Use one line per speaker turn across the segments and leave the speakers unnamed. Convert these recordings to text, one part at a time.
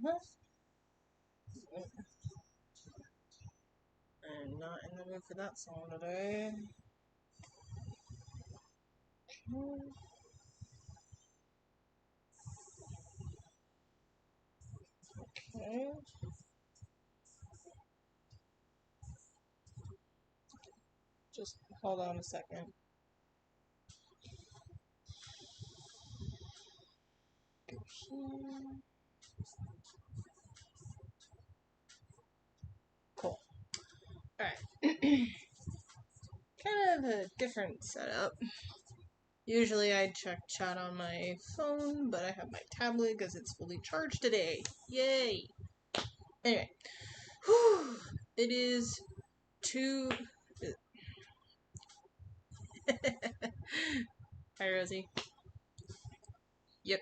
huh? I'm not in the mood for that song today. Okay. Just hold on a second. Cool. Alright. Kind of a different setup. Usually I check chat on my phone, but I have my tablet because it's fully charged today. Yay! Anyway. Whew, it is 2... Hi, Rosie. Yep.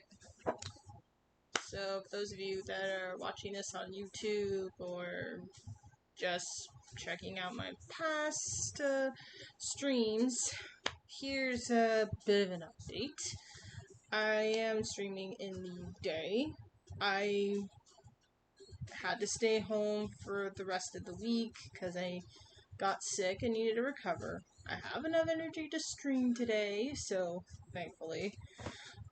So, for those of you that are watching this on YouTube or just checking out my past streams, here's a bit of an update. I am streaming in the day. I had to stay home for the rest of the week because I got sick and needed to recover. I have enough energy to stream today, so thankfully.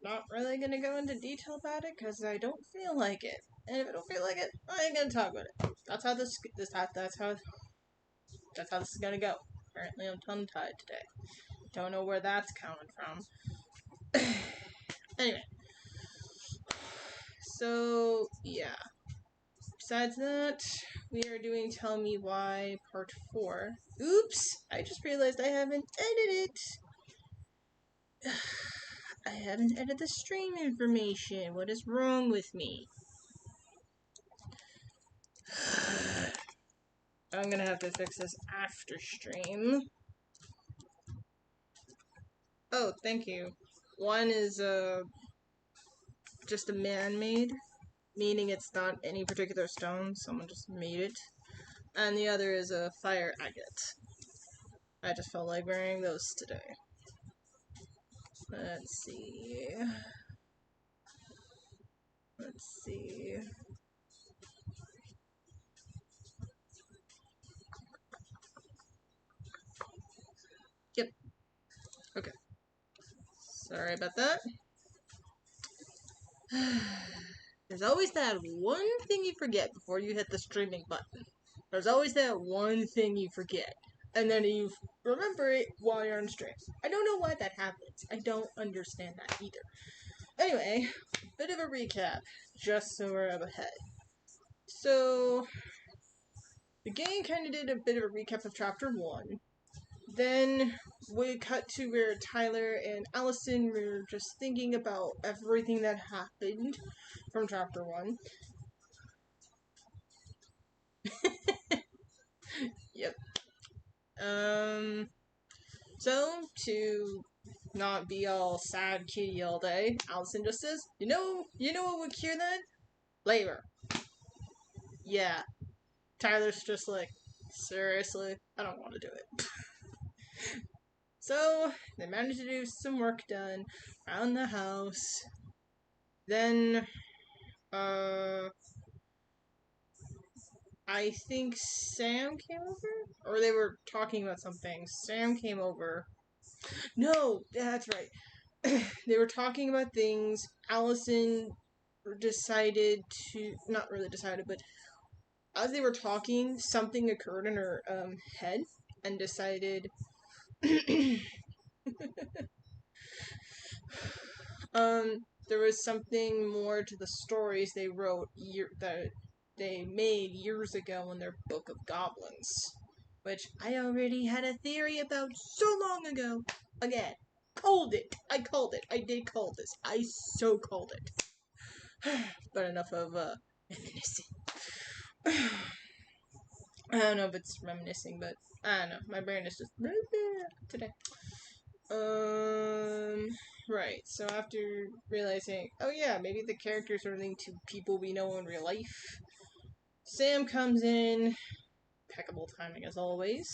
Not really gonna go into detail about it because I don't feel like it. And if I don't feel like it, I ain't gonna talk about it. That's how this is gonna go. Apparently I'm tongue-tied today. Don't know where that's coming from. Anyway. So, yeah. Besides that, we are doing Tell Me Why Part 4. Oops! I just realized I haven't edited it! I haven't edited the stream information. What is wrong with me? I'm gonna have to fix this after stream. Oh, thank you. One is just a man-made, meaning it's not any particular stone, someone just made it. And the other is a fire agate. I just felt like wearing those today. Let's see. Let's see. Yep. Okay. Sorry about that. There's always that one thing you forget before you hit the streaming button. There's always that one thing you forget. And then you remember it while you're on stream. I don't know why that happens. I don't understand that either. Anyway, bit of a recap, just so we're up ahead. So, the game kind of did a bit of a recap of Chapter 1. Then we cut to where Tyler and Allison were just thinking about everything that happened from Chapter 1. Yep. So, to not be all sad kitty all day, Allison just says, you know what would cure that? Labor. Yeah. Tyler's just like, seriously? I don't want to do it. So, they managed to do some work done around the house. Then, I think Sam came over? Or they were talking about something. Sam came over. No, that's right. They were talking about things. Allison decided to... Not really decided, but as they were talking, something occurred in her head and decided... there was something more to the stories they wrote that they made years ago in their Book of Goblins, which I already had a theory about so long ago. Again, called it. I called it. I did call this. I so called it. But enough of reminiscing. I don't know if it's reminiscing, but I don't know. My brain is just today. Right. So after realizing, oh yeah, maybe the characters are linked to people we know in real life, Sam comes in. Impeccable timing as always.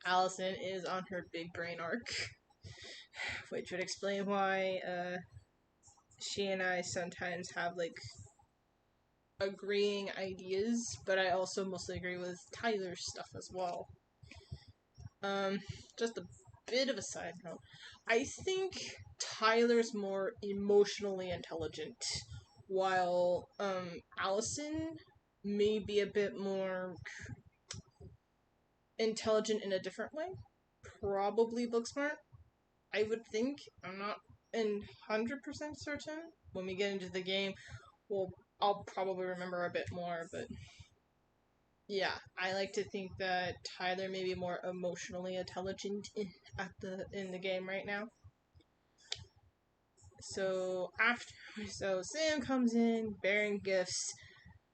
Allison is on her big brain arc, which would explain why she and I sometimes have like agreeing ideas, but I also mostly agree with Tyler's stuff as well. Just a bit of a side note. I think Tyler's more emotionally intelligent, while Allison may be a bit more intelligent in a different way. Probably book smart, I would think. I'm not 100% certain. When we get into the game, well, I'll probably remember a bit more, but yeah, I like to think that Tyler may be more emotionally intelligent in the game right now. So Sam comes in bearing gifts,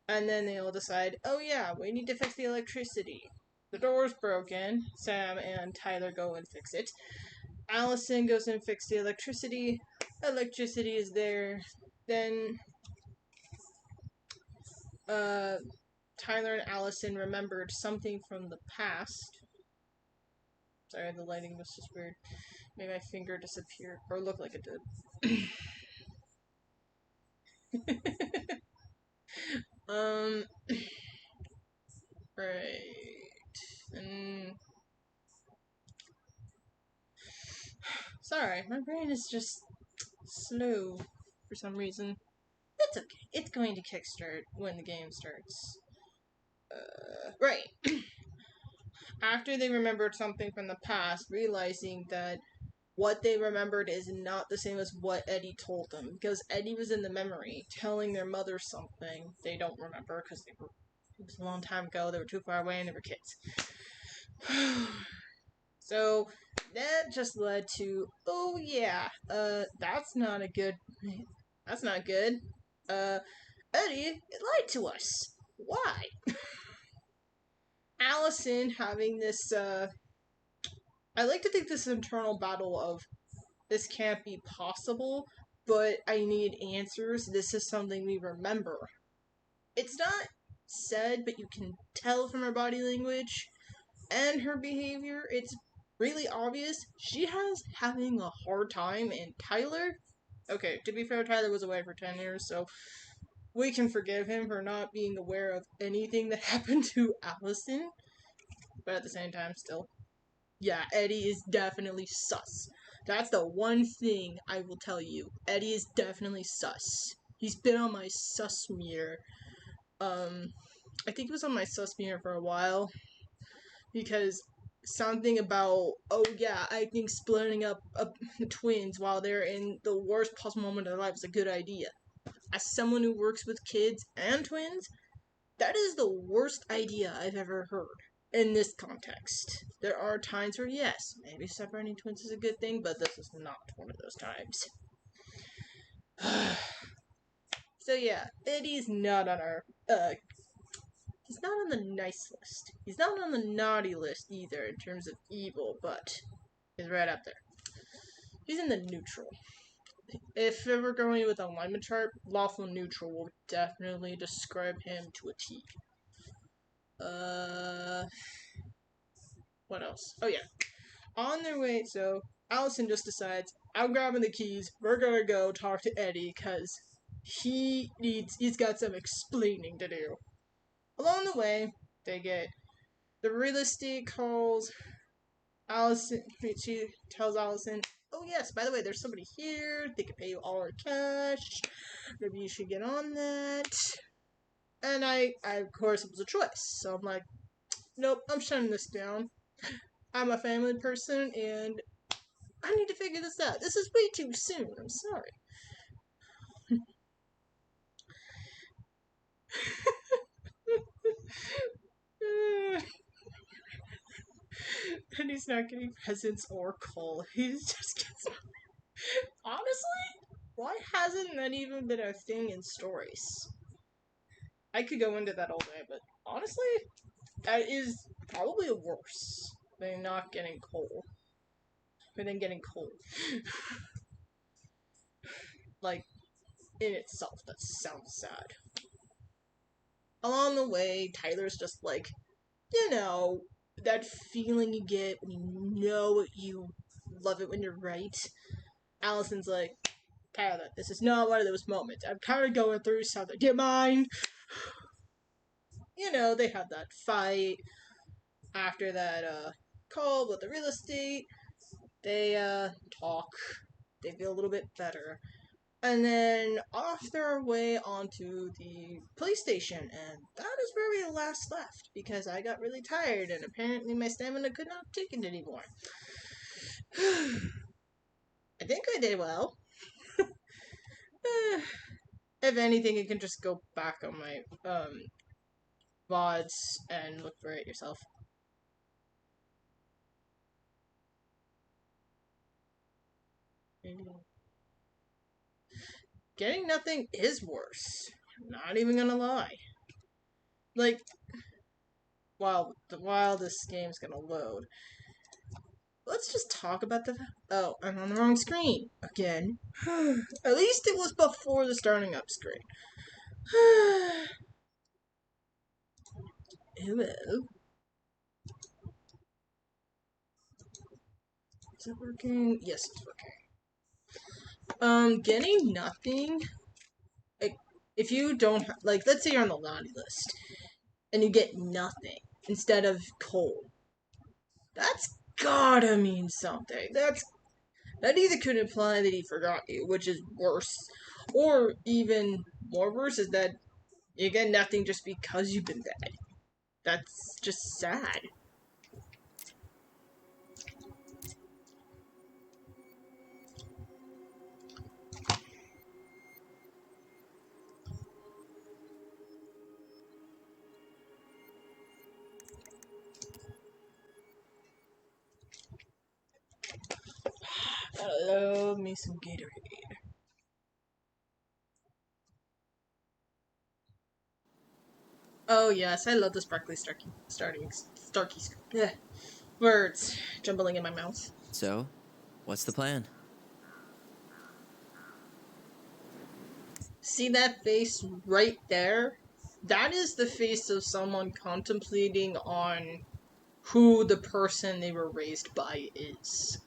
and then they all decide, oh yeah, we need to fix the electricity. The door's broken. Sam and Tyler go and fix it. Allison goes and fixes the electricity. Electricity is there. Then Tyler and Allison remembered something from the past. Sorry, the lighting was just weird. Made my finger disappear, or look like it did. um, right. And sorry, my brain is just slow for some reason. It's okay. It's going to kickstart when the game starts. Right. After they remembered something from the past, realizing that what they remembered is not the same as what Eddie told them, because Eddie was in the memory telling their mother something they don't remember because it was a long time ago, they were too far away, and they were kids. So that just led to, oh yeah, that's not good. Eddie lied to us. Why? Allison having this, I like to think this internal battle of, this can't be possible, but I need answers. This is something we remember. It's not said, but you can tell from her body language and her behavior. It's really obvious. She has having a hard time, and Tyler, okay, to be fair, Tyler was away for 10 years, so we can forgive him for not being aware of anything that happened to Allison, but at the same time, still. Yeah, Eddie is definitely sus. That's the one thing I will tell you. Eddie is definitely sus. He's been on my sus meter. I think he was on my sus meter for a while. Because something about, oh yeah, I think splitting up the twins while they're in the worst possible moment of their life is a good idea. As someone who works with kids and twins, that is the worst idea I've ever heard in this context. There are times where, yes, maybe separating twins is a good thing, but this is not one of those times. So yeah, Eddie's not on our, he's not on the nice list. He's not on the naughty list either in terms of evil, but he's right up there. He's in the neutral. If we're going with a alignment chart, lawful neutral will definitely describe him to a T. What else? Oh yeah. On their way, so Allison just decides, I'm grabbing the keys, we're gonna go talk to Eddie, because he's got some explaining to do. Along the way, they get the real estate calls. Allison, she tells Allison, oh yes, by the way, there's somebody here, they can pay you all in cash, maybe you should get on that. And I of course, it was a choice, so I'm like, nope, I'm shutting this down. I'm a family person, and I need to figure this out. This is way too soon, I'm sorry. And he's not getting presents or coal. He's just gets. Honestly, why hasn't that even been a thing in stories? I could go into that all day, but honestly, that is probably worse than not getting coal. Than getting coal. Like, in itself, that sounds sad. Along the way, Tyler's just like, you know, that feeling you get when you know you love it when you're right. Allison's like, Tyler, this is not one of those moments. I'm kind of going through something. Do you mind? You know, they had that fight after that call with the real estate. They talk. They feel a little bit better. And then off their way onto the police station, and that is where we last left because I got really tired and apparently my stamina could not take it anymore. I think I did well. If anything, you can just go back on my VODs and look for it yourself. Getting nothing is worse. Not even gonna lie. Like, while this game's gonna load, let's just talk about the. Oh, I'm on the wrong screen again. At least it was before the starting up screen. Hello. Is it working? Yes, it's working. Getting nothing. Like, if you don't like, let's say you're on the naughty list, and you get nothing instead of coal. That's gotta mean something. That either could imply that he forgot you, which is worse, or even more worse is that you get nothing just because you've been bad. That's just sad. I love me some Gatorade. Oh yes, I love the sparkly Starkey. Yeah. Words jumbling in my mouth.
So, what's the plan?
See that face right there? That is the face of someone contemplating on who the person they were raised by is.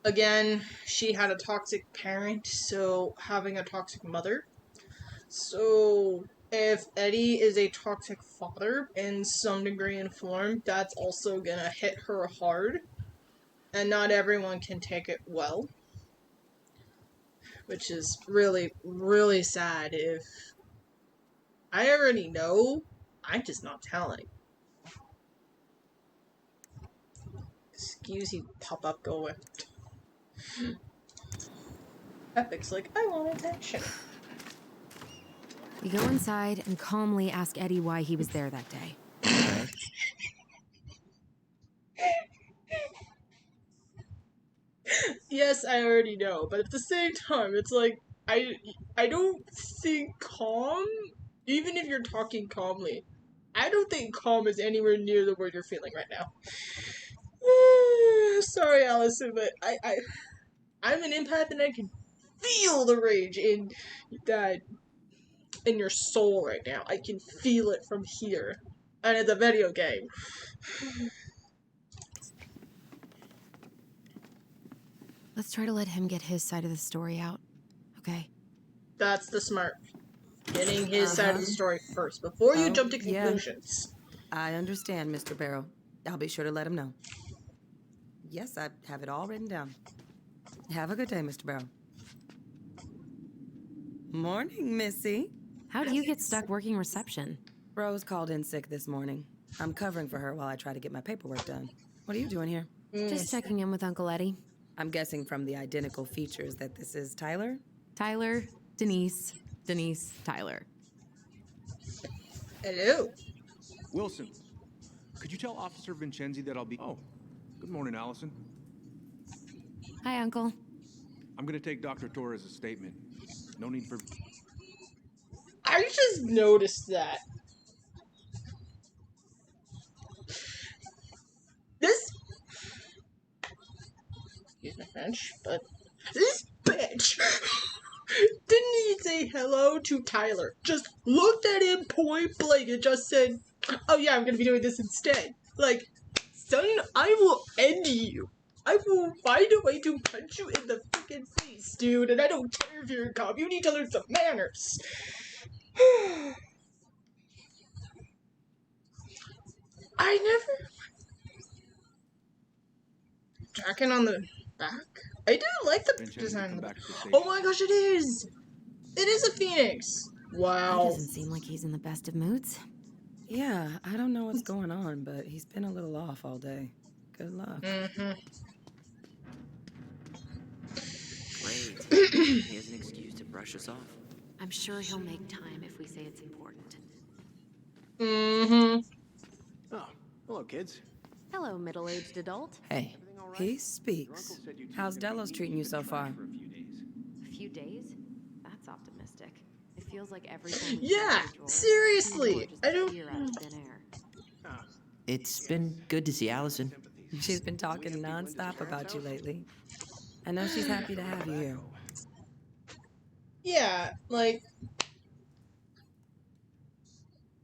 Again, she had a toxic parent, so having a toxic mother. So if Eddie is a toxic father in some degree and form, that's also gonna hit her hard. And not everyone can take it well. Which is really, really sad. If I already know, I'm just not telling. Excuse you, pop-up, go away. Epic's like, I want attention.
We go inside and calmly ask Eddie why he was there that day.
Okay.
Yes, I already know, but at the same time, it's like, I don't think calm, even if you're talking calmly, I don't think calm is anywhere near the word you're feeling right now. Sorry, Allison, but I'm an empath and I can feel the rage in your soul right now. I can feel it from here. And it's a video game.
Let's try to let him get his side of the story out, okay?
That's the smart. Getting his side of the story first, before you jump to conclusions.
Yeah. I understand, Mr. Barrow. I'll be sure to let him know. Yes, I have it all written down. Have a good day, Mr. Barrow. Morning, Missy.
How do you get stuck working reception?
Rose called in sick this morning. I'm covering for her while I try to get my paperwork done. What are you doing here?
Just checking in with Uncle Eddie.
I'm guessing from the identical features that this is Tyler?
Tyler, Denise, Tyler.
Hello.
Wilson, could you tell Officer Vincenzi that I'll be... Oh, good morning, Allison.
Hi, Uncle.
I'm gonna take Dr. Torres' statement. No need for...
I just noticed that. This... Excuse my French, but... This bitch didn't even say hello to Tyler. Just looked at him point blank and just said, oh yeah, I'm gonna be doing this instead. Like, son, I will end you. I will find a way to punch you in the freaking face, dude. And I don't care if you're a cop. You need to learn some manners. I never. Tracking on the back. I do like the
Vincenzi,
design.
come
Of the
back to the station.
Oh my gosh, it is. It is a phoenix.
He
Wow.
doesn't seem like he's in the best of moods.
Yeah, I don't know what's going on, but he's been a little off all day. Good luck.
Mm-hmm.
Great. He has an excuse to brush us off.
I'm sure he'll make time if we say it's important.
Mm-hmm.
Oh, hello, kids.
Hello, middle-aged adult.
Hey,
He speaks. How's Delos treating you so far?
A few days? That's optimistic. It feels like every time we
Yeah,
open the drawer,
seriously,
more just
I don't-
appear out of thin air.
it's been good to see Allison.
She's been talking nonstop about you lately. I know she's happy to have you here.
Yeah, like,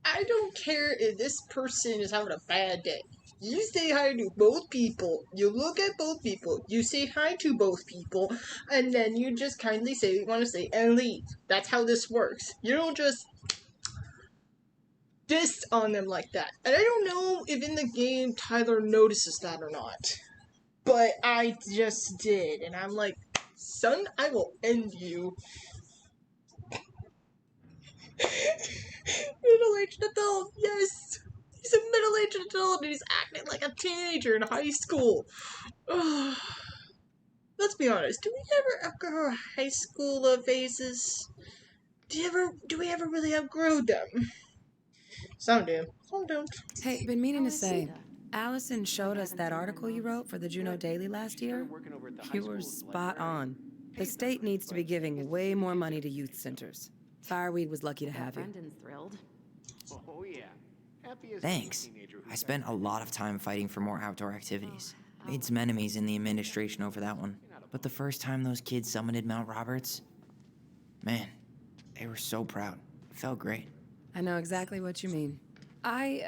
I don't care if this person is having a bad day. You say hi to both people. You look at both people. You say hi to both people. And then you just kindly say what you want to say and leave. That's how this works. You don't just diss on them like that. And I don't know if in the game Tyler notices that or not. But I just did. And I'm like, son, I will end you. Middle-aged adult, yes. He's a middle-aged adult and he's acting like a teenager in high school. Ugh. Let's be honest. Do we ever outgrow high school phases? Do we ever really outgrow them? Some do. Some don't.
Hey, been meaning
Oh,
to
I see
say,
that.
Allison showed us that article you wrote for the Juneau Daily last year. You were spot on. The state needs to be giving way more money to youth centers. Fireweed was lucky to have you.
Brendan's thrilled.
Oh, yeah. Happy as
Thanks.
any teenager who
I spent a lot of time fighting for more outdoor activities. Made some enemies in the administration over that one. But the first time those kids summited Mount Roberts, man, they were so proud. It felt great.
I know exactly what you mean. I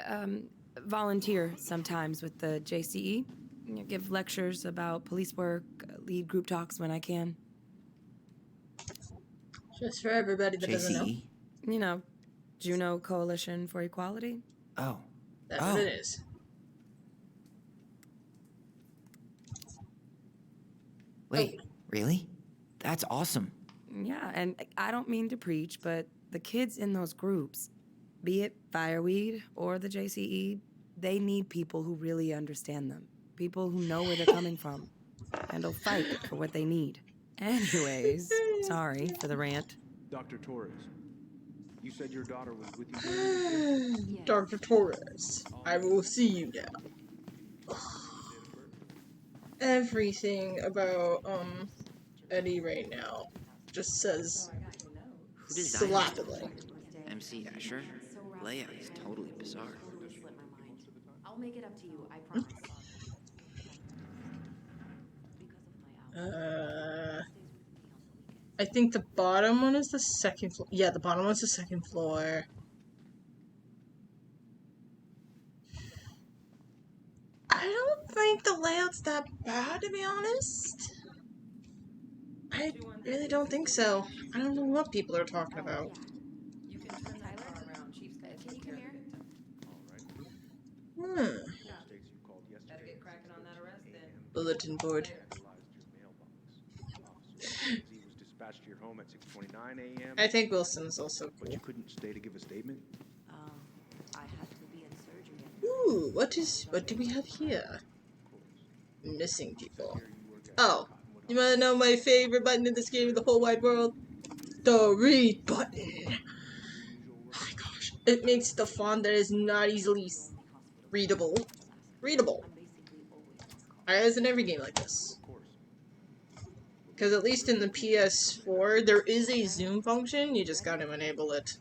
volunteer sometimes with the JCE. You know, give lectures about police work, lead group talks when I can.
Just for everybody that doesn't know.
JCE?
You know, Juneau Coalition for Equality.
Oh.
That's what it is.
Wait, really? That's awesome.
Yeah, and I don't mean to preach, but the kids in those groups, be it Fireweed or the JCE, they need people who really understand them. People who know where they're coming from and will fight for what they need. Anyways, sorry for the rant.
Dr. Torres, you said your daughter was with you during the weekend?
Dr. Torres, I will see you now. Everything about Eddie right now just says
Who designed
slappably.
MC Escher? Layout is totally bizarre.
Slip my mind. I'll make it up to you, I promise.
I think the bottom one is the second floor. Yeah, the bottom one's the second floor. I don't think the layout's that bad, to be honest. I really don't think so. I don't know what people are talking about.
You can turn that car around. Chief's gonna
Can you come here?
Hmm.
States you called yesterday.
Better get cracking on that arrest then.
Bulletin board.
He was dispatched to your home at 6:29 a.m.
I think Wilson's also
But
cool.
you couldn't stay to give a statement?
I had to be in surgery.
Ooh, what do we have here? Missing people. Oh, you wanna know my favorite button in this game in the whole wide world? The read button. Oh my gosh. It makes the font that is not easily readable. Readable. As in every game like this. Because at least in the PS4, there is a zoom function, you just gotta enable it.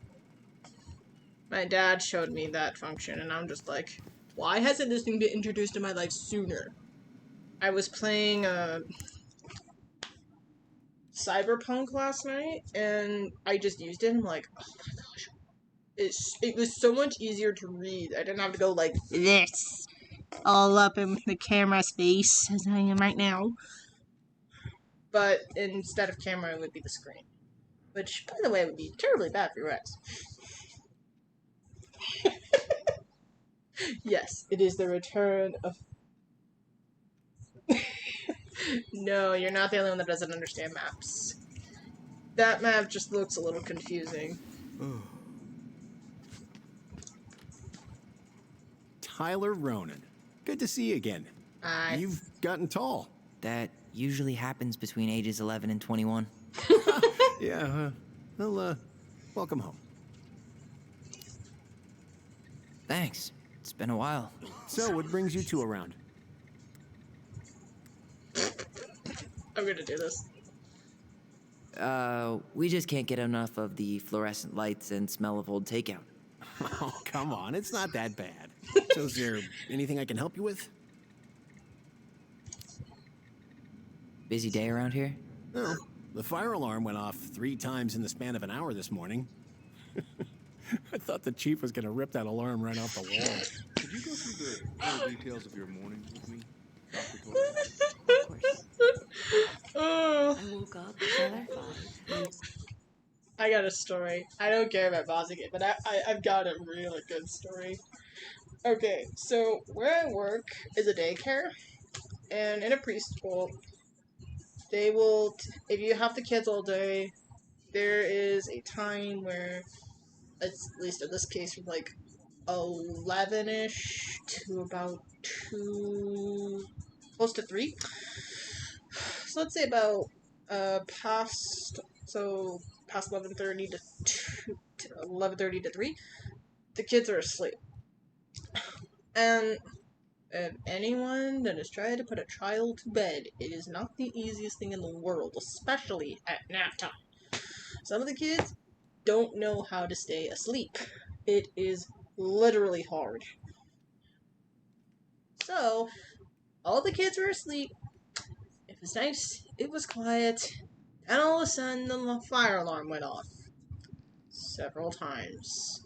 My dad showed me that function, and I'm just like, why hasn't this thing been introduced in my life sooner? I was playing Cyberpunk last night, and I just used it, and I'm like, oh my gosh. It was so much easier to read. I didn't have to go like this. all up in the camera's face as I am right now. But instead of camera, it would be the screen. Which, by the way, would be terribly bad for your eyes. Yes, it is the return of... No, you're not the only one that doesn't understand maps. That map just looks a little confusing.
Tyler Ronan. Good to see you again. You've gotten tall.
That usually happens between ages 11 and 21.
Yeah, well, welcome home.
Thanks. It's been a while.
So, what brings you two around?
I'm gonna do this.
We just can't get enough of the fluorescent lights and smell of old takeout.
Oh, come on, it's not that bad. So, is there anything I can help you with?
Busy day around here?
No. The fire alarm went off 3 times in the span of an hour this morning. I thought the chief was gonna rip that alarm right off the wall.
Could you go through the full details of your morning with me, Dr. Torres?
Of course.
Oh,
I woke up at 5.
I got a story. I don't care about pausing it, but I've got a really good story. Okay, so where I work is a daycare, and in a preschool, they will, if you have the kids all day, there is a time where, at least in this case, from like 11-ish to about 2, close to 3. So let's say about past 11:30 to 11:30 to 3, the kids are asleep. And anyone that has tried to put a child to bed, it is not the easiest thing in the world, especially at nap time. Some of the kids don't know how to stay asleep. It is literally hard. So, all the kids were asleep. It was nice. It was quiet. And all of a sudden, the fire alarm went off. Several times.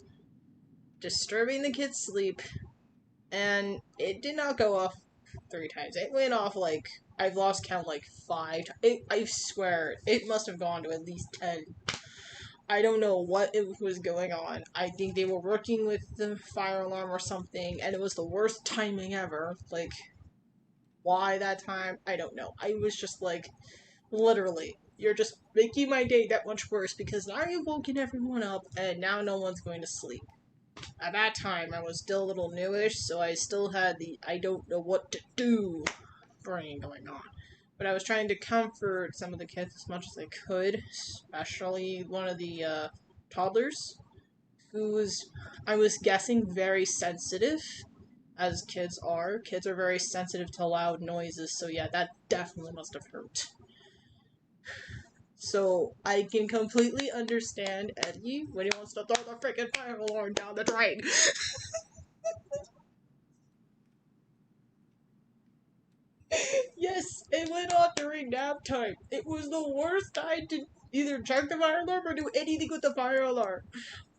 Disturbing the kids' sleep. And it did not go off 3 times. It went off like, I've lost count like 5 times. I swear, it must have gone to at least 10. I don't know what it was going on. I think they were working with the fire alarm or something, and it was the worst timing ever. Like, why that time? I don't know. I was just like, literally, you're just making my day that much worse because now you've woken everyone up, and now no one's going to sleep. At that time, I was still a little newish, so I still had the I don't know what to do brain going on. But I was trying to comfort some of the kids as much as I could, especially one of the toddlers, who was, I was guessing, very sensitive, as kids are. Kids are very sensitive to loud noises, so yeah, that definitely must have hurt. So, I can completely understand Eddie when he wants to throw the freaking fire alarm down the drain. Yes, it went off during nap time. It was the worst time to either check the fire alarm or do anything with the fire alarm.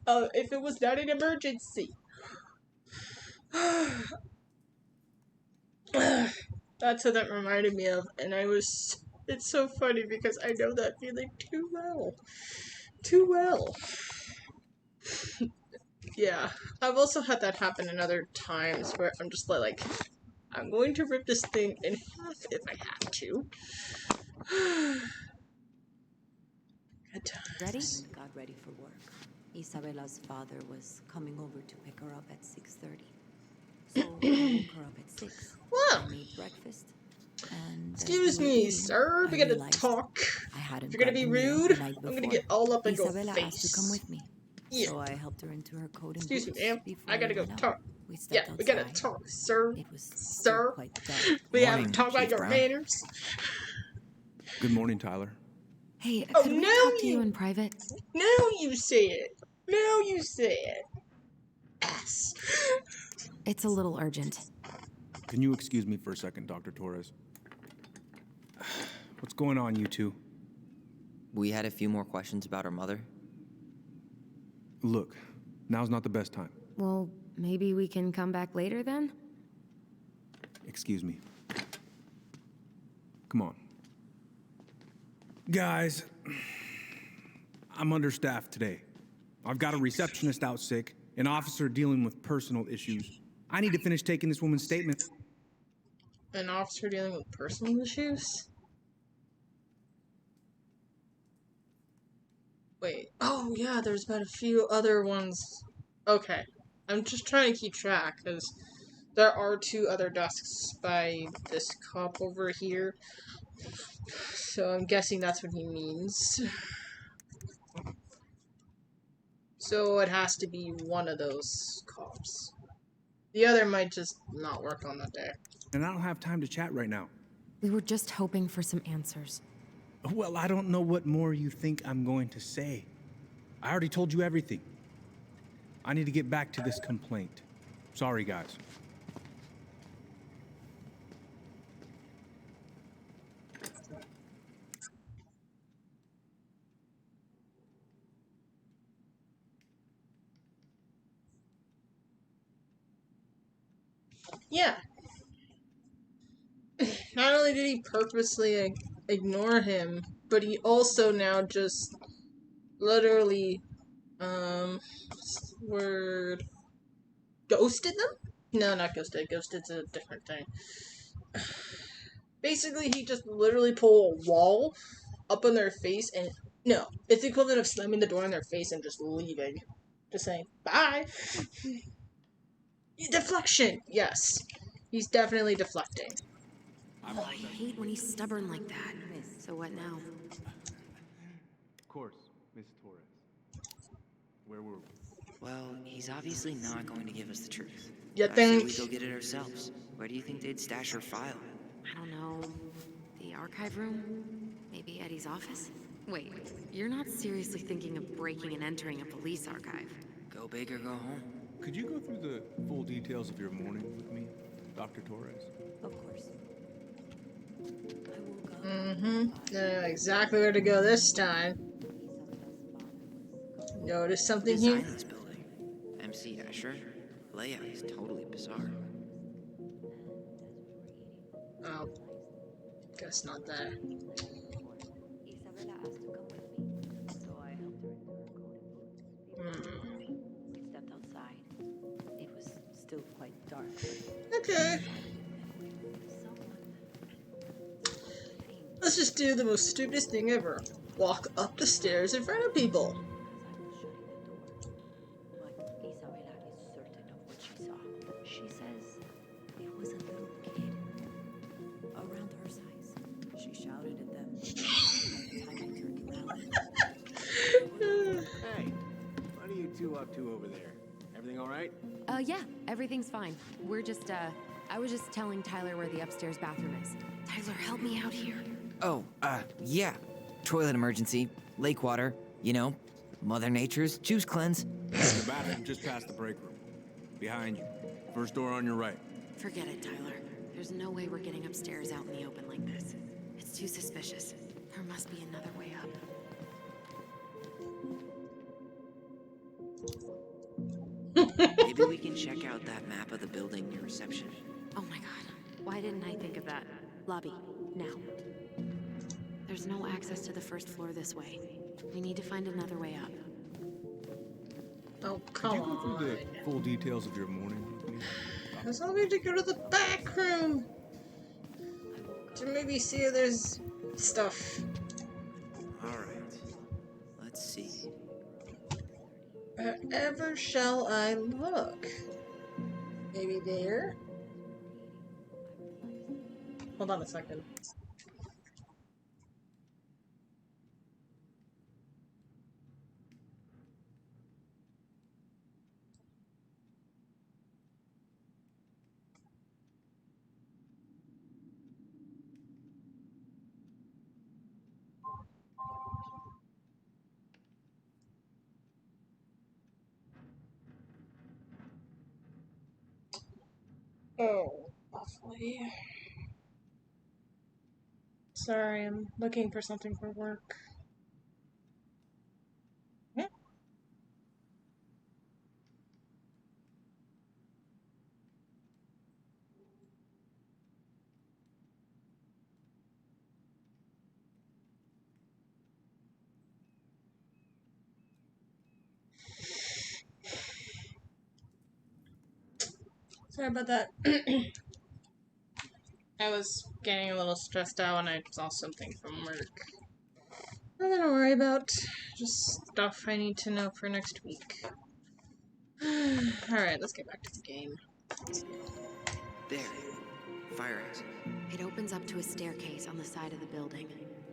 If it was not an emergency. That's what that reminded me of, and it's so funny because I know that feeling too well. Too well. Yeah, I've also had that happen in other times where I'm just like, I'm going to rip this thing in half if I have to. Good times.
Ready? Got ready for work. Isabella's father was coming over to pick her up at 6:30. So I woke her up at 6.
Wow.
I made breakfast. And
Excuse me, sir. We're gonna talk. If you're gonna be rude, I'm gonna get all up in your
Isabella
face.
asked to come with me.
Yeah.
So I helped her into her coat and
Excuse me,
boots
ma'am.
before
I gotta
we
go
went out.
talk.
We
Yeah,
stepped
we gotta
outside.
talk, sir.
It was still
Sir.
quite dark.
We have to
Morning,
talk about
Chief
your
Brown.
manners.
Good morning, Tyler.
Hey,
Oh,
could we
no,
talk to you
you-
in private?
Now you say it. Now you say it. Ass.
It's a little urgent.
Can you excuse me for a second, Dr. Torres? What's going on, you two?
We had a few more questions about our mother.
Look, now's not the best time.
Well, maybe we can come back later then?
Excuse me. Come on. Guys, I'm understaffed today. I've got a receptionist out sick, an officer dealing with personal issues. I need to finish taking this woman's statement.
An officer dealing with personal issues? Wait. Oh, yeah, there's been a few other ones. Okay. I'm just trying to keep track, because there are 2 other desks by this cop over here. So I'm guessing that's what he means. So it has to be one of those cops. The other might just not work on that day.
And I don't have time to chat right now.
We were just hoping for some answers.
Well, I don't know what more you think I'm going to say. I already told you everything. I need to get back to this complaint. Sorry, guys.
Yeah. Not only did he purposely ignore him, but he also now just literally, word, ghosted them? No, not ghosted. Ghosted's a different thing. Basically, he just literally pulled a wall up on their face and, no, it's the equivalent of slamming the door in their face and just leaving. Just saying, bye! Deflection! Yes. He's definitely deflecting.
Oh, I hate when he's stubborn like that. So what now?
Of course, Miss Torres. Where were we?
Well, he's obviously not going to give us the truth.
You
I say
think?
we go get it ourselves. Where do you think they'd stash her file?
I don't know. The archive room? Maybe Eddie's office? Wait, you're not seriously thinking of breaking and entering a police archive?
Go big or go home.
Could you go through the full details of your morning with me, Dr. Torres?
Of course. I woke up.
Mm-hmm. I know exactly where to go this time. Notice something here?
Design this building. MC Escher. Layout is totally bizarre.
Oh. Guess not that.
Isabella asked to come with me, so I helped her into her coat and boots. We stepped outside. It was still quite dark.
Okay. Let's just do the most stupidest thing ever. Walk up the stairs in front of people.
But Isabella is certain of what she saw. She says it was a little kid around her size. She shouted at them. By the time I turned around.
Hey, what are you two up to over there? Everything all right?
Yeah, everything's fine. We're just, I was just telling Tyler where the upstairs bathroom is. Tyler, help me out here.
Oh, yeah. Toilet emergency, lake water, you know, Mother Nature's juice cleanse.
The bathroom just past the break room. Behind you. First door on your right.
Forget it, Tyler. There's no way we're getting upstairs out in the open like this. It's too suspicious. There must be another way up.
Maybe we can check out that map of the building near reception.
Oh my god. Why didn't I think of that? Lobby, now. There's no access to the first floor this way. We need to find another way up.
Oh,
Could
come
you go through
on.
the full details of your morning with me?
There's no need to go to the back room. To maybe see if there's stuff.
Alright. Let's see.
Wherever shall I look? Maybe there? Hold on a second. Oh, lovely. Sorry, I'm looking for something for work. Hmm? Sorry about that. I was getting a little stressed out when I saw something from work. Nothing to worry about. Just stuff I need to know for next week. Alright, let's get back to the game.
There. Fire exit.
It opens up to a staircase on the side of the building,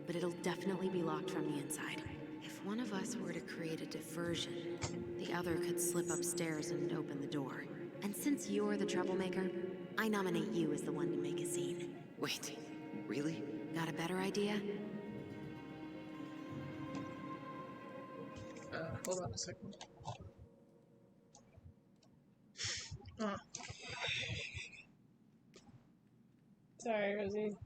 but it'll definitely be locked from the inside. If one of us were to create a diversion, the other could slip upstairs and open the door. And since you're the troublemaker, I nominate you as the one to make a scene.
Wait, really?
Got a better idea?
Hold on a second. Oh. Sorry, Rosie.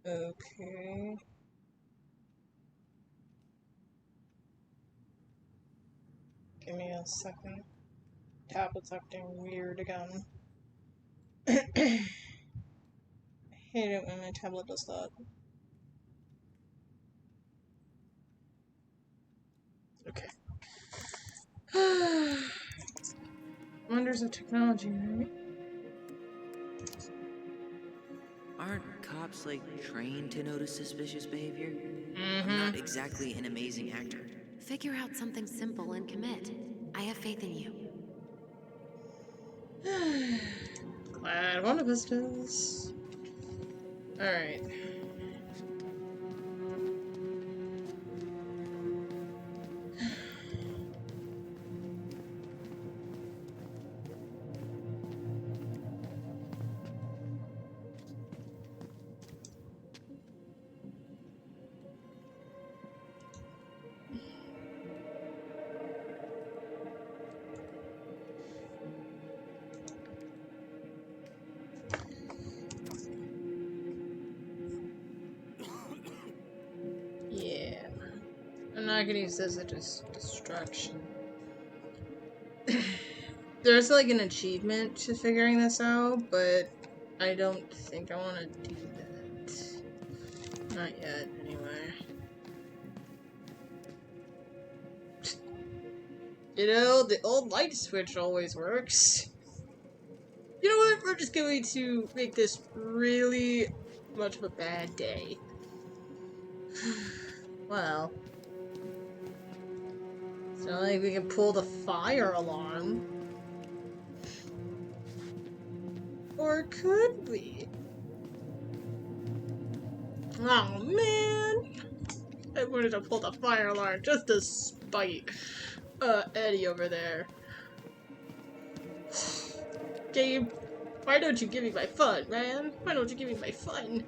Okay. Give me a second. Tablet's acting weird again. I hate it when my tablet does that. Okay. Wonders of technology, right?
Aren't cops, like, trained to notice suspicious behavior?
Mm-hmm.
I'm not exactly an amazing actor.
Figure out something simple and commit. I have faith in you.
Glad one of us does. Alright. Yeah. I'm not gonna use this as a distraction. There's like an achievement to figuring this out, but I don't think I want to do that. Not yet, anyway. You know, the old light switch always works. You know what? We're just going to make this really much of a bad day. Well. It's not like we can pull the fire alarm. Or could we? Oh man! I wanted to pull the fire alarm just to spite Eddie over there. Gabe, why don't you give me my fun, man? Why don't you give me my fun?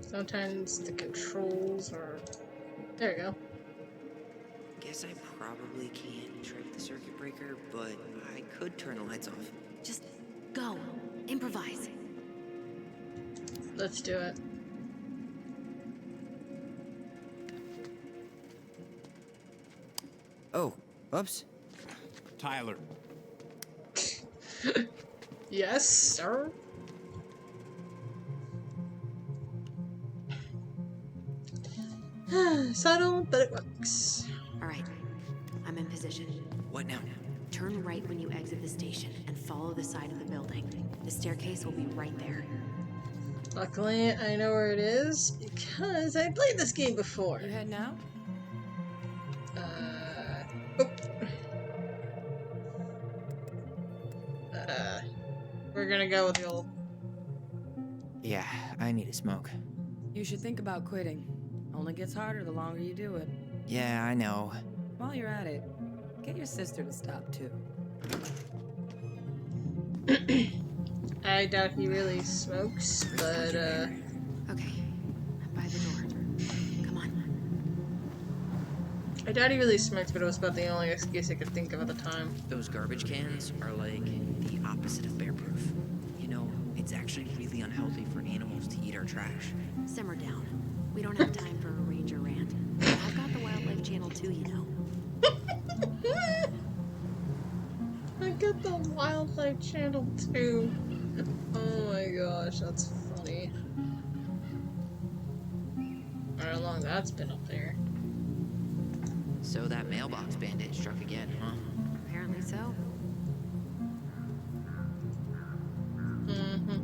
Sometimes the controls are... There we go.
Guess I probably can't trick the circuit breaker, but I could turn the lights off.
Just go. Improvise.
Let's do it.
Oh, oops.
Tyler.
Yes, sir? Subtle, but it works.
Alright. I'm in position.
What now?
Turn right when you exit the station and follow the side of the building. The staircase will be right there.
Luckily, I know where it is because I played this game before.
You head now?
Oh. We're gonna go with the old.
Yeah, I need a smoke.
You should think about quitting. Only gets harder the longer you do it.
Yeah, I know.
While you're at it, get your sister to stop too.
I doubt he really smokes, but
Okay. I'm by the door. Come on.
My daddy really smoked, but it was about the only excuse I could think of at the time.
Those garbage cans are like the opposite of bear-proof. You know, it's actually really unhealthy for animals to eat our trash.
Simmer down. We don't have time for a ranger rant. I've got the Wildlife Channel too, you know.
I got the Wildlife Channel too. Oh my gosh, that's funny. How long that's been up there.
So that mailbox bandit struck again, huh?
Apparently so.
Mm-hmm.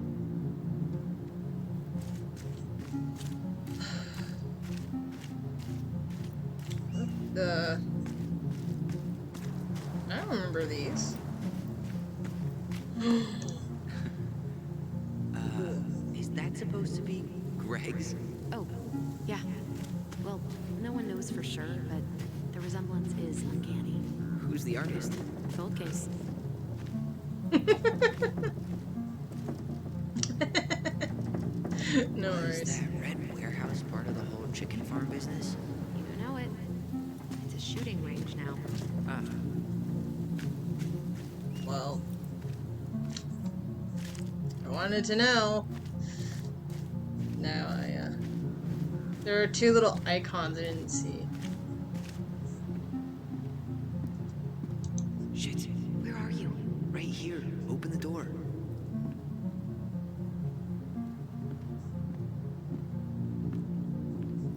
I don't remember these.
Is that supposed to be Greg's?
Oh, yeah. Well, no one knows for sure, but the resemblance is uncanny.
Who's the artist?
Cold case.
No
Was
worries.
that red warehouse part of the whole chicken farm business?
You know it. It's a shooting range now.
Ah,
Well, I wanted to know. Now there are two little icons I didn't see.
shit.
Where are you?
Right here. Open the door.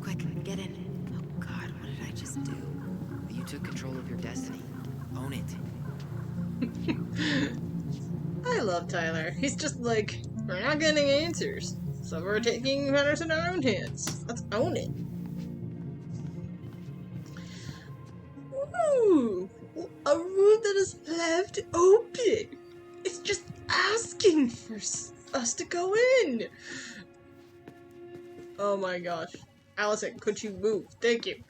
Quick, get in. Oh God, what did I just do?
You took control of your destiny. Own it.
I love Tyler. He's just like, we're not getting answers, so we're taking matters in our own hands. Let's own it. Ooh, a room that is left open. It's just asking for us to go in. Oh my gosh. Allison, could you move? Thank you.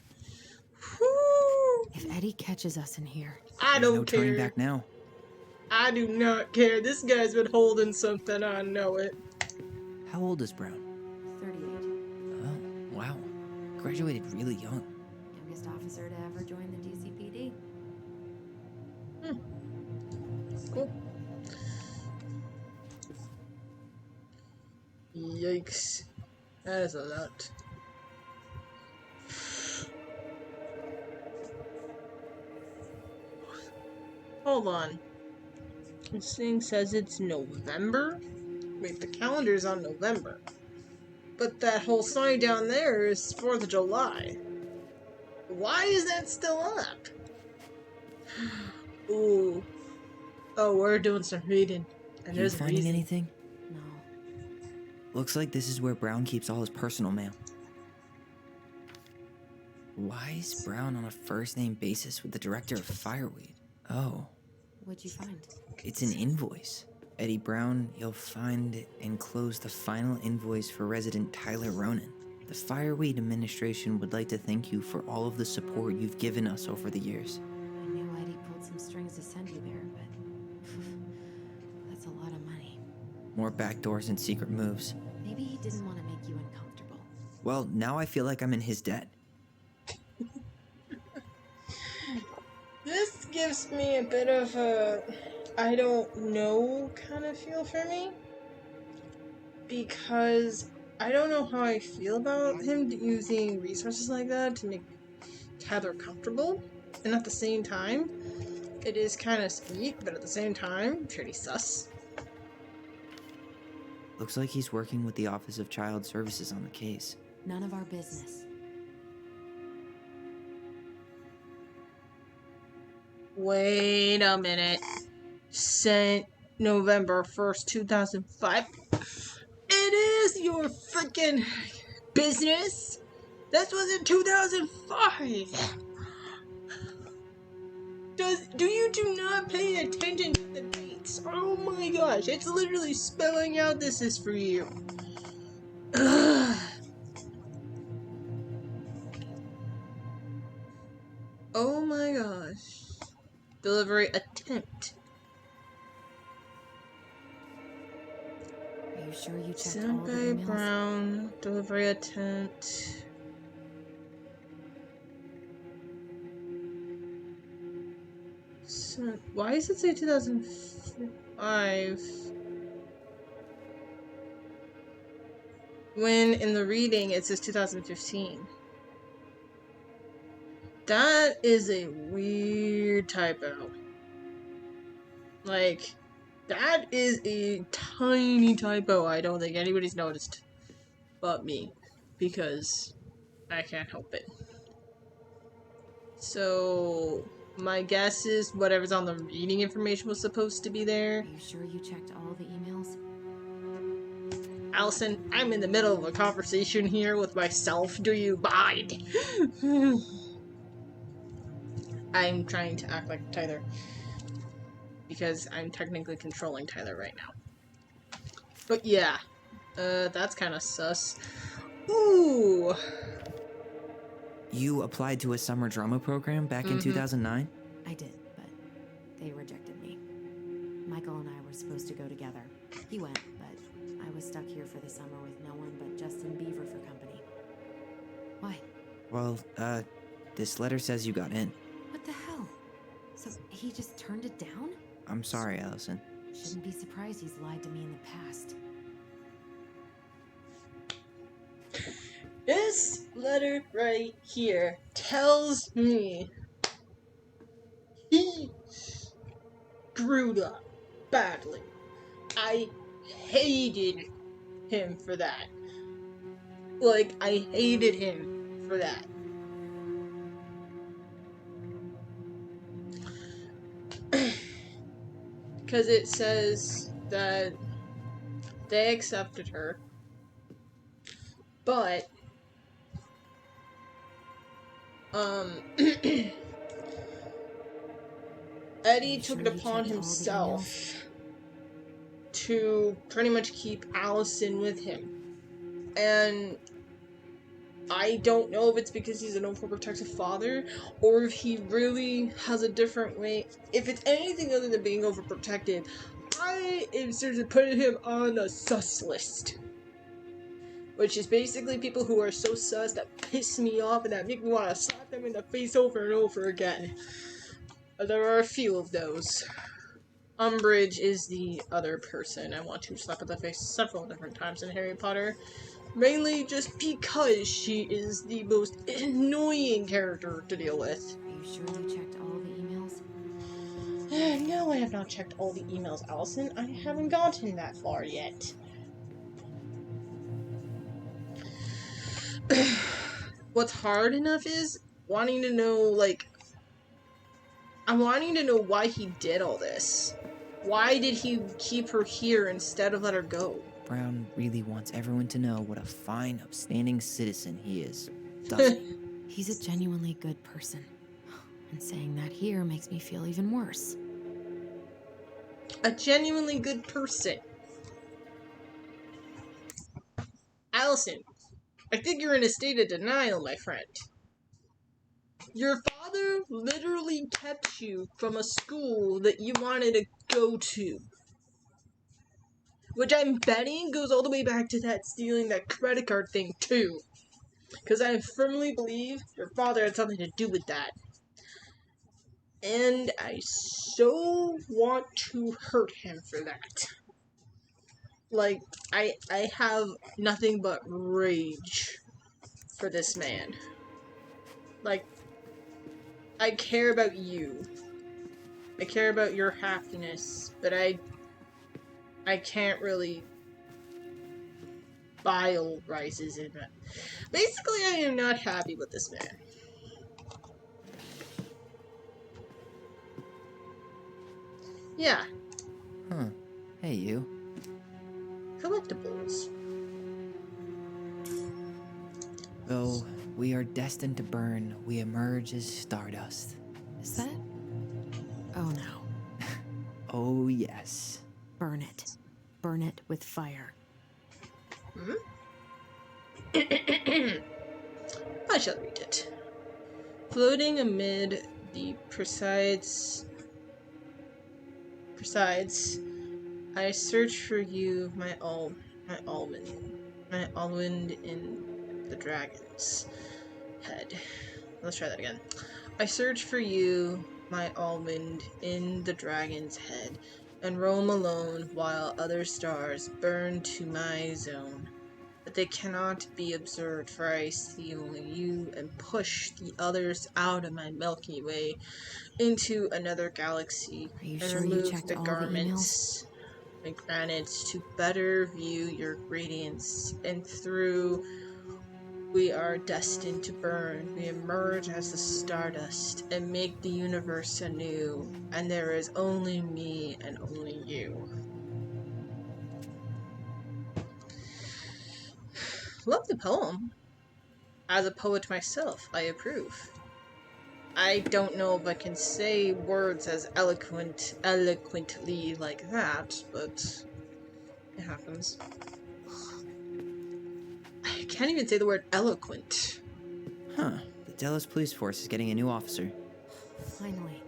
Whew.
If Eddie catches us in here,
I
There's
don't
no turning
care.
back now.
I do not care. This guy's been holding something. I know it.
How old is Brown?
38.
Oh, wow. Graduated really young.
Youngest officer to ever join the DCPD.
Cool. Yikes. That is a lot. Hold on. This thing says it's November? Wait, the calendar's on November. But that whole sign down there is 4th of July. Why is that still up? Ooh. Oh, we're doing some reading. And
You
there's a
finding
reason.
anything?
No.
Looks like this is where Brown keeps all his personal mail. Why is Brown on a first-name basis with the director of Fireweed? Oh,
What'd you find?
it's an invoice. Eddie Brown, you'll find enclosed the final invoice for resident Tyler Ronan. The Fireweed administration would like to thank you for all of the support you've given us over the years.
I knew Eddie pulled some strings to send you there, but that's a lot of money.
More backdoors and secret moves.
Maybe he didn't want to make you uncomfortable.
Well, now I feel like I'm in his debt.
This gives me a bit of a I don't know kind of feel for me. Because I don't know how I feel about him using resources like that to make Tyler comfortable. And at the same time, it is kind of sweet, but at the same time, pretty sus.
Looks like he's working with the Office of Child Services on the case.
None of our business.
Wait a minute. Sent November 1st, 2005. It is your freaking business. This was in 2005. Do you not pay attention to the dates? Oh my gosh, it's literally spelling out this is for you. Ugh. Oh my gosh. Delivery attempt.
Are you sure you checked all
Sent
the
by
emails?
Brown. Delivery attempt. Why does it say 2005? When in the reading it says 2015. That is a weird typo. Like, that is a tiny typo I don't think anybody's noticed but me. Because I can't help it. So, my guess is whatever's on the reading information was supposed to be there.
Are you sure you checked all the emails?
Allison, I'm in the middle of a conversation here with myself. Do you mind? I'm trying to act like Tyler. Because I'm technically controlling Tyler right now. But yeah. That's kind of sus. Ooh!
You applied to a summer drama program back in 2009?
I did, but they rejected me. Michael and I were supposed to go together. He went, but I was stuck here for the summer with no one but Justin Beaver for company. Why?
Well, this letter says you got in.
What the hell? So he just turned it down?
I'm sorry, Allison.
Shouldn't be surprised he's lied to me in the past.
This letter right here tells me he screwed up badly. I hated him for that. Like, I hated him for that. Because it says that they accepted her, but Eddie took it upon himself to pretty much keep Allison with him. And I don't know if it's because he's an overprotective father, or if he really has a different way. If it's anything other than being overprotective, I am seriously putting him on the sus list. Which is basically people who are so sus that piss me off and that make me want to slap them in the face over and over again. There are a few of those. Umbridge is the other person I want to slap in the face several different times in Harry Potter. Mainly just because she is the most annoying character to deal with.
Are you sure you checked all the emails?
No, I have not checked all the emails, Allison. I haven't gotten that far yet. What's hard enough is wanting to know, like, I'm wanting to know why he did all this. Why did he keep her here instead of let her go?
Brown really wants everyone to know what a fine, upstanding citizen he is, doesn't he?
He's a genuinely good person. And saying that here makes me feel even worse.
A genuinely good person. Allison, I think you're in a state of denial, my friend. Your father literally kept you from a school that you wanted to go to. Which I'm betting goes all the way back to that stealing that credit card thing, too. Because I firmly believe your father had something to do with that. And I so want to hurt him for that. Like, I have nothing but rage for this man. Like, I care about you. I care about your happiness, but I can't really. Bile rises in it. Basically, I am not happy with this man. Yeah.
Huh. Hey, you.
Collectibles.
Though we are destined to burn, we emerge as stardust.
Is that? Oh no.
Oh, yes.
Burn it. Burn it with fire.
I shall read it. Floating amid the presides, I search for you, my almond in the dragon's head. Let's try that again. I search for you, my almond in the dragon's head, and roam alone while other stars burn to my zone. But they cannot be observed, for I see only you, and push the others out of my Milky Way into another galaxy,
Are you
and
sure you
remove
checked
the
all the emails?
garments and granite to better view your radiance, and through we are destined to burn. We emerge as the stardust and make the universe anew, and there is only me and only you. Love the poem. As a poet myself, I approve. I don't know if I can say words as eloquently like that, but it happens. I can't even say the word eloquent.
Huh. The Dallas Police Force is getting a new officer.
Finally.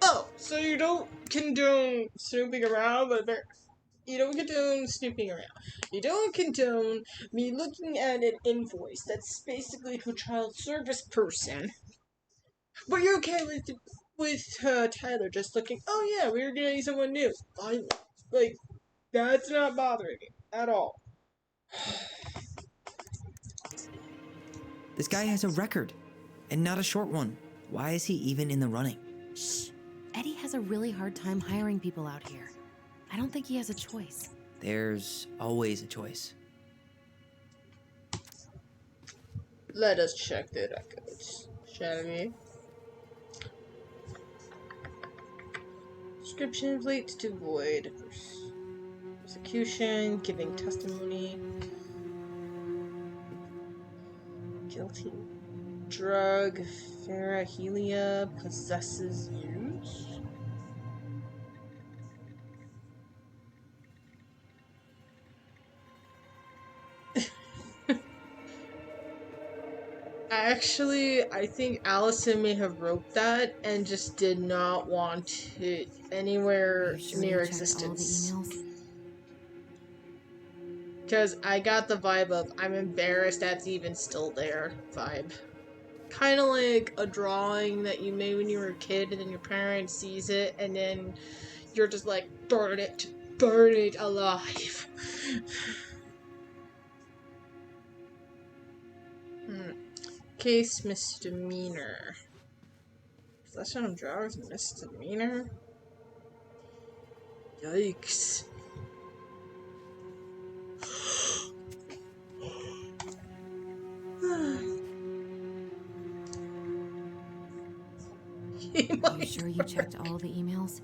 Oh, so you don't condone snooping around, but you don't condone snooping around. You don't condone me looking at an invoice that's basically for child service person. But you're okay with Tyler just looking, oh yeah, we were getting someone new. Finally. Like, that's not bothering me at all.
This guy has a record, and not a short one. Why is he even in the running?
Shh. Eddie has a really hard time hiring people out here. I don't think he has a choice.
There's always a choice.
Let us check the records, shall we? Description late to void. Persecution, giving testimony. Guilty. Drug, Ferahelia possesses use. Actually, I think Allison may have wrote that and just did not want it
Are
anywhere
you sure
near
you checked all the
existence.
emails?
Because I got the vibe of I'm embarrassed that's even still there vibe. Kind of like a drawing that you made when you were a kid and then your parent sees it and then you're just like, burn it alive. Case misdemeanor. Possession of drugs misdemeanor? Yikes.
Are you sure you checked all the emails?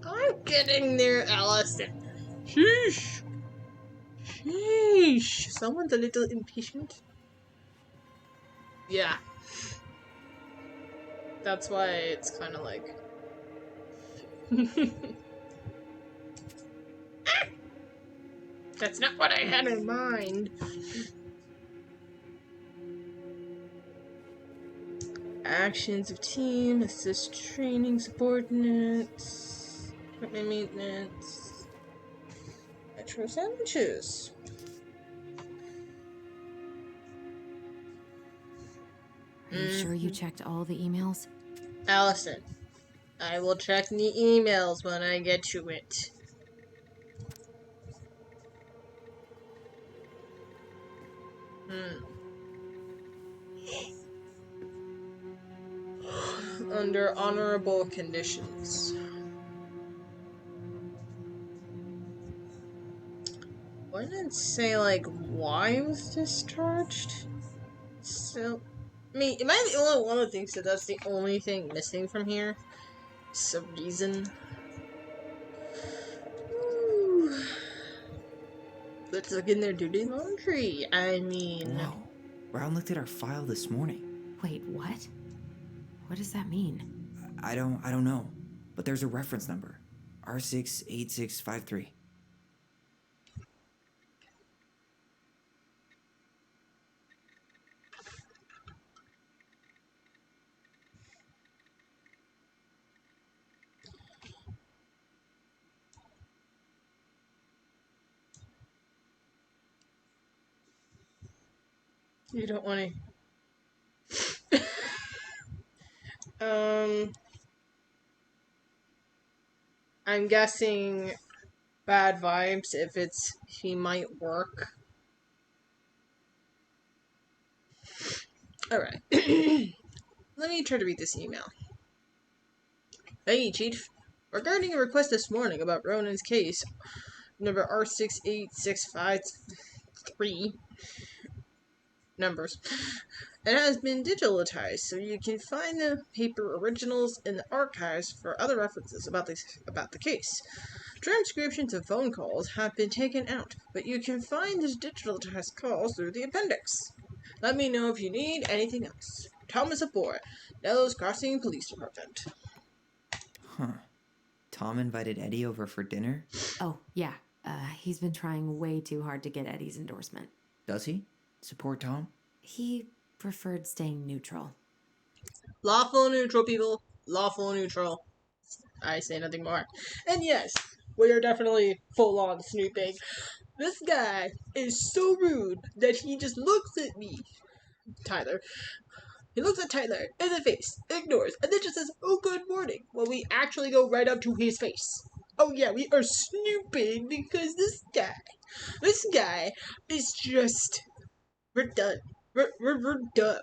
I'm getting there, Allison. Sheesh. Sheesh. Someone's a little impatient. Yeah. That's why it's kind of like... That's not what I had in mind. Actions of team, assist training subordinates, equipment maintenance, metro sandwiches.
Are you sure you checked all the emails?
Allison, I will check the emails when I get to it. Under honorable conditions. Why didn't it say, like, why he was discharged? So, I mean, am I the only one who thinks that that's the only thing missing from here? Some reason. Ooh. Let's look in their dirty laundry. I mean...
Whoa. Brown looked at our file this morning.
Wait, what? What does that mean?
I don't know. But there's a reference number. R68653.
You don't want to... I'm guessing bad vibes if it's he might work. Alright. Let me try to read this email. Hey, Chief. Regarding a request this morning about Ronan's case, number R68653, numbers. It has been digitalized, so you can find the paper originals in the archives for other references about the case. Transcriptions of phone calls have been taken out, but you can find the digitalized calls through the appendix. Let me know if you need anything else. Thomas Abor, Nello's Crossing Police Department.
Huh. Tom invited Eddie over for dinner?
Oh, yeah. He's been trying way too hard to get Eddie's endorsement.
Does he? Support Tom?
He preferred staying neutral.
Lawful neutral, people. Lawful neutral. I say nothing more. And yes, we are definitely full on snooping. This guy is so rude that he just looks at me, Tyler. He looks at Tyler in the face, ignores, and then just says, "Oh, good morning," while we actually go right up to his face. Oh yeah, we are snooping because this guy is just, we're done. We're done.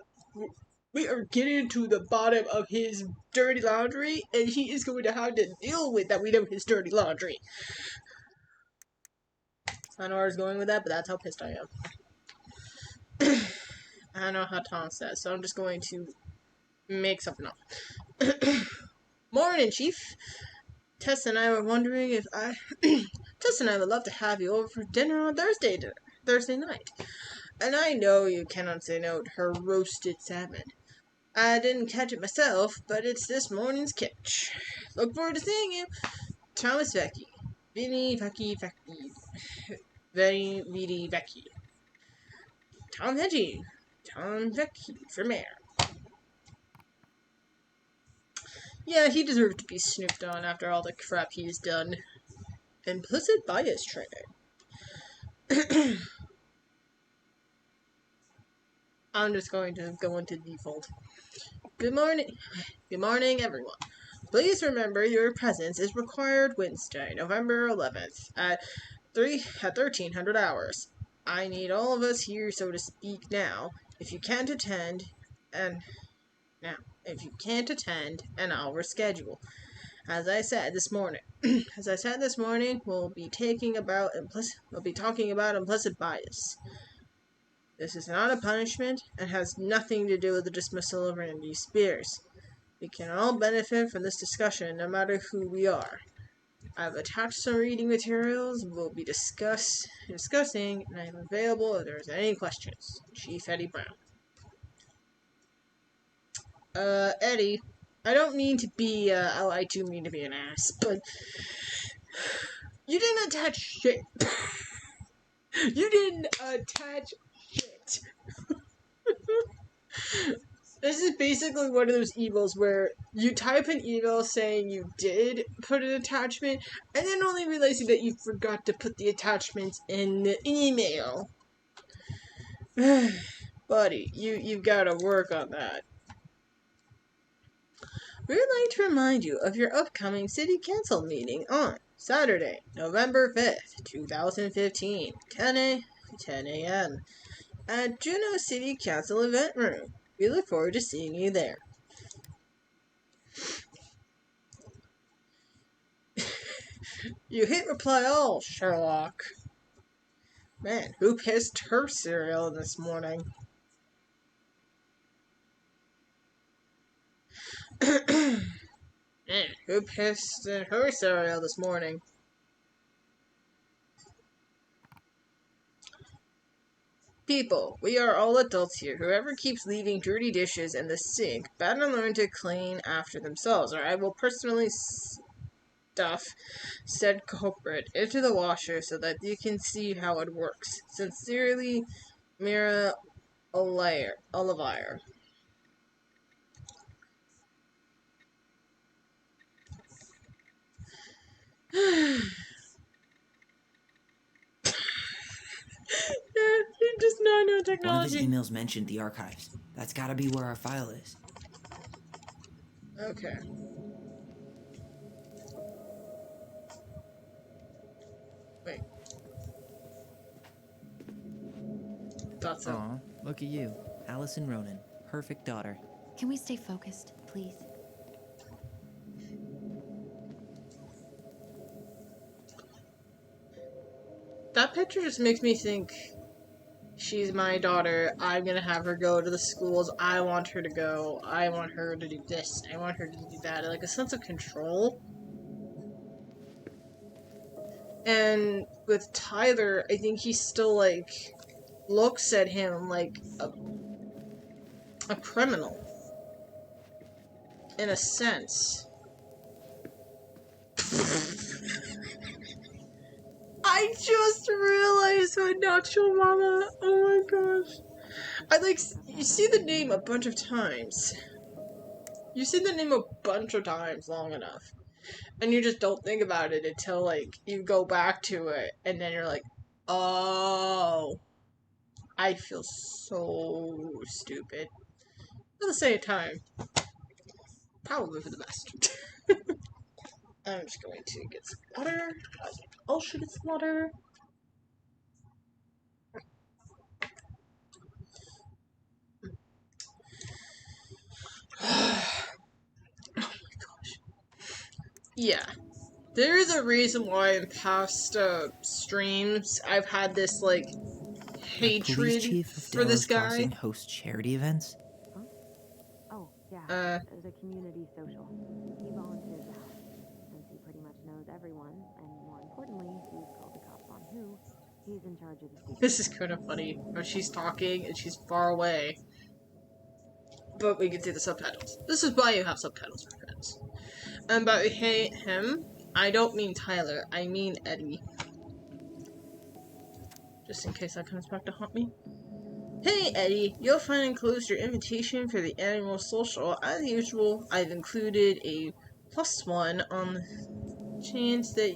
We are getting to the bottom of his dirty laundry, and he is going to have to deal with that we know his dirty laundry. I don't know where I was going with that, but that's how pissed I am. I don't know how Tom says, so I'm just going to make something up. Morning, Chief. Tess and I were wondering if Tess and I would love to have you over for dinner on Thursday night. And I know you cannot say no to her roasted salmon. I didn't catch it myself, but it's this morning's catch. Look forward to seeing you. Thomas Vecchi. Vinny Vecchi. Very Vidi Vecchi. Tom Vecchi. Tom Vecchi for mayor. Yeah, he deserved to be snooped on after all the crap he's done. Implicit bias training. I'm just going to go into default. Good morning. Good morning, everyone. Please remember your presence is required Wednesday, November 11th at 1300 hours. I need all of us here, so to speak, now. If you can't attend, and I'll reschedule. As I said this morning, we'll be talking about implicit bias. This is not a punishment and has nothing to do with the dismissal of Randy Spears. We can all benefit from this discussion, no matter who we are. I've attached some reading materials we'll be discussing, and I'm available if there's any questions. Chief Eddie Brown. Eddie, I don't mean to be, I do mean to be an ass, but you didn't attach shit. You didn't attach shit. This is basically one of those emails where you type an email saying you did put an attachment, and then only realizing that you forgot to put the attachments in the email. Buddy, you've gotta work on that. We'd like to remind you of your upcoming City Council meeting on Saturday, November 5th, 2015, 10 a.m. at Juneau City Council Event Room. We look forward to seeing you there. You hit reply all, Sherlock. Man, who pissed her cereal this morning? Man, who pissed in her cereal this morning? People, we are all adults here. Whoever keeps leaving dirty dishes in the sink better learn to clean after themselves, or I will personally stuff said culprit into the washer so that you can see how it works. Sincerely, Mira Olivire. He does not know
One of his
technology.
emails mentioned the archives. That's gotta be where our file is.
Okay. Wait. That's it.
Aw, look at you. Allison Ronan. Perfect daughter.
Can we stay focused, please?
That picture just makes me think she's my daughter. I'm gonna have her go to the schools I want her to go. I want her to do this. I want her to do that. Like a sense of control. And with Tyler, I think he still like looks at him like a criminal. In a sense. I just realized what Nacho Mama. Oh my gosh. I like, you see the name a bunch of times. You see the name a bunch of times long enough. And you just don't think about it until, like, you go back to it. And then you're like, oh. I feel so stupid. At the same time, probably for the best. I'm just going to get some water. I'll should get some water. Yeah. There is a reason why in past streams I've had this, like,
The police
hatred
chief of
for this
Delos
guy.
Crossing hosts charity events?
Oh, yeah. There's a community social. He volunteers the house, since he pretty much knows everyone, and more importantly, who's called the cops on who, he's in charge of the secret.
This is kind of funny. When she's talking and she's far away. But we can see the subtitles. This is why you have subtitles, my friends. And by him, I don't mean Tyler, I mean Eddie. Just in case that comes back to haunt me. Hey Eddie, you'll find enclosed your invitation for the annual social. As usual, I've included a +1 on the chance that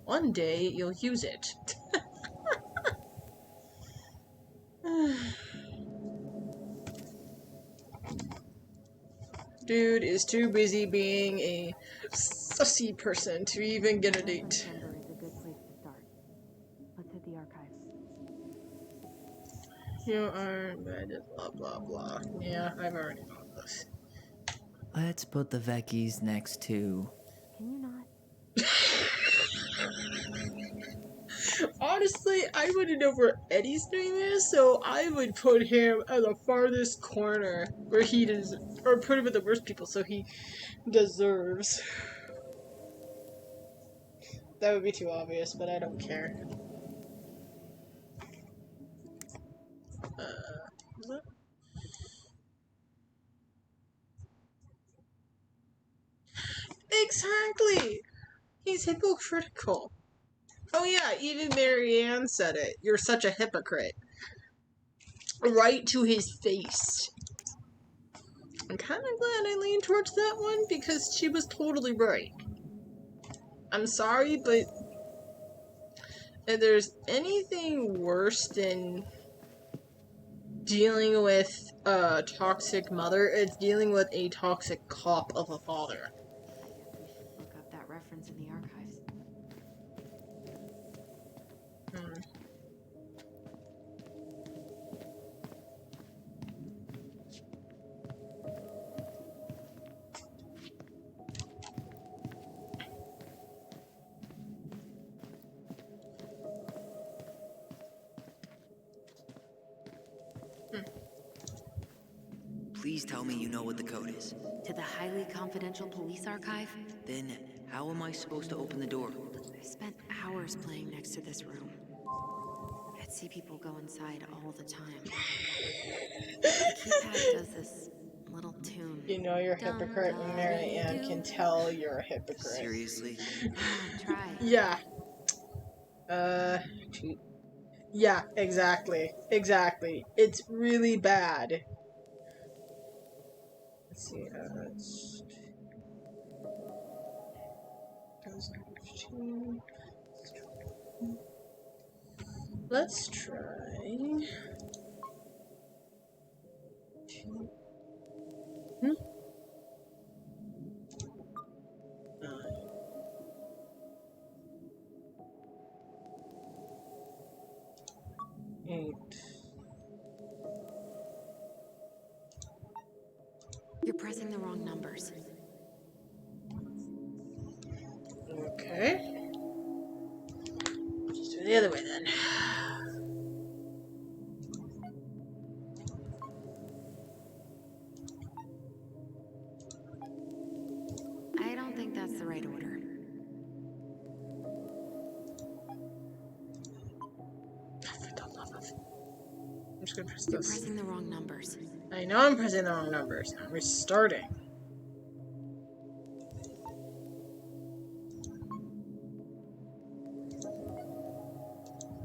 one day you'll use it. Dude is too busy being a sussy person to even get a date.
Number is a good place to start. Let's hit the archive.
You are blah blah blah. Yeah, I've already known this.
Let's put the Vecchies next to...
Can you not?
Honestly, I wouldn't know where Eddie's name is, so I would put him at the farthest corner where he does, or put him with the worst people, so he deserves. That would be too obvious, but I don't care. Exactly! He's hypocritical. Oh yeah, even Marianne said it. You're such a hypocrite. Right to his face. I'm kind of glad I leaned towards that one because she was totally right. I'm sorry, but if there's anything worse than dealing with a toxic mother, it's dealing with a toxic cop of a father.
I guess we should look up that reference in the archives.
Please tell me you know what the code is.
To the highly confidential police archive?
Then, how am I supposed to open the door?
I've spent hours playing next to this room. I'd see people go inside all the time. The keypad does this little tune.
You know you're a hypocrite when Marianne can tell you're a hypocrite.
Seriously?
Come on, try.
Yeah. Yeah, exactly. Exactly. It's really bad. Let's see, it's 2015. Let's try.
wrong numbers.
Okay. Just do it the other way then.
I don't think that's the right order.
For the love of... I'm just gonna press
You're
this.
pressing the wrong numbers.
I know I'm pressing the wrong numbers. I'm restarting.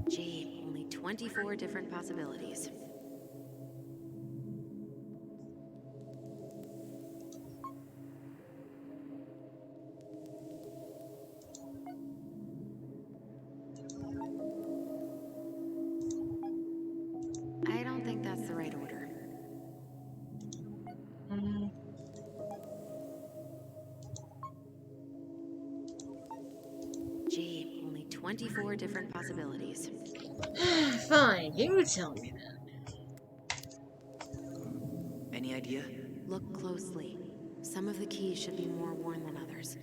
Gee, only 24 different possibilities. I don't think that's the right order. Gee, only 24 different possibilities.
Fine, you tell me then.
Any idea?
Look closely. Some of the keys should be more worn than others.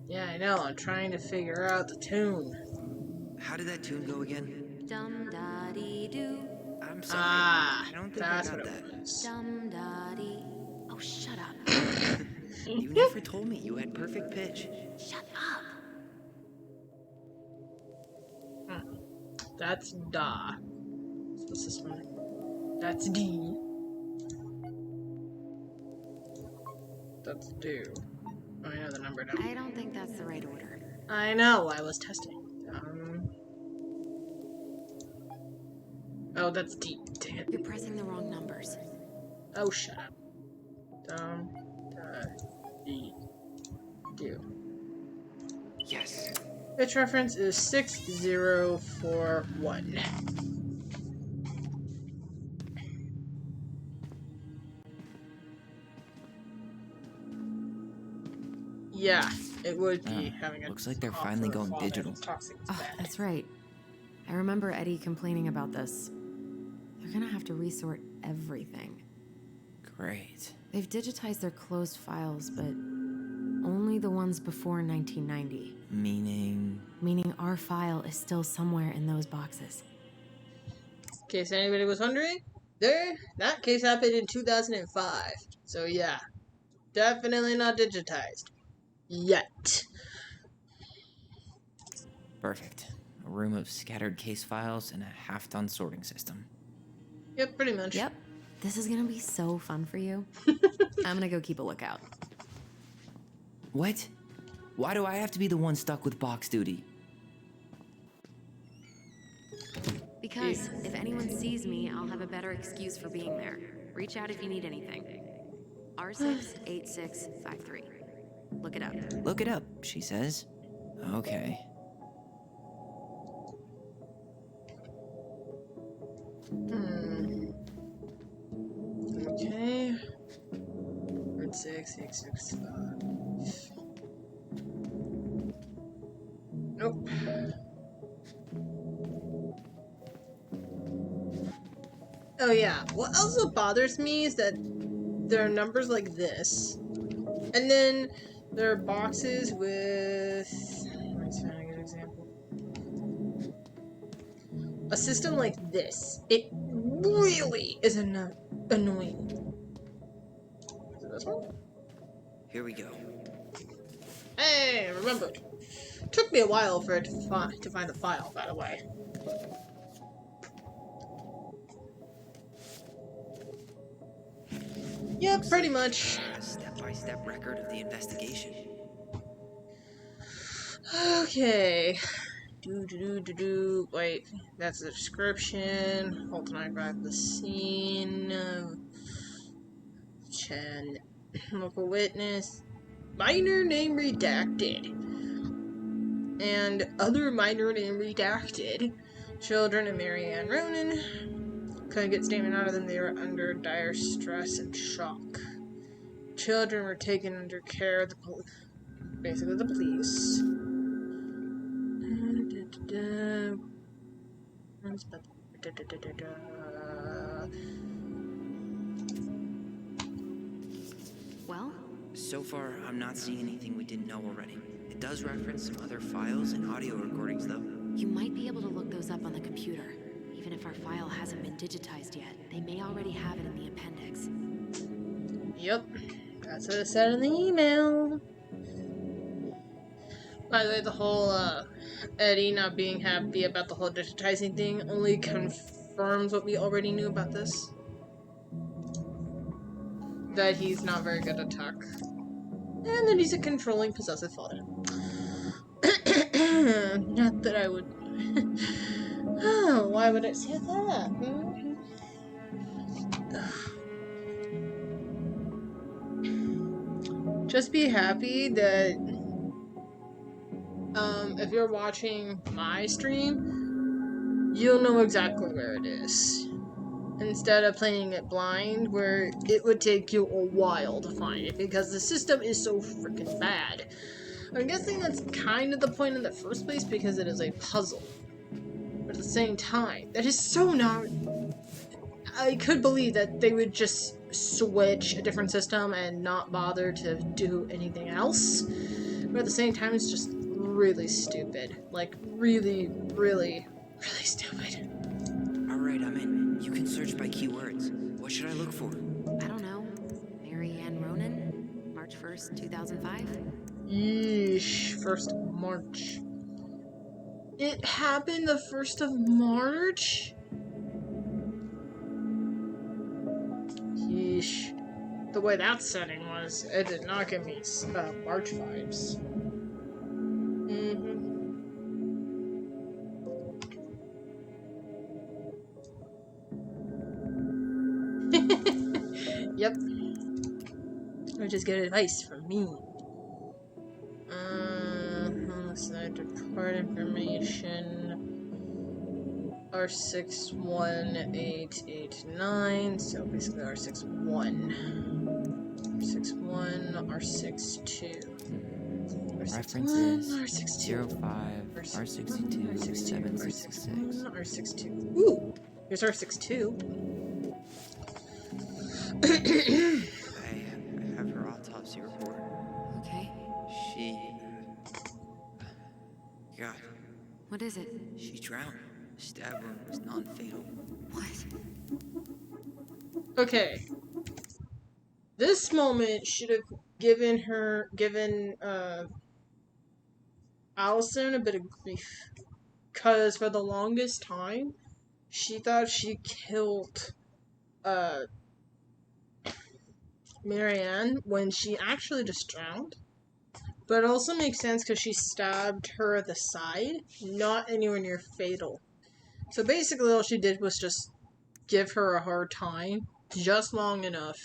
Yeah, I know. I'm trying to figure out the tune.
How did that tune go again?
Dum da dee doo.
I'm sorry.
Ah,
I don't think I
that's
got
what
that.
it was.
Dum da dee. Oh, shut up.
You never told me you had perfect pitch.
Shut up.
That's da. So what's this one? That's D. That's do. Oh, I know the number now.
I don't think that's the right order.
I know, I was testing. Oh, that's D. Dang it.
You're pressing the wrong numbers.
Oh, shut up. D. Do.
Yes.
Pitch reference is 6041. Yeah, it would be having a.
Looks like they're finally going digital.
Toxic is
Oh,
bad.
that's right. I remember Eddie complaining about this. They're gonna have to resort everything.
Great.
They've digitized their closed files, but only the ones before 1990.
Meaning?
Meaning our file is still somewhere in those boxes.
In case anybody was wondering, that case happened in 2005. So yeah, definitely not digitized. Yet.
Perfect. A room of scattered case files and a half-done sorting system.
Yep, pretty much.
Yep. This is gonna be so fun for you. I'm gonna go keep a lookout.
What? Why do I have to be the one stuck with box duty?
Because if anyone sees me, I'll have a better excuse for being there. Reach out if you need anything. R68653. Look it up.
Look it up, she says. Okay.
Okay. 68665. Nope. Oh yeah, what also bothers me is that there are numbers like this, and then there are boxes with... Let me see if I can get an example. A system like this. It really is annoying. Is it this one?
Here we go.
Hey, remembered. Took me a while for it to find the file, by the way. Yeah, pretty much.
A step-by-step record of the investigation.
Okay. Wait, that's the description. Holt and I arrived at the scene. Chen. Local witness. Minor name redacted. And other minor name redacted. Children of Mary Ann Ronan. Couldn't get statement out of them. They were under dire stress and shock. Children were taken under care of the basically the police.
Well,
So far, I'm not seeing anything we didn't know already. It does reference some other files and audio recordings, though.
You might be able to look those up on the computer. Even if our file hasn't been digitized yet, they may already have it in the appendix.
Yep. That's what it said in the email. By the way, the whole Eddie not being happy about the whole digitizing thing only confirms what we already knew about this. That he's not very good at tech. And that he's a controlling, possessive father. Not that I would... Oh, why would I say that? Just be happy that if you're watching my stream, you'll know exactly where it is. Instead of playing it blind, where it would take you a while to find it, because the system is so freaking bad. I'm guessing that's kind of the point in the first place, because it is a puzzle. But at the same time, that is so not... I could believe that they would just switch a different system and not bother to do anything else. But at the same time, it's just really stupid. Like, really, really, really stupid.
Alright, I'm in. You can search by keywords. What should I look for?
I don't know. Mary Ann Ronan? March 1st, 2005?
Yeesh. 1st of March. It happened the 1st of March? Yeesh. The way that setting was, it did not give me March vibes. Yep. Which is good advice from me. Homicide report information. R61889, so basically R61. R61, R62.
References
R62.
05, R62, 766.
R62. Ooh! Here's R62.
I have her autopsy report.
Okay.
She... God,
What is it?
she drowned. Stab wound was non-fatal.
What?
Okay. This moment should have given Allison a bit of grief. Because for the longest time, she thought she killed, Marianne when she actually just drowned. But it also makes sense because she stabbed her at the side, not anywhere near fatal. So basically all she did was just give her a hard time, just long enough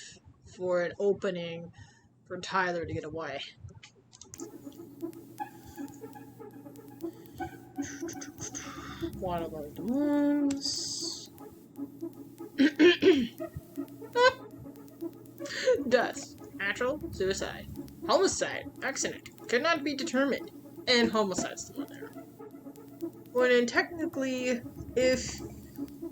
for an opening for Tyler to get away. What about the ones? Death. Natural. Suicide. Homicide. Accident. Could not be determined. And homicide's the one there. When technically, if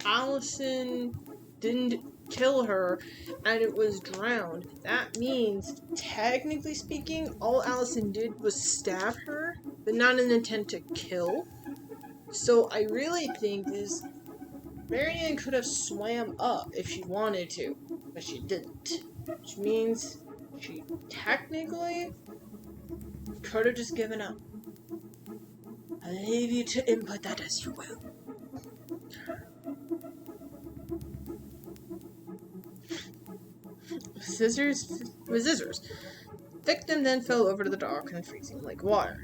Allison didn't kill her and it was drowned, that means, technically speaking, all Allison did was stab her, but not an intent to kill. So I really think is Marianne could have swam up if she wanted to, but she didn't. Which means she technically could have just given up. I leave you to input that as you will. Scissors with scissors. Victim then fell over to the dock in freezing lake water.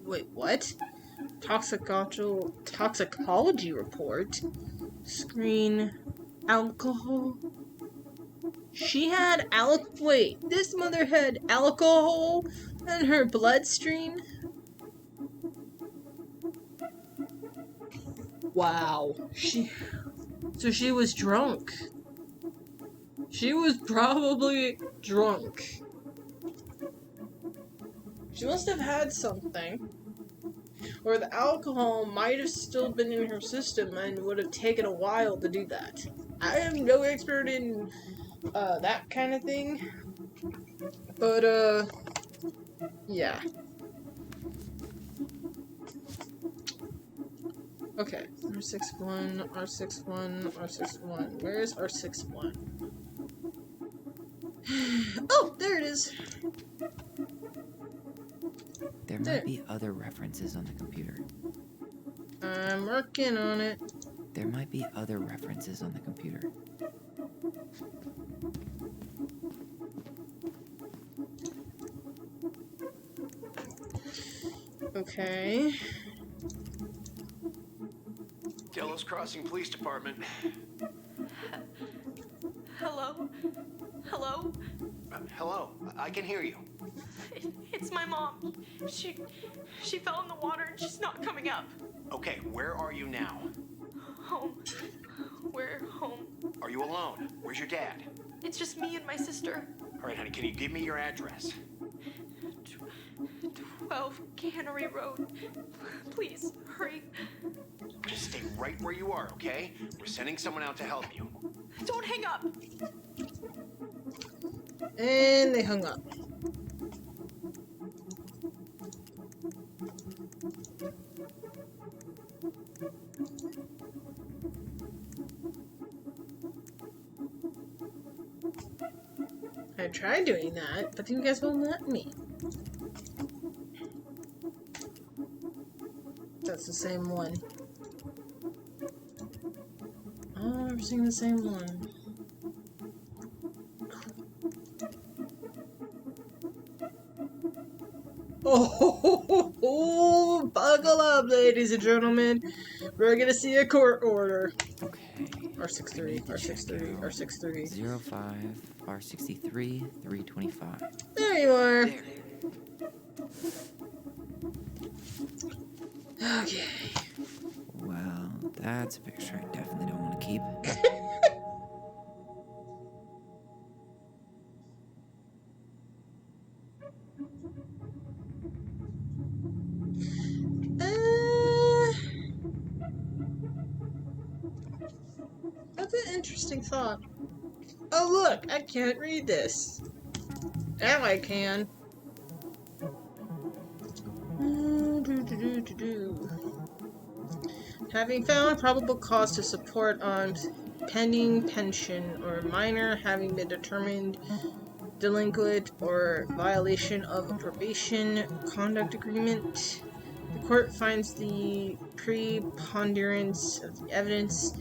Wait, what? Toxicology report? Screen alcohol? She had wait, this mother had alcohol in her bloodstream? Wow. So she was drunk. She was probably drunk. She must have had something. Or the alcohol might have still been in her system and would have taken a while to do that. I am no expert in that kind of thing. But yeah. Okay, R61, R61, R61. Where is R61? Oh, there it is.
There
There.
might be other references on the computer.
I'm working on it.
There might be other references on the computer.
Okay.
Delos Crossing Police Department.
Hello? Hello?
Hello, I can hear you.
It's my mom. She fell in the water and she's not coming up.
Okay, where are you now?
Home. We're home.
Are you alone? Where's your dad?
It's just me and my sister.
All right, honey, can you give me your address?
12 Cannery Road. Please, hurry.
Just stay right where you are, okay? We're sending someone out to help you.
Don't hang up.
And they hung up. I tried doing that, but you guys won't let me. That's the same one. Oh, we're seeing the same one. Oh, buckle up, ladies and gentlemen. We're gonna see a court order.
Okay.
R63, R63, R63.
05, R63, 325.
There you are. Okay.
Well, that's a picture I definitely don't want to keep.
That's an interesting thought. Oh look, I can't read this. Now I can. Having found probable cause to support on pending pension or minor having been determined delinquent or violation of a probation conduct agreement, the court finds the preponderance of the evidence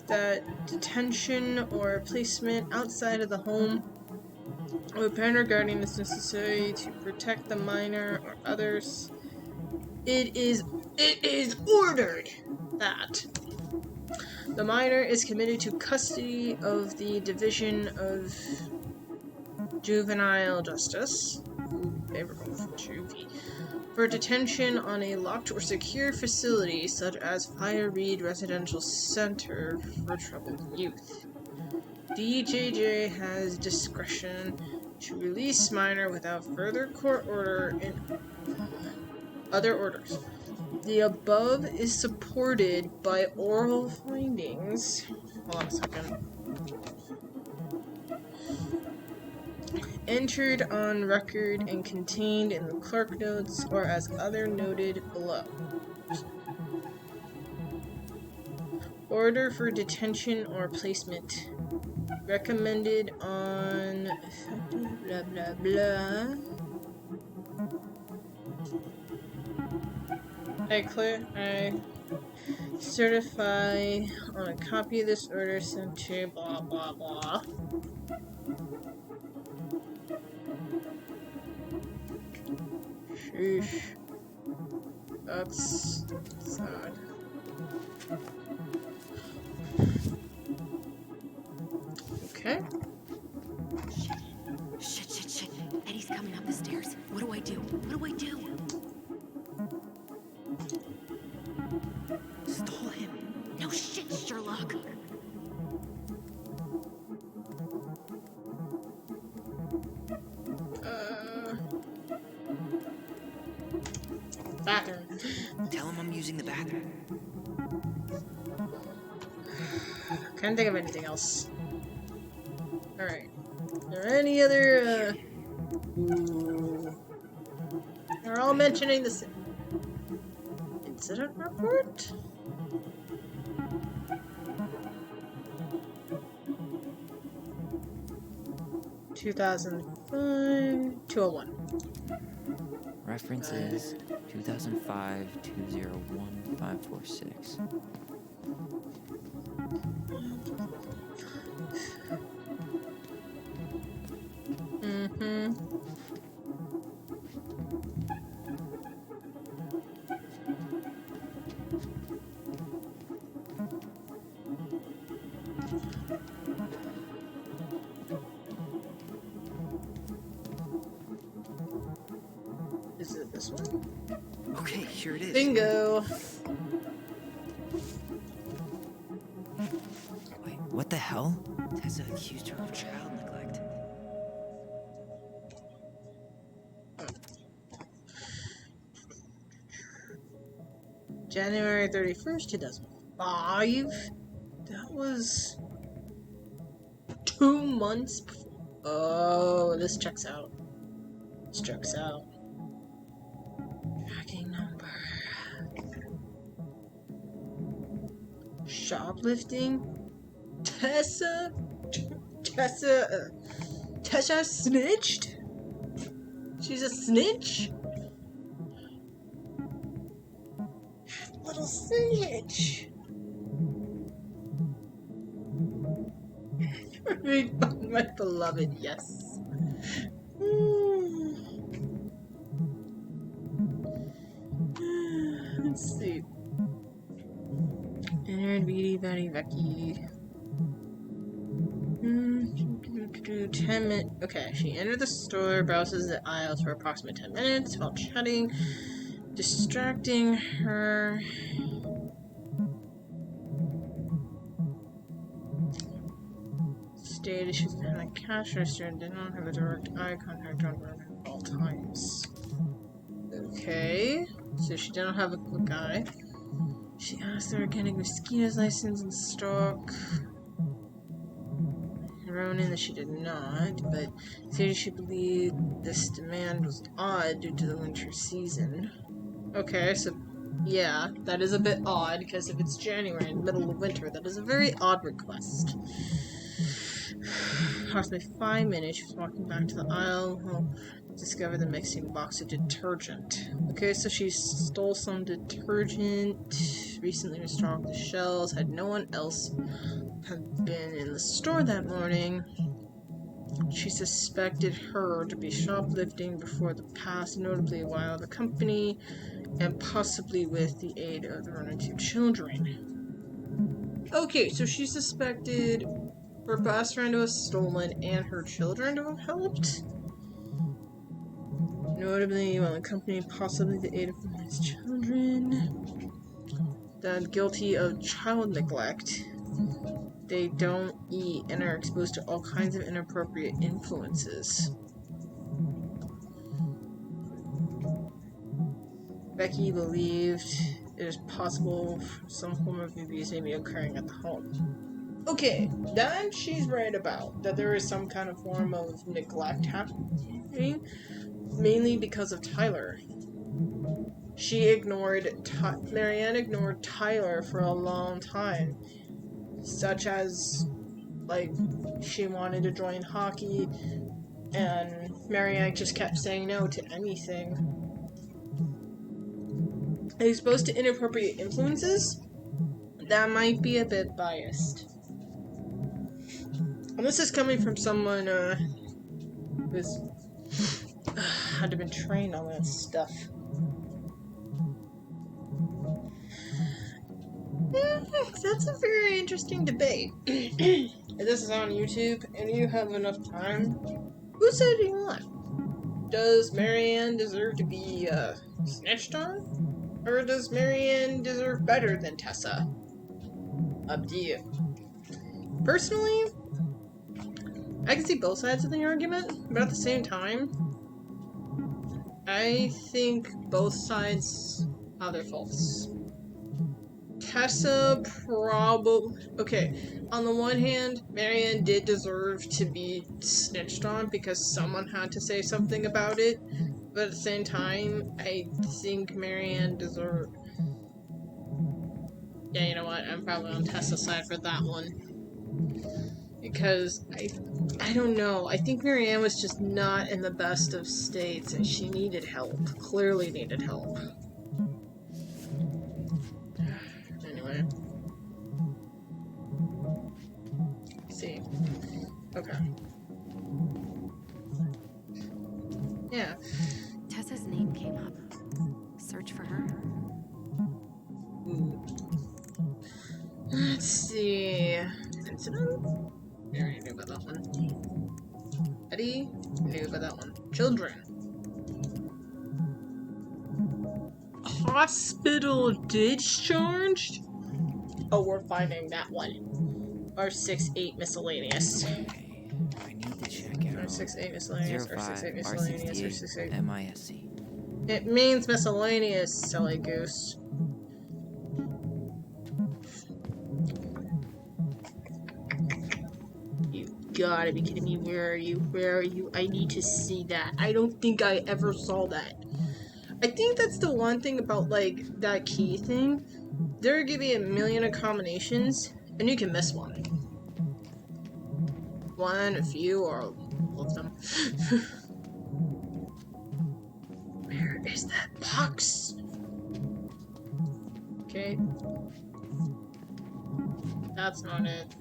that detention or placement outside of the home of a parent or guardian is necessary to protect the minor or others. It is ordered that the minor is committed to custody of the Division of Juvenile Justice. They were going for juvie. For detention on a locked or secure facility such as Fire Reed Residential Center for Troubled Youth. DJJ has discretion to release minor without further court order and other orders. The above is supported by oral findings. Hold on a second. Entered on record and contained in the clerk notes or as other noted below. Order for detention or placement. Recommended on blah blah blah. I certify on a copy of this order sent to blah blah blah. Sheesh. That's sad. Okay.
Shit. Eddie's coming up the stairs. What do I do? Stall him. No shit, Sherlock.
Bathroom.
Tell him I'm using the bathroom.
Can't think of anything else. Alright. Are there any other, Ooh. They're all mentioning this incident report? (2005) 201.
Reference is 2005 201 546.
Mm-hmm. Is it this one?
Okay, here it is.
Bingo!
Wait, what the hell? Tessa accused her of child neglect.
January 31st, 2005. That was 2 months before. Oh, this checks out. This checks out. Tracking number. Shoplifting? Tessa snitched? She's a snitch? Little snitch. Made by my beloved, yes. Let's see. Entered Beady Betty Becky. 10 minutes. Okay, she entered the store, browses the aisles for approximately 10 minutes while chatting, distracting her. Stated she's behind a cash register and did not have a direct eye contact on her at all times. Okay, so she didn't have a quick eye. She asked the organic mosquitoes license in stock. Thrown in that she did not, but stated she believed this demand was odd due to the winter season. Okay, so yeah, that is a bit odd because if it's January in the middle of winter, that is a very odd request. Approximately 5 minutes, she was walking back to the aisle. Discovered the mixing box of detergent. Okay, so she stole some detergent, recently restocked the shelves, had no one else had been in the store that morning. She suspected her to be shoplifting before the past, notably while the company, and possibly with the aid of her and 2 children. Okay, so she suspected her best friend was stolen and her children to have helped. Notably, while the company, possibly the aid of his children, that guilty of child neglect. They don't eat and are exposed to all kinds of inappropriate influences. Becky believed it is possible some form of abuse may be occurring at the home. Okay, that she's right about, that there is some kind of form of neglect happening, mainly because of Tyler. Marianne ignored Tyler for a long time, such as, like, she wanted to join hockey, and Marianne just kept saying no to anything. Exposed to inappropriate influences? That might be a bit biased. And this is coming from someone, who's had to been trained on that stuff. That's a very interesting debate. If this is on YouTube and you have enough time, whose side do you want? Does Marianne deserve to be snitched on? Or does Marianne deserve better than Tessa? Up to you. Personally, I can see both sides of the argument, but at the same time, I think both sides have their faults. Tessa probably... Okay, on the one hand, Marianne did deserve to be snitched on because someone had to say something about it. But at the same time, I think Marianne deserved... Yeah, you know what? I'm probably on Tessa's side for that one. Because I don't know. I think Marianne was just not in the best of states and she needed help. Clearly needed help. Anyway. Let's see. Okay. Yeah.
Tessa's name came up. Search for her.
Let's see. Incident? I already knew about that one. Eddie? Knew about that one. Children. Hospital discharged? Oh, we're finding that one. R68 miscellaneous.
Okay, I need to check out
R68 miscellaneous,
05,
R68 miscellaneous,
R68,
R68.
MISC.
It means miscellaneous, silly goose. You gotta be kidding me. Where are you? Where are you? I need to see that. I don't think I ever saw that. I think that's the one thing about, like, that key thing. They're giving you a million of combinations, and you can miss one. One, a few, or all of them. Where is that box? Okay. That's not it.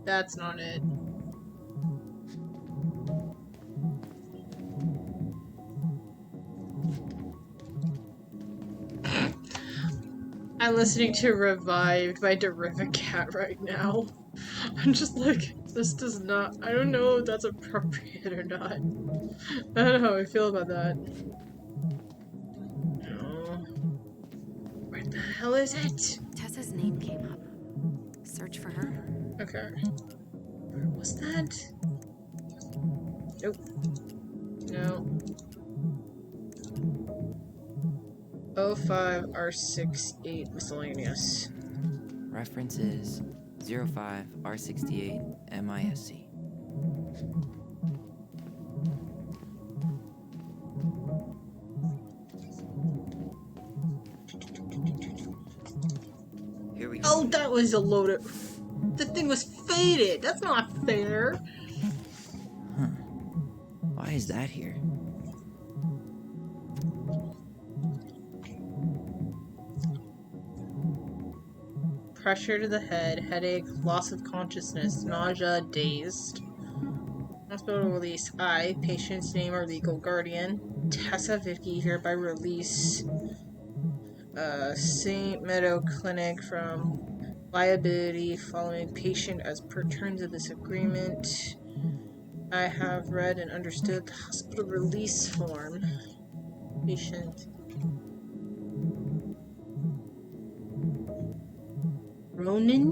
That's not it. I'm listening to Revived by Derivacat right now. I'm just like, this does not... I don't know if that's appropriate or not. I don't know how I feel about that. No. Where the hell is it?
Tessa's name came up. Search for her.
Okay. Where was that? Nope. No. 05 R68 miscellaneous.
Reference is 05 R68 MISC. Here we go.
Oh, that was a load of... The thing was faded! That's not fair!
Huh. Why is that here?
Pressure to the head, headache, loss of consciousness, nausea, dazed. Hospital release. I, patient's name or legal guardian. Tessa Vicky, hereby release. St. Meadow Clinic from liability following patient as per terms of this agreement. I have read and understood the hospital release form. Patient. Ronan?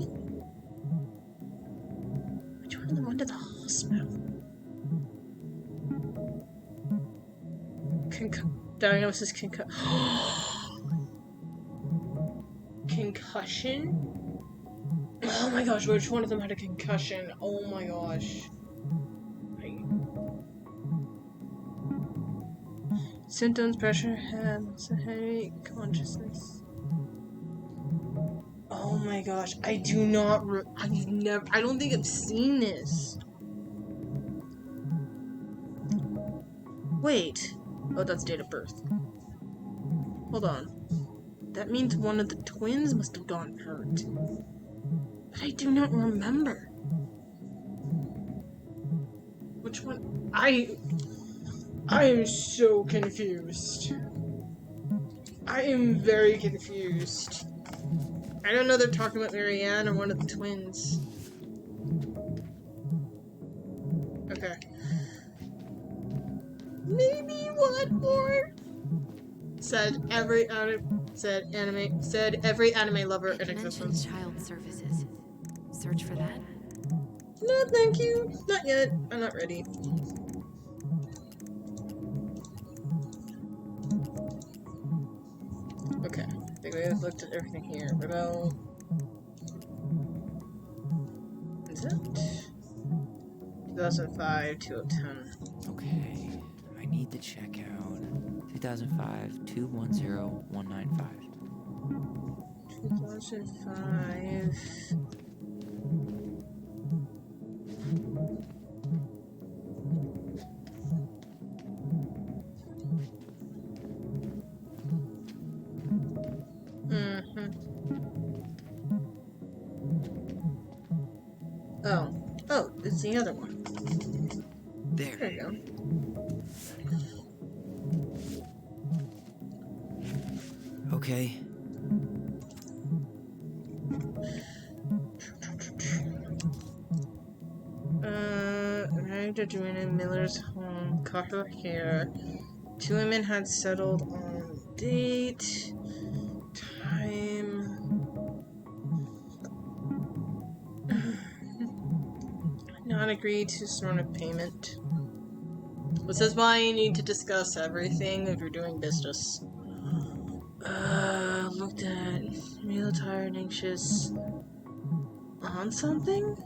Which one of them went to the hospital? Diagnosis concussion? Oh my gosh, which one of them had a concussion? Oh my gosh. Symptoms, pressure, headache, consciousness. Oh my gosh, I do not I don't think I've seen this. Wait. Oh, that's date of birth. Hold on. That means one of the twins must have gotten hurt. But I do not remember. Which one? I am so confused. I am very confused. I don't know they're talking about Marianne or one of the twins. Okay. Maybe one more. Said every anime lover in existence.
Child services. Search for that.
No, thank you. Not yet. I'm not ready. we've looked at everything here. What about... Is it? 2005, 2010.
Okay, I need to check out 2005 210 195.
2005. Oh, it's the other one.
There.
There you go.
Okay.
Arrived at Joanna Miller's home, caught her hair. Two women had settled on date, time. Not agreed to sort of payment. This is why you need to discuss everything if you're doing business. Looked at real tired, anxious. On something?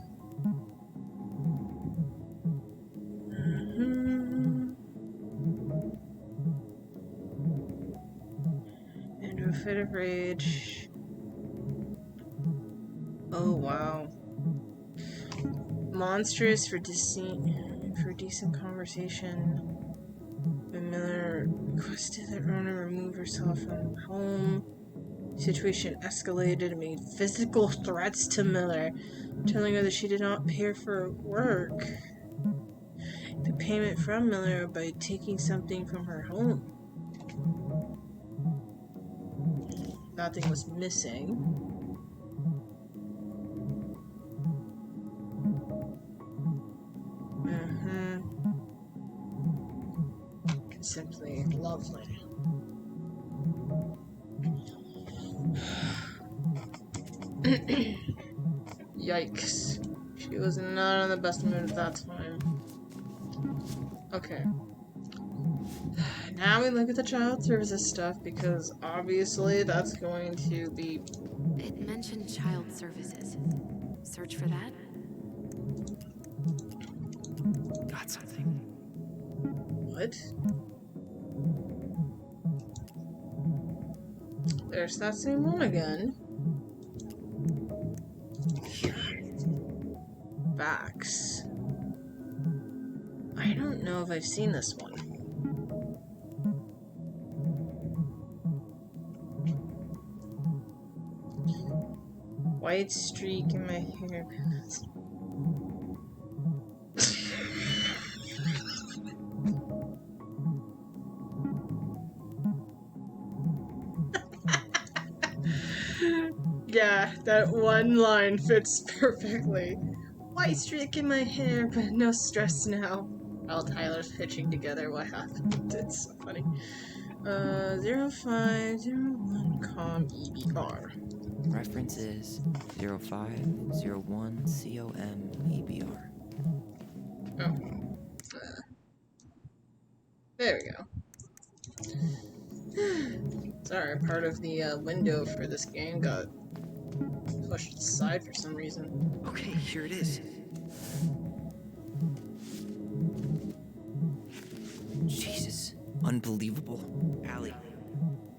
Into a fit of rage. Oh wow. Monstrous for decent conversation. When Miller requested that Rona remove herself from home. Situation escalated and made physical threats to Miller, telling her that she did not pay her for work. The payment from Miller by taking something from her home. Nothing was missing. Simply lovely. Yikes. She was not in the best mood at that time. Okay. Now we look at the child services stuff because obviously that's going to be...
It mentioned child services. Search for that?
Got something.
What? There's that same one again. Facts. I don't know if I've seen this one. White streak in my hair. Yeah, that one line fits perfectly. White streak in my hair, but no stress now. While Tyler's pitching together what happened. It's so funny. 0501 COM EBR.
Reference is 0501 COM EBR.
Oh. There we go. Sorry, part of the window for this game got pushed aside for some reason.
Okay, here it is. Jesus. Unbelievable. Allie,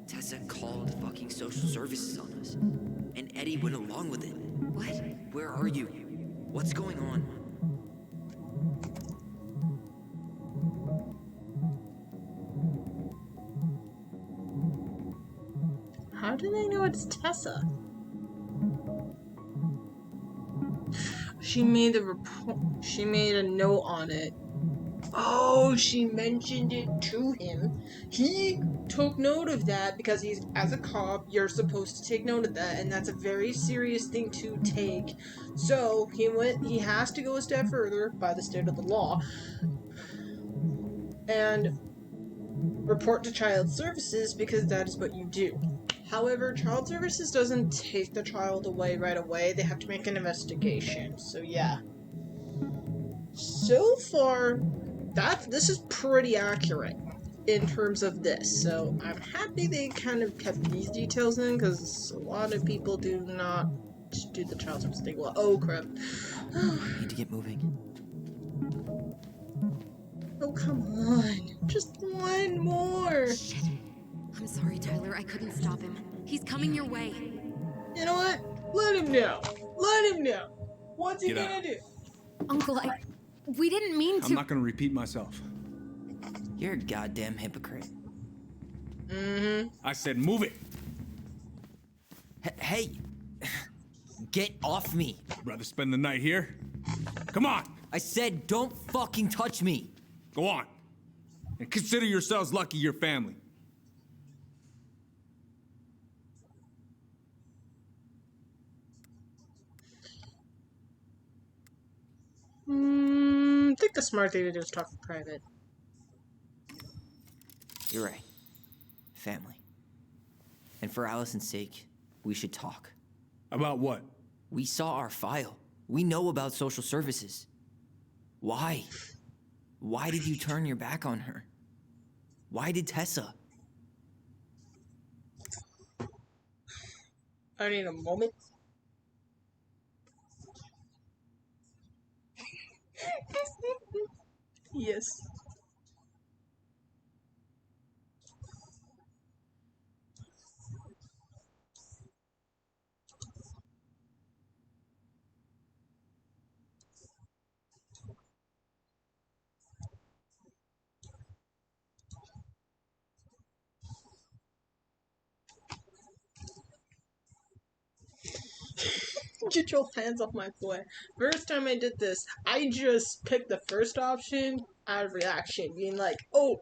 Tessa called fucking social services on us. And Eddie went along with it.
What?
Where are you? What's going on?
How do they know it's Tessa? She made the report. She made a note on it. Oh, she mentioned it to him. He took note of that because he's, as a cop, you're supposed to take note of that, and that's a very serious thing to take. So he has to go a step further by the state of the law and report to child services because that is what you do. However, child services doesn't take the child away right away. They have to make an investigation. So yeah. So far, this is pretty accurate. in terms of this. So I'm happy they kind of kept these details in, because a lot of people do not do the child service thing well. Oh crap.
I need to get moving.
Oh come on. Just one more.
Shit. I'm sorry, Tyler. I couldn't stop him. He's coming your way.
You know what? Let him know. Let him know. What's he
Get
gonna
out.
do?
Uncle, we didn't mean to.
I'm not gonna repeat myself.
You're a goddamn hypocrite.
I said move it.
Hey! Get off me!
Rather spend the night here? Come on,
I said don't fucking touch me!
go on. And consider yourselves lucky you're family.
I think the smart thing to do is talk in private.
You're right. Family. And for Allison's sake, we should talk.
About what?
We saw our file. We know about social services. Why? Why did you turn your back on her? Why did Tessa?
I need a moment. Yes. Get your hands off my boy. First time I did this, I just picked the first option out of reaction, being like, oh,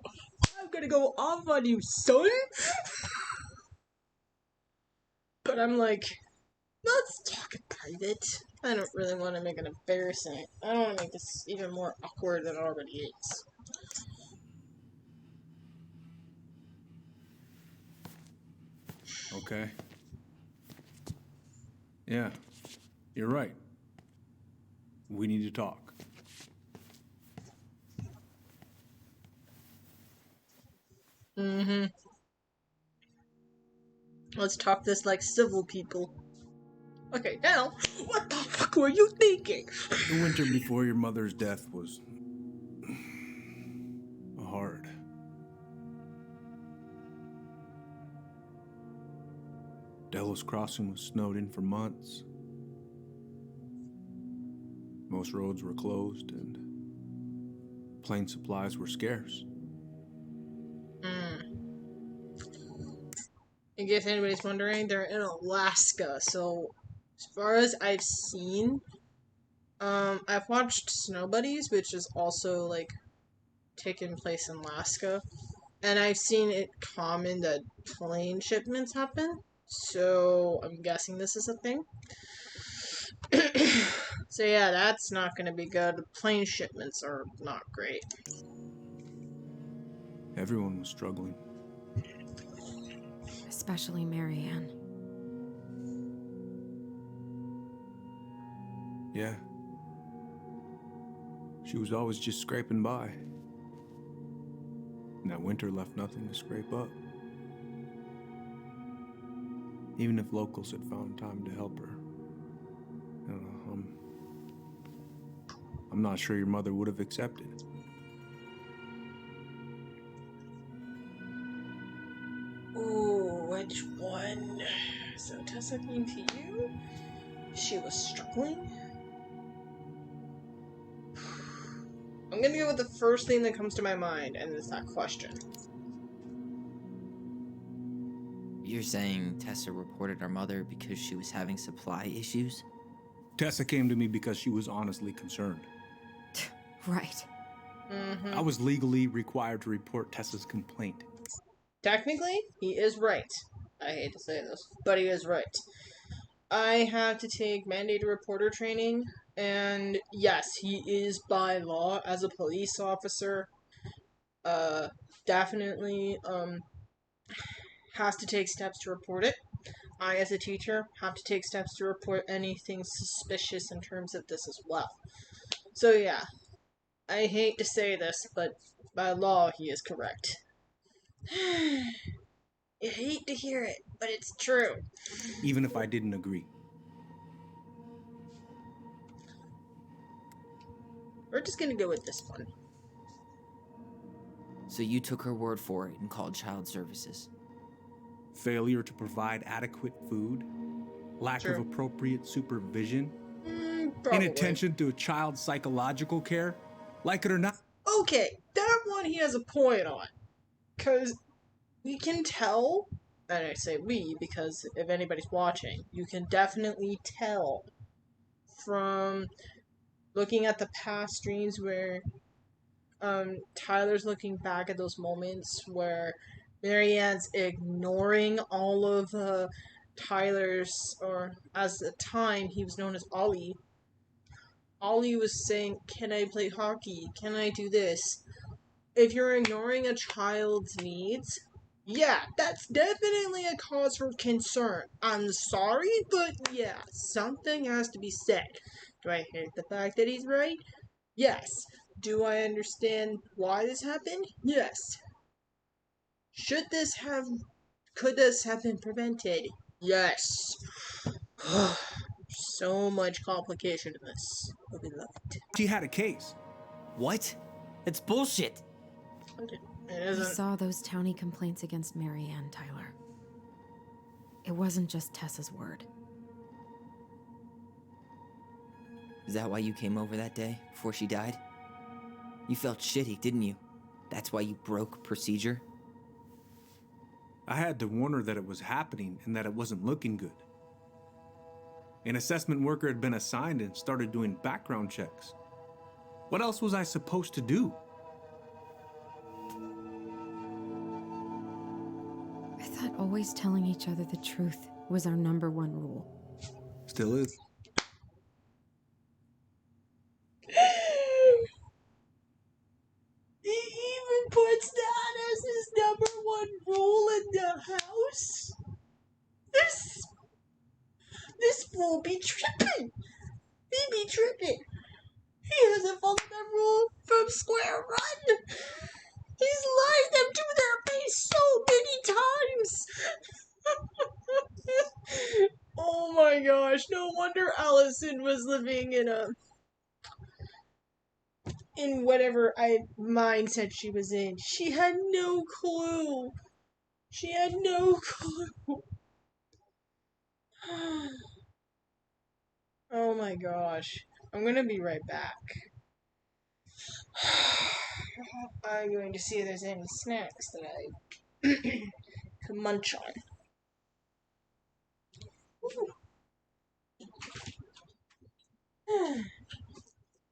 I'm gonna go off on you, son! But I'm like, let's talk in private. I don't really want to make an embarrassing. I don't want to make this even more awkward than it already is.
Okay. Yeah, you're right. We need to talk.
Let's talk this like civil people. Okay, now, what the fuck were you thinking?
The winter before your mother's death was hard. Delos Crossing was snowed in for months. Most roads were closed and plane supplies were scarce.
In case anybody's wondering, they're in Alaska, so as far as I've seen, I've watched Snow Buddies, which is also, like, taking place in Alaska, and I've seen it common that plane shipments happen, so I'm guessing this is a thing. So yeah, that's not gonna be good. Plane shipments are not great.
Everyone was struggling.
Especially Marianne.
Yeah. She was always just scraping by. And that winter left nothing to scrape up. Even if locals had found time to help her. I don't know, I'm not sure your mother would have accepted.
Ooh, which one? So Tessa came to you? She was struggling? I'm gonna go with the first thing that comes to my mind, and it's that question.
You're saying Tessa reported our mother because she was having supply issues?
Tessa came to me because she was honestly concerned.
Right.
I was legally required to report Tessa's complaint.
Technically, he is right. I hate to say this, but he is right. I had to take mandated reporter training, and yes, he is by law as a police officer. Definitely, has to take steps to report it. I, as a teacher, have to take steps to report anything suspicious in terms of this as well. So yeah, I hate to say this, but by law, he is correct. You hate to hear it, but it's true.
even if I didn't agree.
We're just gonna go with this one.
So you took her word for it and called child services.
Failure to provide adequate food, lack of
True.
appropriate supervision,
Probably.
inattention to a child's psychological care, like it or not.
Okay, that one he has a point on. Because we can tell, and I say we because if anybody's watching, you can definitely tell from looking at the past streams where Tyler's looking back at those moments where Marianne's ignoring all of Tyler's, or as the time he was known as Ollie. Ollie was saying, "Can I play hockey? Can I do this?" If you're ignoring a child's needs, yeah, that's definitely a cause for concern. I'm sorry, but yeah, something has to be said. Do I hate the fact that he's right? Yes. Do I understand why this happened? Yes. Could this have been prevented? Yes. So much complication in this. But we love it.
She had a case.
What? It's bullshit.
It
I
isn't.
saw those townie complaints against Marianne, Tyler. It wasn't just Tessa's word.
Is that why you came over that day, before she died? You felt shitty, didn't you? That's why you broke procedure?
I had to warn her that it was happening and that it wasn't looking good. An assessment worker had been assigned and started doing background checks. What else was I supposed to do?
I thought always telling each other the truth was our number one rule.
Still is.
He even puts that as his number one rule in the house? This fool be tripping. He be tripping. He hasn't followed that rule from square one. He's lied them to their face so many times. Oh my gosh, no wonder Allison was living in whatever mindset she was in. She had no clue. She had no clue. Oh my gosh. I'm gonna be right back. I'm going to see if there's any snacks that I can munch on.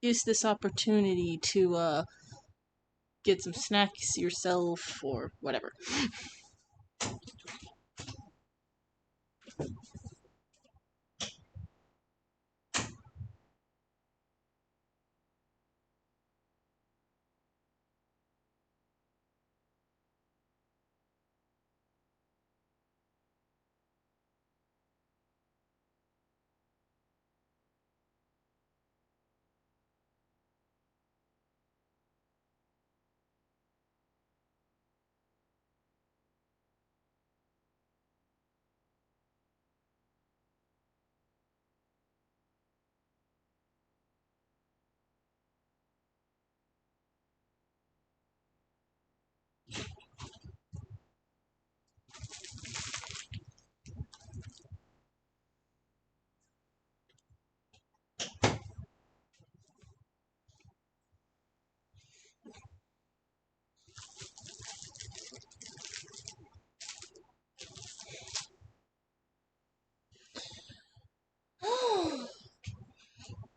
Use this opportunity to get some snacks yourself or whatever.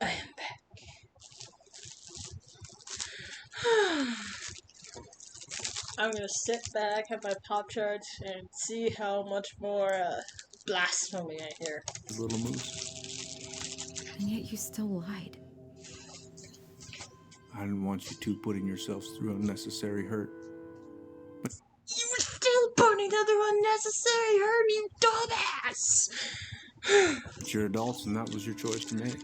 I am back. I'm gonna sit back, have my Pop Tarts, and see how much more blasphemy I hear.
Little moose.
And yet you still lied.
I didn't want you two putting yourselves through unnecessary hurt.
You were still putting other unnecessary hurt, you dumbass!
But you're adults and that was your choice to make.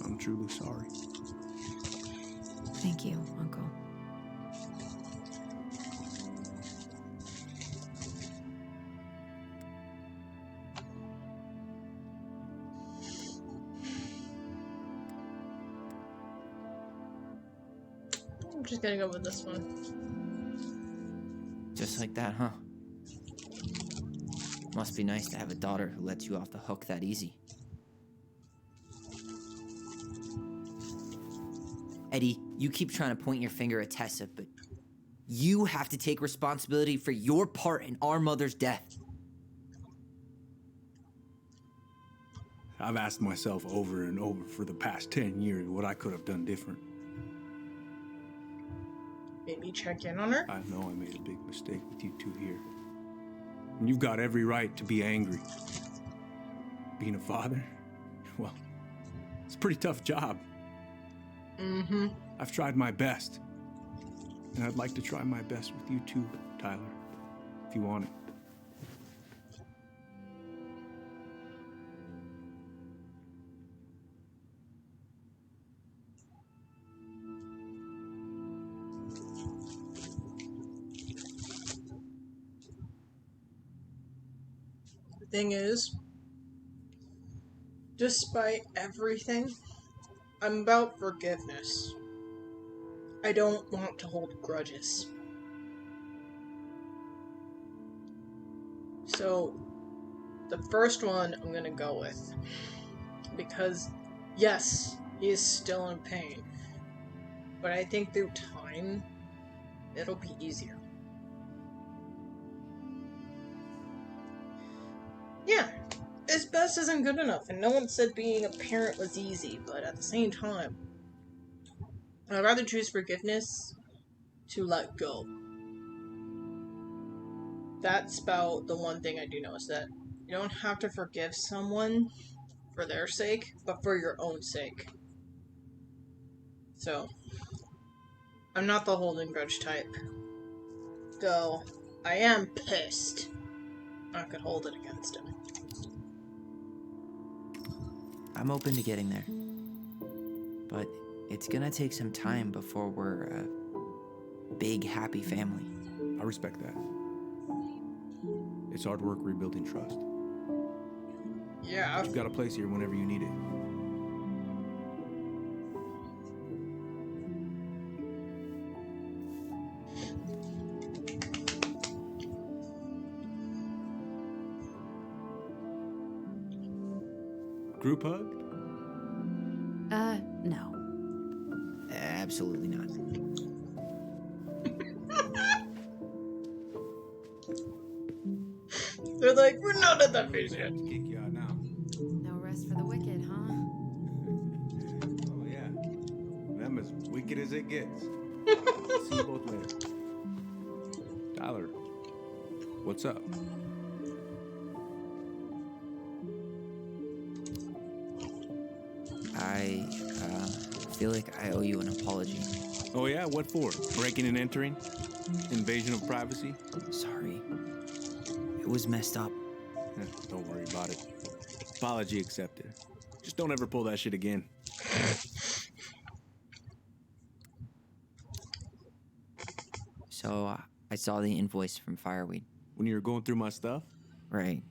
I'm truly sorry.
Thank you, Uncle.
I'm just gonna go with this one.
Just like that, huh? Must be nice to have a daughter who lets you off the hook that easy. Eddie, you keep trying to point your finger at Tessa, but you have to take responsibility for your part in our mother's death.
I've asked myself over and over for the past 10 years what I could have done different.
Maybe check in on her?
I know I made a big mistake with you two here. And you've got every right to be angry. Being a father, well, it's a pretty tough job.
Mm-hmm.
I've tried my best. And I'd like to try my best with you too, Tyler, if you want it.
The thing is, despite everything, I'm about forgiveness. I don't want to hold grudges. So, the first one I'm gonna go with. Because, yes, he is still in pain. But I think through time, it'll be easier. Yeah, his best isn't good enough, and no one said being a parent was easy, but at the same time, I'd rather choose forgiveness to let go. That's about the one thing I do know, is that you don't have to forgive someone for their sake, but for your own sake. So, I'm not the holding grudge type. Though, I am pissed. I could hold it against him.
I'm open to getting there. But it's gonna take some time before we're a big, happy family.
I respect that. It's hard work rebuilding trust.
Yeah.
But you've got a place here whenever you need it. Group hug?
No.
Absolutely not.
They're like, we're not at that phase yet.
Kick you out now.
No rest for the wicked, huh?
Oh yeah. Them as wicked as it gets. See you both later. Tyler, what's up?
I feel like I owe you an apology.
Oh yeah, what for? Breaking and entering? Invasion of privacy?
Sorry. It was messed up.
Don't worry about it. Apology accepted. Just don't ever pull that shit again.
So, I saw the invoice from Fireweed.
When you were going through my stuff,
Right.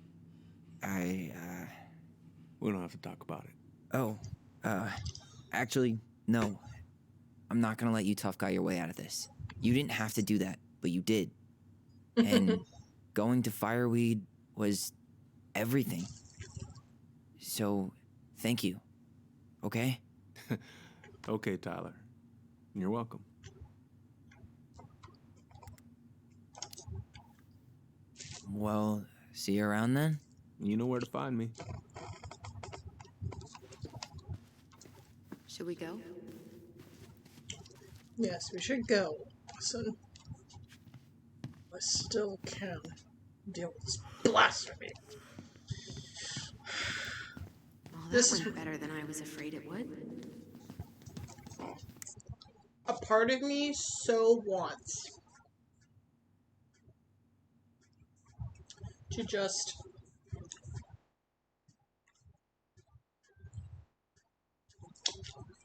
we don't have to talk about it.
Oh, actually, no. I'm not gonna let you tough guy your way out of this. You didn't have to do that, but you did. And going to Fireweed was everything. So, thank you. Okay?
Okay, Tyler. You're welcome.
Well, see you around then?
You know where to find me.
Should we go?
Yes, we should go. Listen, I still can deal with this blasphemy.
Well, that
This is-
went better than I was afraid it would.
A part of me so wants to just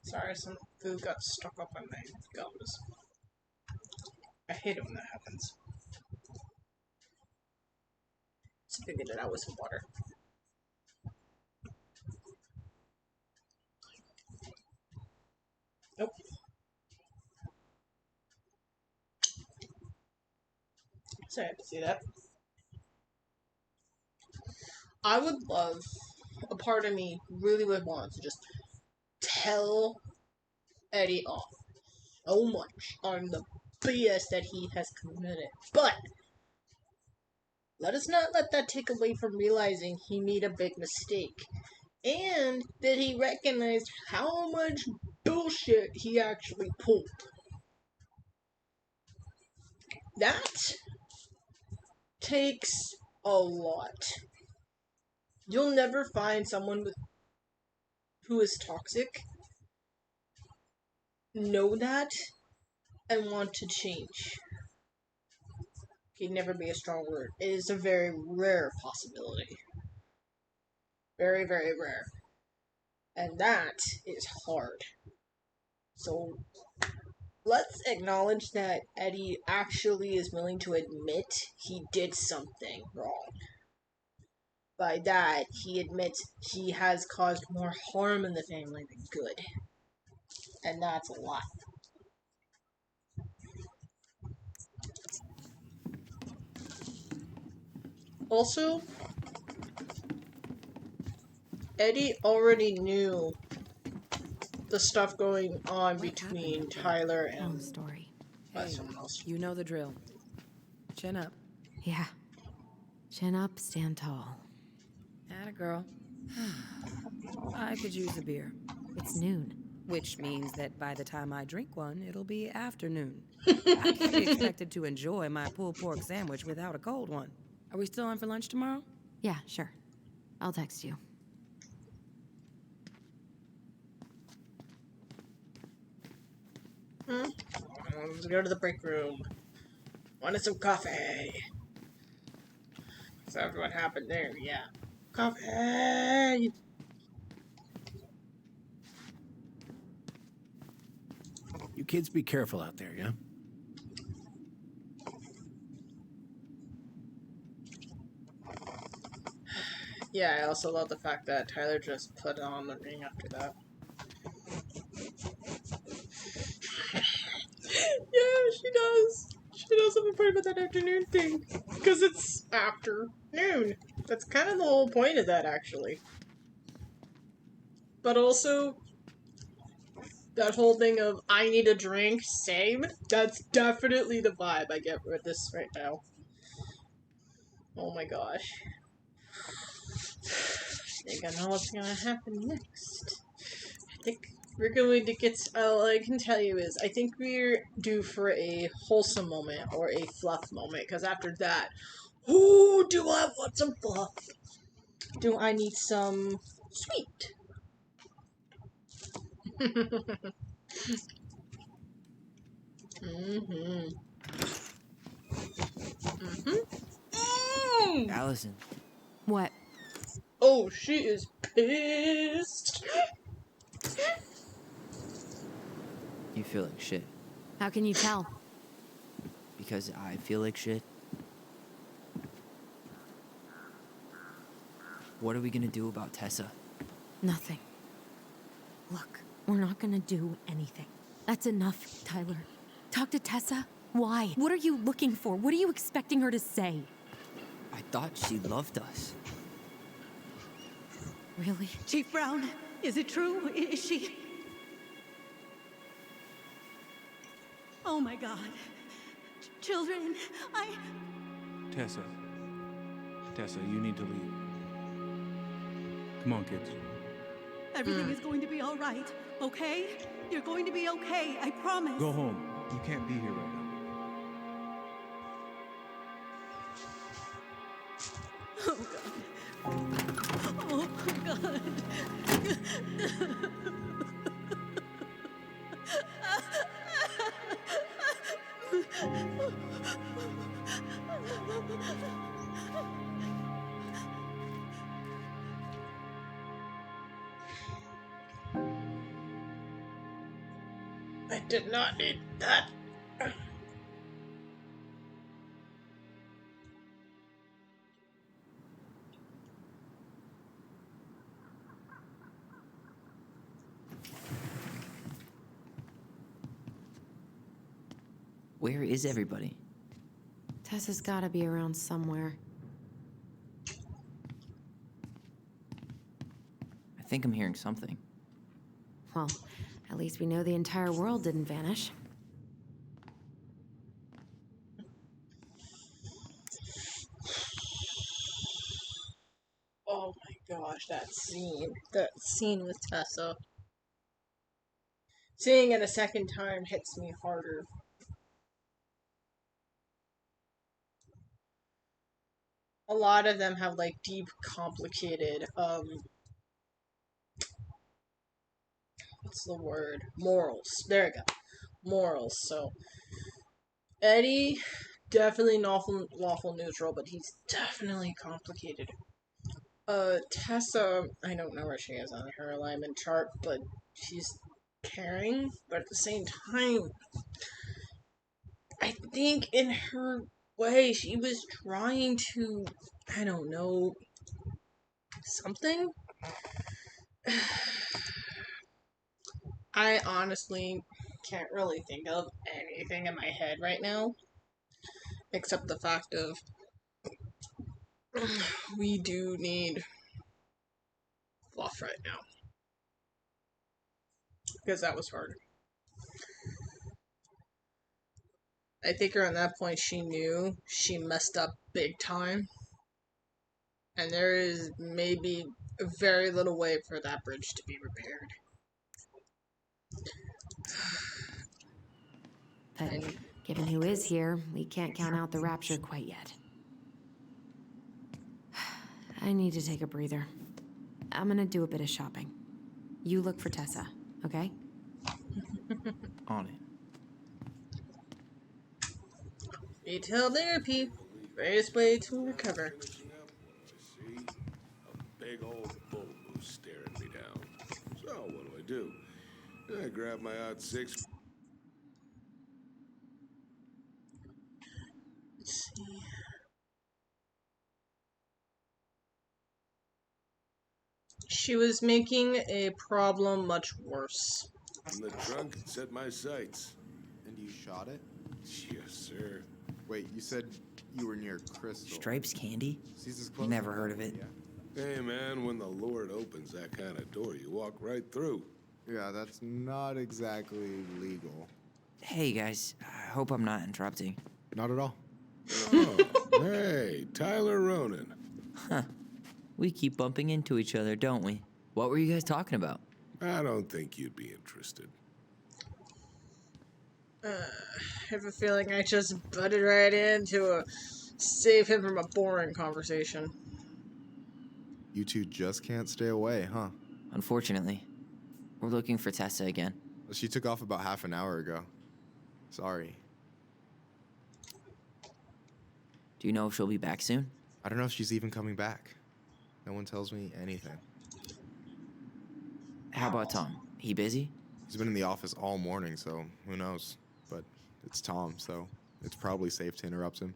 sorry, some food got stuck up on my gums. I hate it when that happens. So I figured it out with some water. Nope. Sorry to see that. I would love, a part of me really would want to just tell Eddie off so much on the BS that he has committed. But let us not let that take away from realizing he made a big mistake. And that he recognized how much bullshit he actually pulled. That takes a lot. You'll never find someone who is toxic, know that, and want to change. Can never be a strong word. It is a very rare possibility. Very, very rare. And that is hard. So, let's acknowledge that Eddie actually is willing to admit he did something wrong. By that, he admits he has caused more harm in the family than good. And that's a lot. Also, Eddie already knew the stuff going on between Tyler and
Long story.
someone else.
You know the drill. Chin up.
Yeah. Chin up, stand tall.
Atta girl. I could use a beer.
It's noon.
Which means that by the time I drink one, it'll be afternoon. I can't be expected to enjoy my pulled pork sandwich without a cold one. Are we still on for lunch tomorrow?
Yeah, sure. I'll text you.
Let's go to the break room. Wanted some coffee. So after what happened there, yeah. Coffee!
You kids be careful out there, yeah?
Yeah, I also love the fact that Tyler just put on the ring after that. Yeah, she does. She does have a part about that afternoon thing. Because it's afternoon. That's kind of the whole point of that, actually. But also, that whole thing of, I need a drink, same. That's definitely the vibe I get with this right now. Oh my gosh. I think I know what's gonna happen next. I think we're going to get, all I can tell you is, I think we're due for a wholesome moment, or a fluff moment, because after that, ooh, do I want some fluff? Do I need some sweet? Mm-hmm. Mm-hmm.
Allison,
What?
Oh, she is pissed.
you feel like shit.
How can you tell?
Because I feel like shit. What are we gonna do about Tessa?
Nothing. Look, we're not gonna do anything. That's enough, Tyler. Talk to Tessa. Why? What are you looking for? What are you expecting her to say?
I thought she loved us.
Really?
Chief Brown, is it true? Is she... Oh my God. Children,
Tessa. Tessa, you need to leave. Come on, kids.
Everything is going to be all right, okay? You're going to be okay, I promise.
Go home. You can't be here right now.
Oh God. Oh God.
I did not need that.
Where is everybody?
Tessa's gotta be around somewhere.
I think I'm hearing something.
Well, at least we know the entire world didn't vanish.
Oh my gosh, that scene. That scene with Tessa. Seeing it a second time hits me harder. A lot of them have like deep, complicated, what's the word? Morals. There we go. Morals. So, Eddie, definitely lawful neutral, but he's definitely complicated. Tessa, I don't know where she is on her alignment chart, but she's caring, but at the same time, I think in her way, she was trying to, I don't know, something? I honestly can't really think of anything in my head right now, except the fact of we do need fluff right now. Because that was hard. I think around that point she knew she messed up big time. And there is maybe very little way for that bridge to be repaired.
But given who is here, we can't count out the rapture quite yet. I need to take a breather. I'm gonna do a bit of shopping. You look for Tessa, okay?
On it.
Retail therapy. Greatest way to recover.
See? A big old bull moose staring me down. So, what do? I grab my odd six.
Let's see. She was making a problem much worse.
In the trunk and set my sights.
And you shot it?
Yes, sir.
Wait, you said you were near Crystal.
Stripes Candy?
Caesar's Close?
Never heard of it.
Yeah.
Hey, man, when the Lord opens that kind of door, you walk right through.
Yeah, that's not exactly legal.
Hey guys, I hope I'm not interrupting.
Not at all.
Oh, hey, Tyler Ronan.
Huh. We keep bumping into each other, don't we? What were you guys talking about?
I don't think you'd be interested.
I have a feeling I just butted right in to save him from a boring conversation.
You two just can't stay away, huh?
Unfortunately, we're looking for Tessa again.
She took off about half an hour ago. Sorry.
Do you know if she'll be back soon?
I don't know if she's even coming back. No one tells me anything.
How about Tom? He busy?
He's been in the office all morning, so who knows? But it's Tom, so it's probably safe to interrupt him.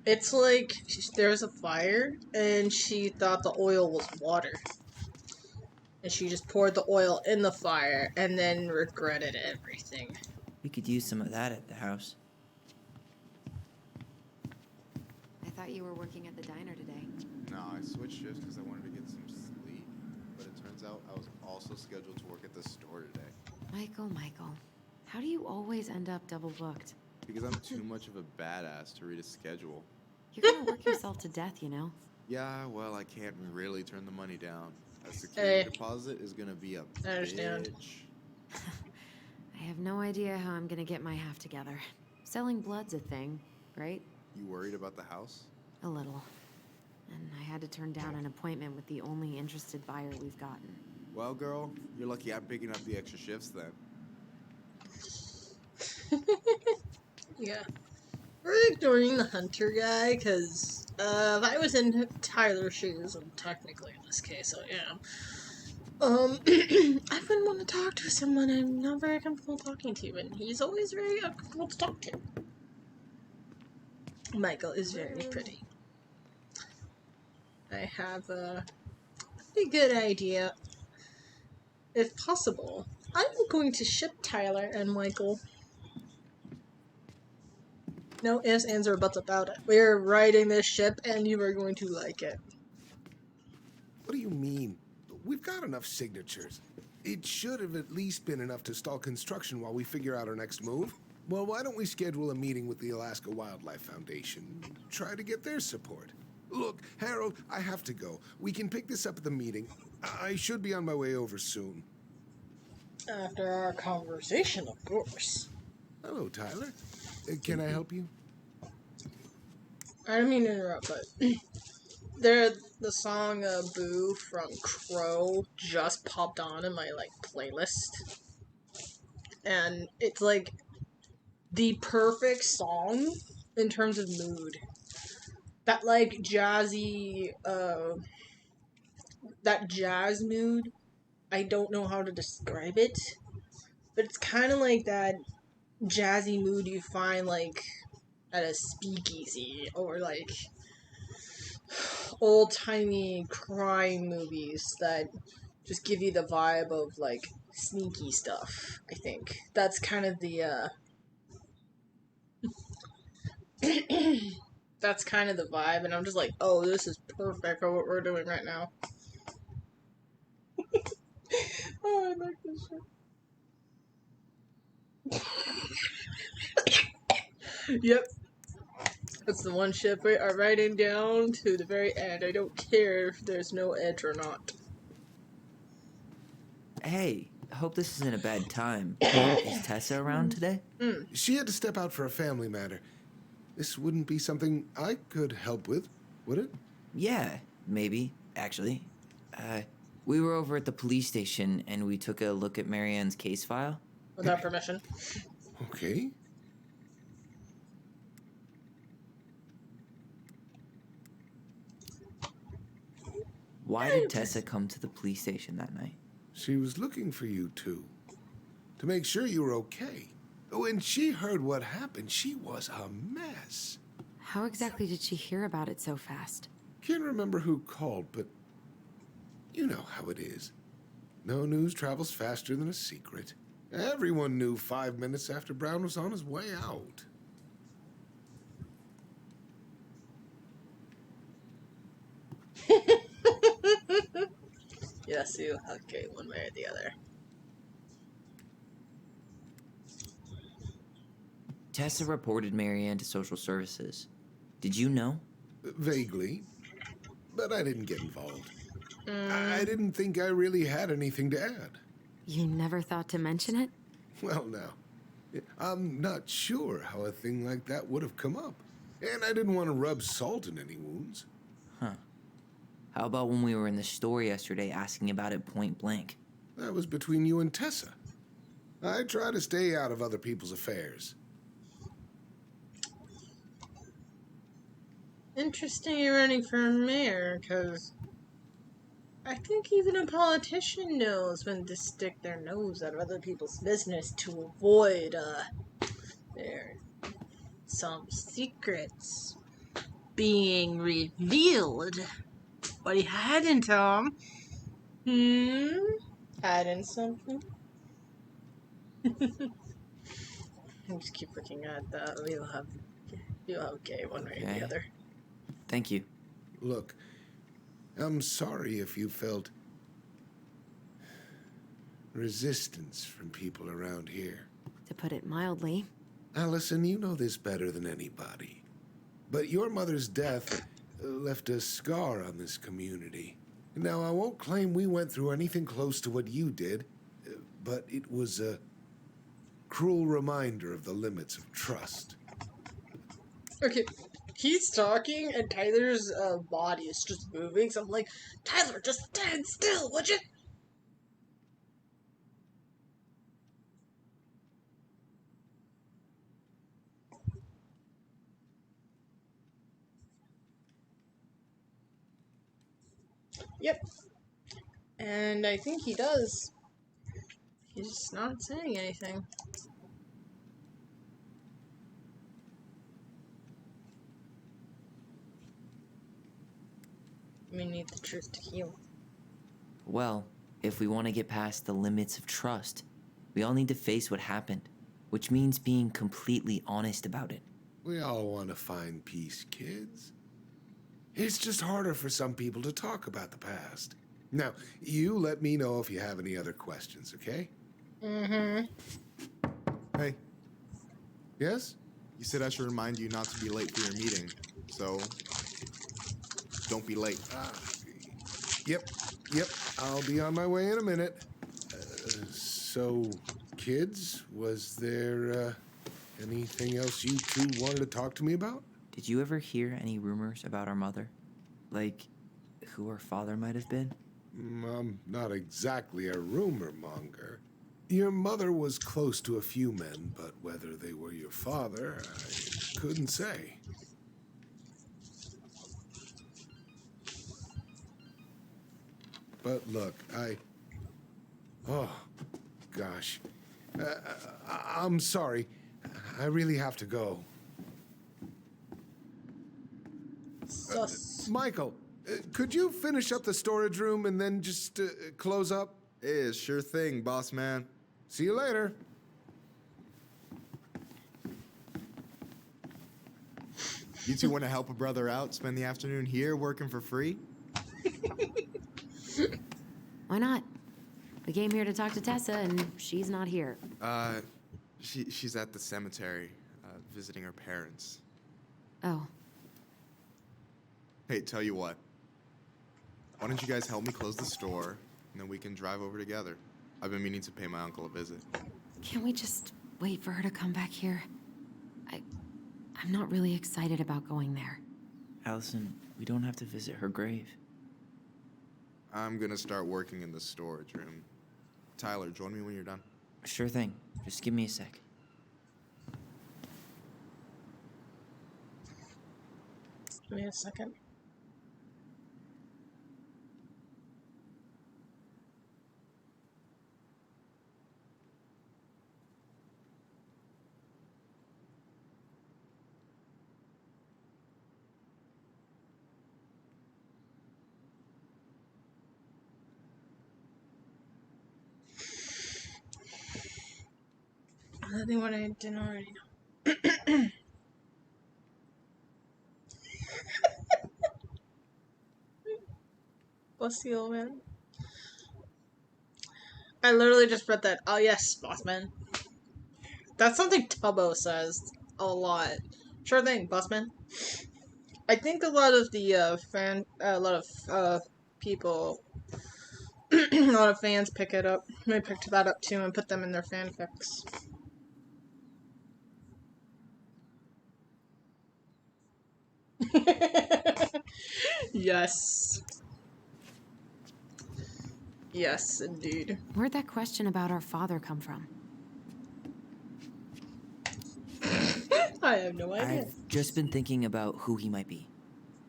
It's like there's a fire and she thought the oil was water. And she just poured the oil in the fire and then regretted everything.
We could use some of that at the house.
I thought you were working at the diner today.
No, I switched shifts because I wanted to get some sleep, but it turns out I was also scheduled to work at the store today.
Michael, how do you always end up double booked?
Because I'm too much of a badass to read a schedule.
You're gonna work yourself to death, you know?
Yeah, well, I can't really turn the money down. A security deposit is gonna be a
I understand.
bitch.
I have no idea how I'm gonna get my half together. Selling blood's a thing, right?
You worried about the house?
A little. And I had to turn down an appointment with the only interested buyer we've gotten.
Well, girl, you're lucky I'm picking up the extra shifts then.
Yeah. We're ignoring the hunter guy, because if I was in Tyler's shoes, and technically in this case I am, I wouldn't want to talk to someone I'm not very comfortable talking to, and he's always very uncomfortable to talk to. Michael is very pretty. I have a pretty good idea if possible, I'm going to ship Tyler and Michael. No ifs, ands, or buts about it. We're riding this ship and you are going to like it.
What do you mean? We've got enough signatures. It should have at least been enough to stall construction while we figure out our next move. Well, why don't we schedule a meeting with the Alaska Wildlife Foundation? Try to get their support. Look, Harold, I have to go. We can pick this up at the meeting. I should be on my way over soon.
After our conversation, of course.
Hello, Tyler. Can I help you?
I didn't mean to interrupt, but the song Boo from Crow just popped on in my playlist. And it's like the perfect song in terms of mood. That jazzy that jazz mood. I don't know how to describe it, but it's kind of like that jazzy mood you find at a speakeasy or old-timey crime movies that just give you the vibe of sneaky stuff. I think that's kind of the that's kind of the vibe, and I'm just like, oh, this is perfect for what we're doing right now. Oh, I like this shit. Yep. That's the one ship we are riding down to the very end. I don't care if there's no edge or not.
Hey, hope this isn't a bad time. Is Tessa around today?
She had to step out for a family matter. This wouldn't be something I could help with, would it?
Yeah, maybe, actually. We were over at the police station and we took a look at Marianne's case file.
Without permission.
Okay.
Why did Tessa come to the police station that night?
She was looking for you two. To make sure you were okay. When she heard what happened, she was a mess.
How exactly did she hear about it so fast?
Can't remember who called, but you know how it is. No news travels faster than a secret. Everyone knew 5 minutes after Brown was on his way out.
Yes, you okay one way or the other.
Tessa reported Marianne to social services. Did you know?
Vaguely. But I didn't get involved. I didn't think I really had anything to add.
You never thought to mention it?
Well, now, I'm not sure how a thing like that would have come up. And I didn't want to rub salt in any wounds.
Huh. How about when we were in the store yesterday asking about it point blank?
That was between you and Tessa. I try to stay out of other people's affairs.
Interesting you're running for mayor, because I think even a politician knows when to stick their nose out of other people's business to avoid, their some secrets being revealed. What are you hiding, Tom? Hiding something? I just keep looking at that. You'll have gay one way or the other.
Thank you.
Look, I'm sorry if you felt resistance from people around here.
To put it mildly.
Allison, you know this better than anybody. But your mother's death left a scar on this community. Now, I won't claim we went through anything close to what you did, but it was a cruel reminder of the limits of trust.
Okay, he's talking and Tyler's body is just moving, so I'm like, Tyler, just stand still, would you? Yep. And I think he does. He's just not saying anything. We need the truth to heal.
Well, If we want to get past the limits of trust, we all need to face what happened, which means being completely honest about it.
We all want to find peace, kids. It's just harder for some people to talk about the past. Now, you let me know if you have any other questions, okay?
Hey,
Yes?
you said I should remind you not to be late for your meeting, so don't be late.
Yep. I'll be on my way in a minute. So, kids, was there anything else you two wanted to talk to me about?
Did you ever hear any rumors about our mother? Like, who her father might have been?
I'm not exactly a rumor monger. Your mother was close to a few men, but whether they were your father, I couldn't say. But look, oh, gosh. I'm sorry. I really have to go.
Sus.
Michael, could you finish up the storage room and then just close up?
Yeah, sure thing, boss man.
See you later.
You two want to help a brother out, spend the afternoon here working for free?
Why not? We came here to talk to Tessa, and she's not here.
She's at the cemetery, visiting her parents.
Oh,
Hey, tell you what. Why don't you guys help me close the store, and then we can drive over together? I've been meaning to pay my uncle a visit.
can't we just wait for her to come back here? I'm not really excited about going there.
Allison, we don't have to visit her grave.
I'm gonna start working in the storage room. Tyler, join me when you're done.
Sure thing. Just give me a sec.
Give me a second. Nothing what I didn't already know. Bless you, old man. I literally just read that. Oh yes, bossman. That's something Tubbo says a lot. Sure thing, bossman. I think a lot of the a lot of people, a lot of fans pick it up. They picked that up too and put them in their fanfics. Yes. Yes, indeed.
Where'd that question about our father come from?
I have no idea.
I've just been thinking about who he might be.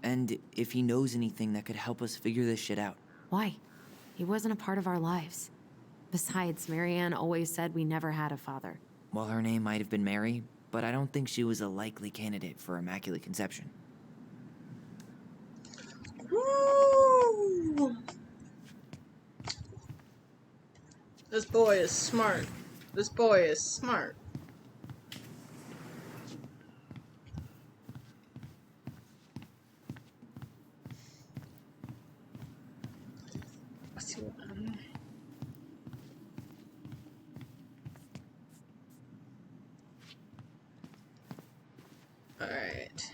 And if he knows anything that could help us figure this shit out.
Why? He wasn't a part of our lives. Besides, Marianne always said we never had a father.
Well, her name might have been Mary, but I don't think she was a likely candidate for Immaculate Conception.
Woo! This boy is smart. This boy is smart. Let's see what Alright.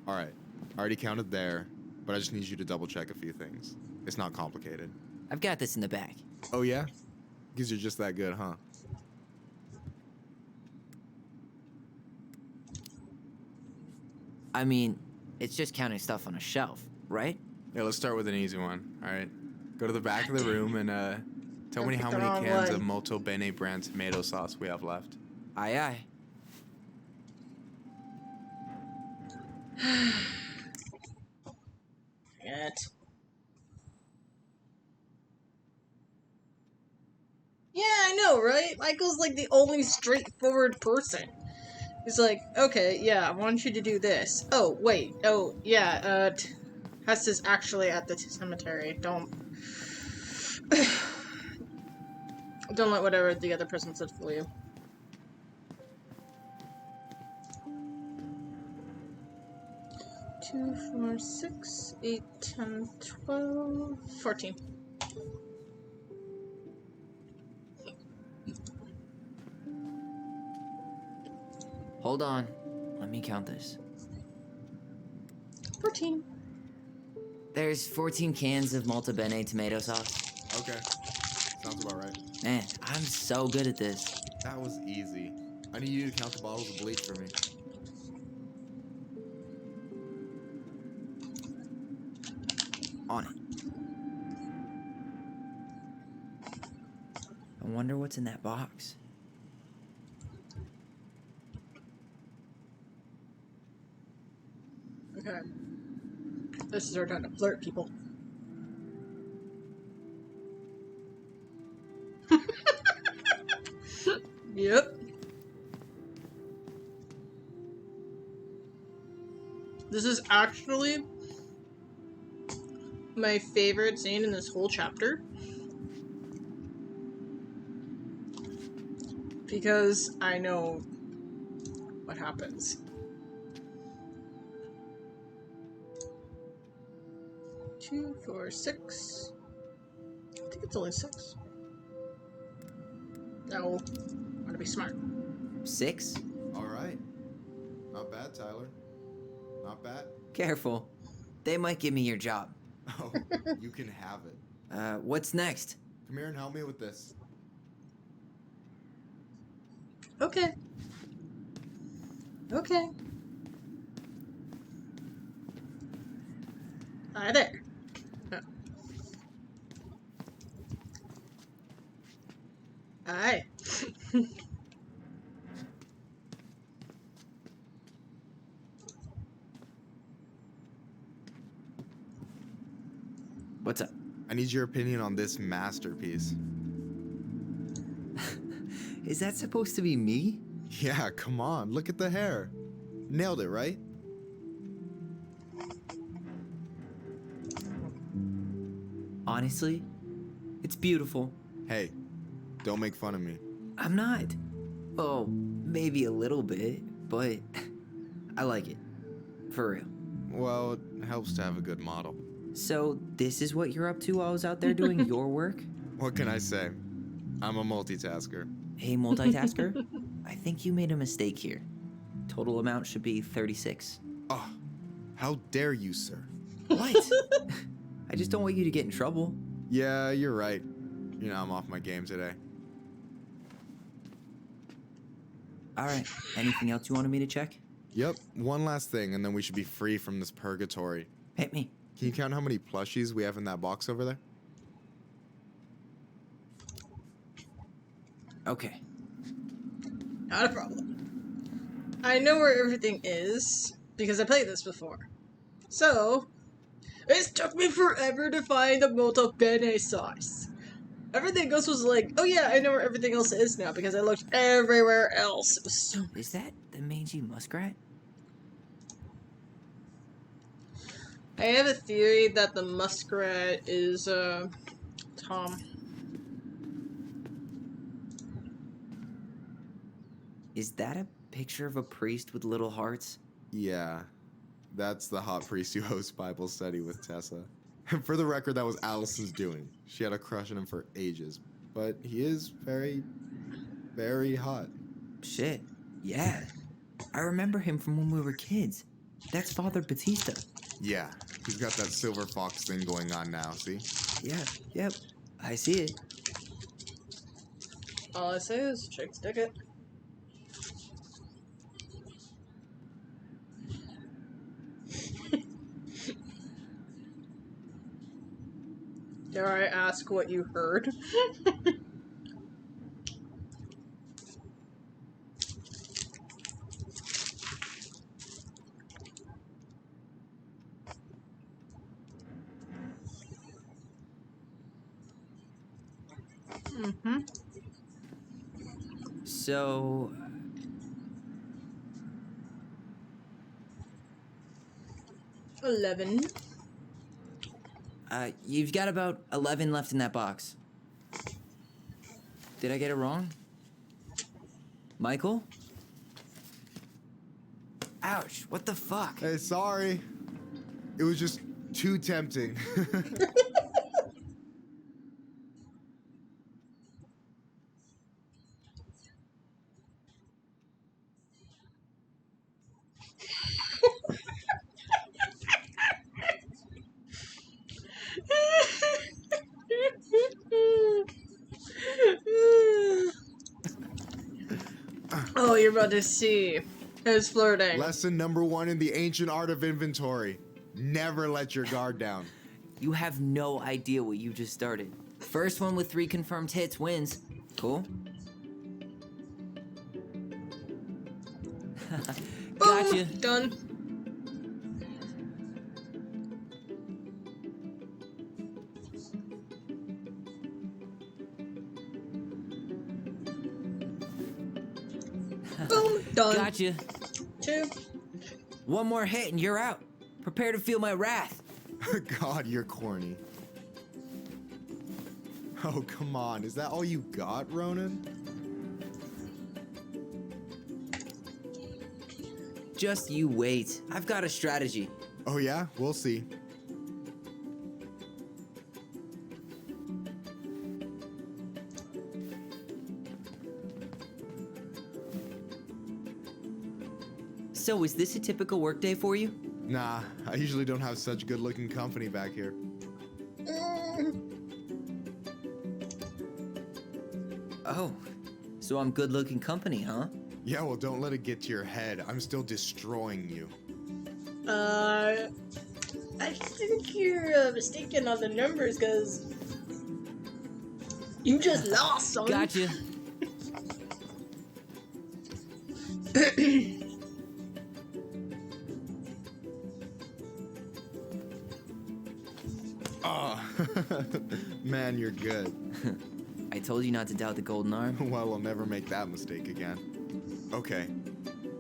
Alright, I already counted there, but I just need you to double check a few things. It's not complicated.
I've got this in the bag.
Oh yeah? Because you're just that good, huh?
I mean, it's just counting stuff on a shelf, right?
Yeah, let's start with an easy one, alright? Go to the back of the room and tell me how
picked the
many
wrong
cans
one.
of Molto Bene brand tomato sauce we have left.
Aye, aye.
It. Yeah, I know, right? Michael's like the only straightforward person. He's like, okay, yeah, I want you to do this. Oh, wait, oh, yeah, Hess is actually at the cemetery. Don't. Don't let whatever the other person said fool you. Two, 4, 6, 8, 10, 12, 14.
Hold on. Let me count this.
14.
There's 14 cans of Malta Bene tomato sauce.
Okay. Sounds about right.
Man, I'm so good at this.
That was easy. I need you to count the bottles of bleach for me.
On it. I wonder what's in that box.
Okay. This is our time to flirt, people. Yep. This is actually my favorite scene in this whole chapter. Because I know what happens. 2, 4, 6. I think it's only 6. No. I want to be smart.
6?
All right. Not bad, Tyler. Not bad.
Careful. They might give me your job.
Oh, you can have it.
What's next?
Come here and help me with this.
Okay. Okay. Hi there. Oh. Hi.
What's up?
I need your opinion on this masterpiece.
Is that supposed to be me?
Yeah, come on. Look at the hair. Nailed it, right?
Honestly, it's beautiful.
Hey, don't make fun of me.
I'm not. Oh, maybe a little bit, but I like it. For real.
Well, it helps to have a good model.
So, this is what you're up to while I was out there doing your work?
What can I say? I'm a multitasker.
Hey, multitasker. I think you made a mistake here. Total amount should be 36.
Oh, how dare you, sir?
What? I just don't want you to get in trouble.
Yeah, you're right. You know, I'm off my game today.
Alright, anything else you wanted me to check?
Yep, one last thing, and then we should be free from this purgatory.
Hit me.
Can you count how many plushies we have in that box over there?
Okay.
Not a problem. I know where everything is, because I played this before. So, it took me forever to find the Molto Bene sauce. Everything else was like, oh yeah, I know where everything else is now, because I looked everywhere else. It was so...
Is that the mangy muskrat?
I have a theory that the muskrat is, Tom.
Is that a picture of a priest with little hearts?
Yeah, that's the hot priest who hosts Bible study with Tessa. And for the record, that was Allison's doing. She had a crush on him for ages. But he is very, very hot.
Shit. Yeah. I remember him from when we were kids. That's Father Batista.
Yeah, he's got that silver fox thing going on now, see?
Yeah, yep. I see it.
All I say is, chicks dig it. Dare I ask what you heard? Mm-hmm.
So...
11.
You've got about 11 left in that box. Did I get it wrong? Michael? Ouch, what the fuck?
Hey, sorry. It was just too tempting.
Oh, you're about to see who's flirting.
Lesson number 1 in the ancient art of inventory. Never let your guard down.
You have no idea what you just started. First one with 3 confirmed hits wins. Cool? Gotcha.
Boom, done. Boom, done.
Gotcha.
2.
One more hit and you're out. Prepare to feel my wrath.
God, you're corny. Oh, come on. Is that all you got, Ronan?
Just you wait. I've got a strategy.
Oh, yeah? We'll see.
So, is this a typical workday for you?
Nah, I usually don't have such good-looking company back here.
Oh, so I'm good-looking company, huh?
Yeah, well, don't let it get to your head. I'm still destroying you.
I think you're mistaken on the numbers, because you just lost, son.
Gotcha.
Oh, man, you're good.
I told you not to doubt the golden arm.
Well, I'll never make that mistake again. Okay,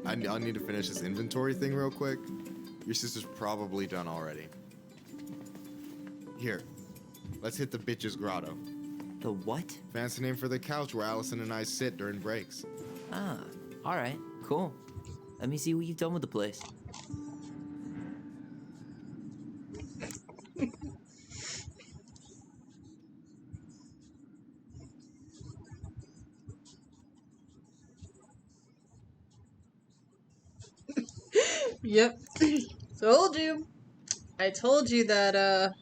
I need to finish this inventory thing real quick. Your sister's probably done already. Here, let's hit the bitch's grotto.
The what?
Fancy name for the couch where Allison and I sit during breaks.
Ah, alright, cool. Let me see what you've done with the place.
Yep. Told you. I told you that,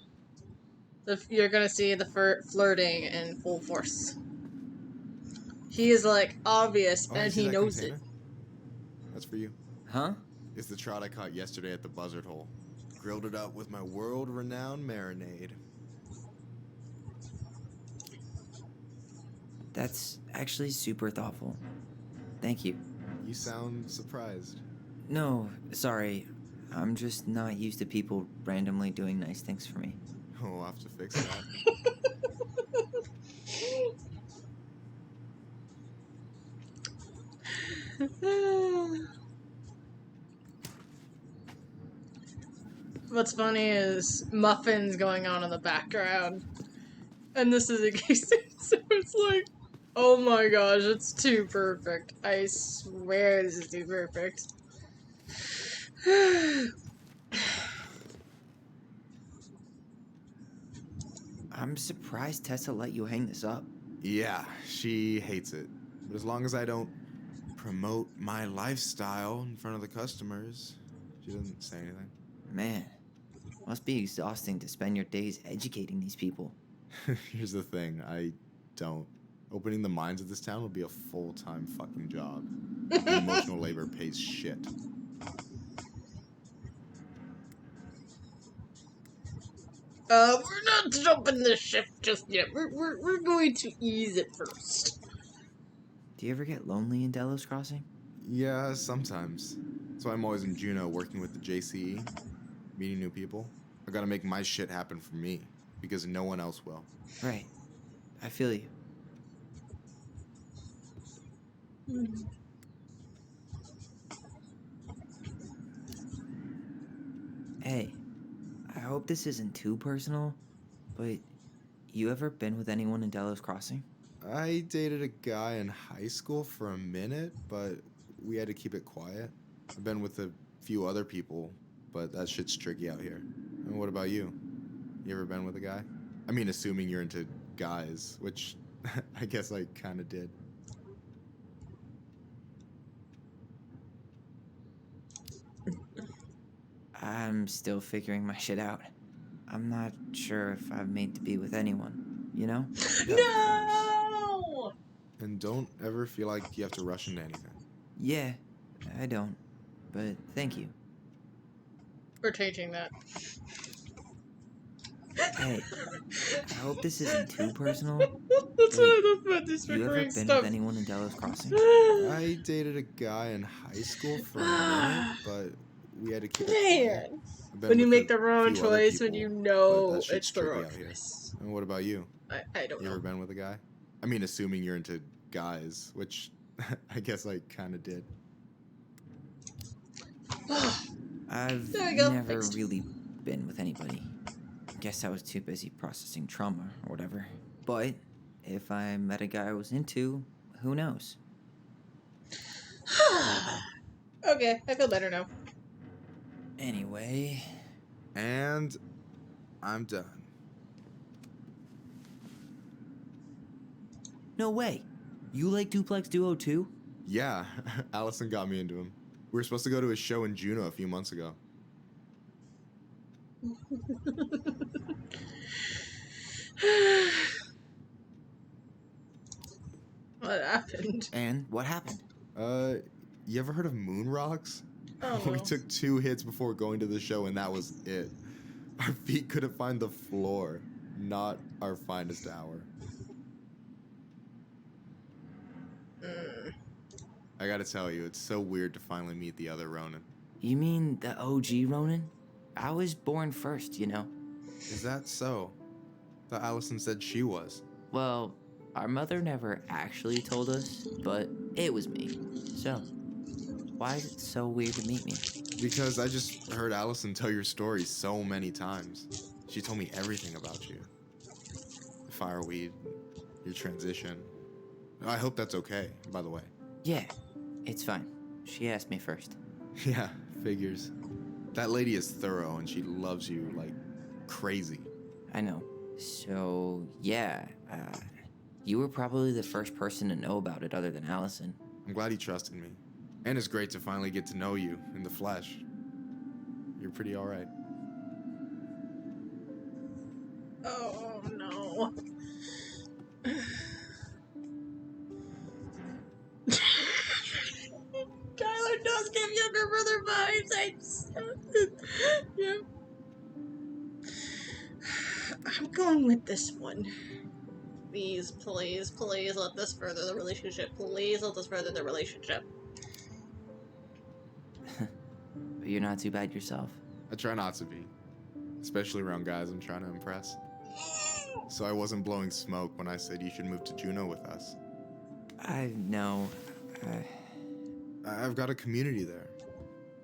you're gonna see the flirting in full force. He is, like, obvious,
Oh,
and
you see
he
that
knows
container?
it.
That's for you.
Huh?
It's the trout I caught yesterday at the buzzard hole. Grilled it up with my world-renowned marinade.
That's actually super thoughtful. Thank you.
You sound surprised.
No, sorry. I'm just not used to people randomly doing nice things for me.
Oh, we'll have to fix that.
What's funny is muffins going on in the background. And this is a case, so it's like, oh my gosh, it's too perfect. I swear this is too perfect.
I'm surprised Tessa let you hang this up.
Yeah, she hates it. But as long as I don't promote my lifestyle in front of the customers, she doesn't say anything.
Man, must be exhausting to spend your days educating these people.
Here's the thing, I don't. Opening the mines of this town would be a full-time fucking job. And emotional labor pays shit.
We're not jumping the ship just yet. We're going to ease it first.
Do you ever get lonely in Delos Crossing?
Yeah, sometimes. So I'm always in Juneau working with the JCE, meeting new people. I gotta make my shit happen for me, because no one else will.
Right. I feel you. Hey, I hope this isn't too personal, But you ever been with anyone in Delos Crossing?
I dated a guy in high school for a minute, but we had to keep it quiet. I've been with a few other people, but that shit's tricky out here. And what about you? You ever been with a guy? I mean, assuming you're into guys, which I guess I kind of did.
I'm still figuring my shit out. I'm not sure if I'm made to be with anyone, you know?
Yeah, of course.
No!
And don't ever feel like you have to rush into anything.
Yeah, I don't. But thank you.
For changing that.
Hey, I hope this isn't too personal.
That's
but
why I love about this
you ever
recording
been
stuff.
with anyone in Delos Crossing?
I dated a guy in high school for a minute, but we had to keep it quiet.
Man.
I've been
When you
with
make
a
the wrong
few other
choice, when
people,
you
but
know
that shit's
it's the
tricky
wrong
out here.
choice.
And what about you?
I don't
You ever
know.
been with a guy? I mean, assuming you're into guys, which I guess I kind of did.
I've
There we go,
never
fixed.
really been with anybody. Guess I was too busy processing trauma or whatever. But if I met a guy I was into, who knows?
Okay, I feel better now.
Anyway,
And I'm done.
no way. You like Duplex Duo too?
Yeah, Allison got me into him. We were supposed to go to his show in Juneau a few months ago.
What happened?
And what happened?
You ever heard of moon rocks?
Oh,
We
no.
took 2 hits before going to the show, and that was it. Our feet couldn't find the floor. Not our finest hour. I gotta tell you, it's so weird to finally meet the other Ronin.
You mean the OG Ronin? I was born first, you know?
Is that so? Thought Allison said she was.
Well, our mother never actually told us, but it was me. So, why is it so weird to meet me?
Because I just heard Allison tell your story so many times. She told me everything about you. The fireweed, your transition. I hope that's okay, by the way.
Yeah, it's fine. She asked me first.
Yeah, figures. That lady is thorough and she loves you like crazy.
I know. So, yeah, you were probably the first person to know about it other than Allison.
I'm glad he trusted me. And it's great to finally get to know you in the flesh. You're pretty alright.
Oh, no. Kyler does give younger brother vibes. Yeah. I'm going with this one. Please, please, please let this further the relationship. Please let this further the relationship.
But you're not too bad yourself.
I try not to be. Especially around guys I'm trying to impress. So I wasn't blowing smoke when I said you should move to Juneau with us.
I know.
I've got a community there.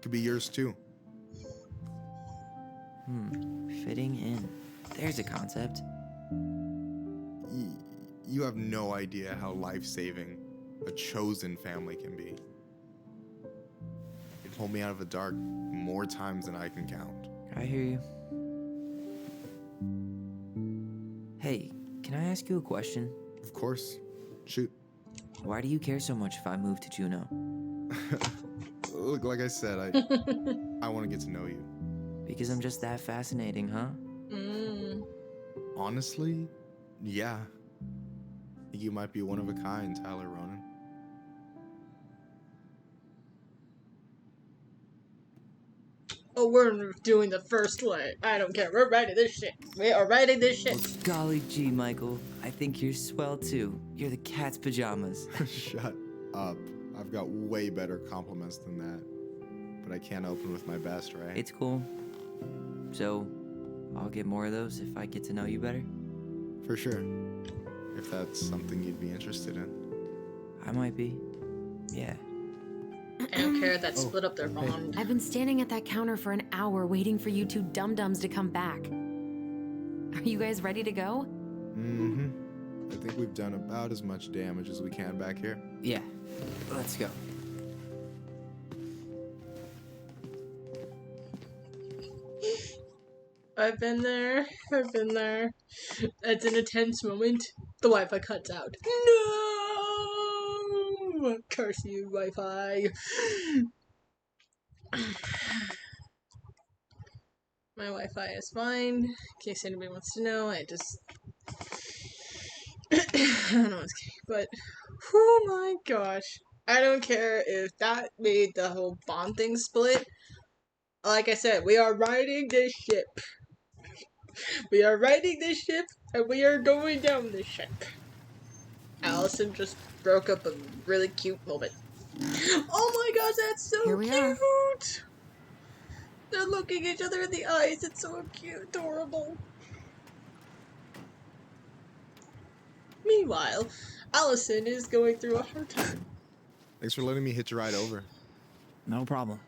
Could be yours too.
Fitting in. There's a concept.
You have no idea how life-saving a chosen family can be. It pulled me out of the dark more times than I can count.
I hear you. Hey, can I ask you a question?
Of course. Shoot.
Why do you care so much if I move to Juneau?
Look, like I said, I want to get to know you.
Because I'm just that fascinating, huh?
Honestly, yeah. You might be one of a kind, Tyler Ronan.
Oh, we're doing the first one. I don't care. We're writing this shit. We are writing this shit.
Well, golly gee, Michael. I think you're swell too. You're the cat's pajamas.
Shut up. I've got way better compliments than that. But I can't open with my best, right?
It's cool. So, I'll get more of those if I get to know you better?
For sure. If that's something you'd be interested in.
I might be. Yeah.
I don't care that split up their bond.
I've been standing at that counter for an hour waiting for you two dum-dums to come back. Are you guys ready to go?
Mm-hmm. I think we've done about as much damage as we can back here.
Yeah, let's go.
I've been there. I've been there. It's an intense moment. The Wi-Fi cuts out. No! Curse you, Wi-Fi. My Wi-Fi is fine. In case anybody wants to know, I just I don't know what's but oh my gosh. I don't care if that made the whole Bond thing split. Like I said, we are riding this ship. We are riding this ship, and we are going down this ship. Allison just broke up a really cute moment. Oh my gosh, that's so
Here we
cute!
are.
They're looking each other in the eyes. It's so cute, adorable. Meanwhile, Allison is going through a hard time.
Thanks for letting me hitch a ride over.
No problem.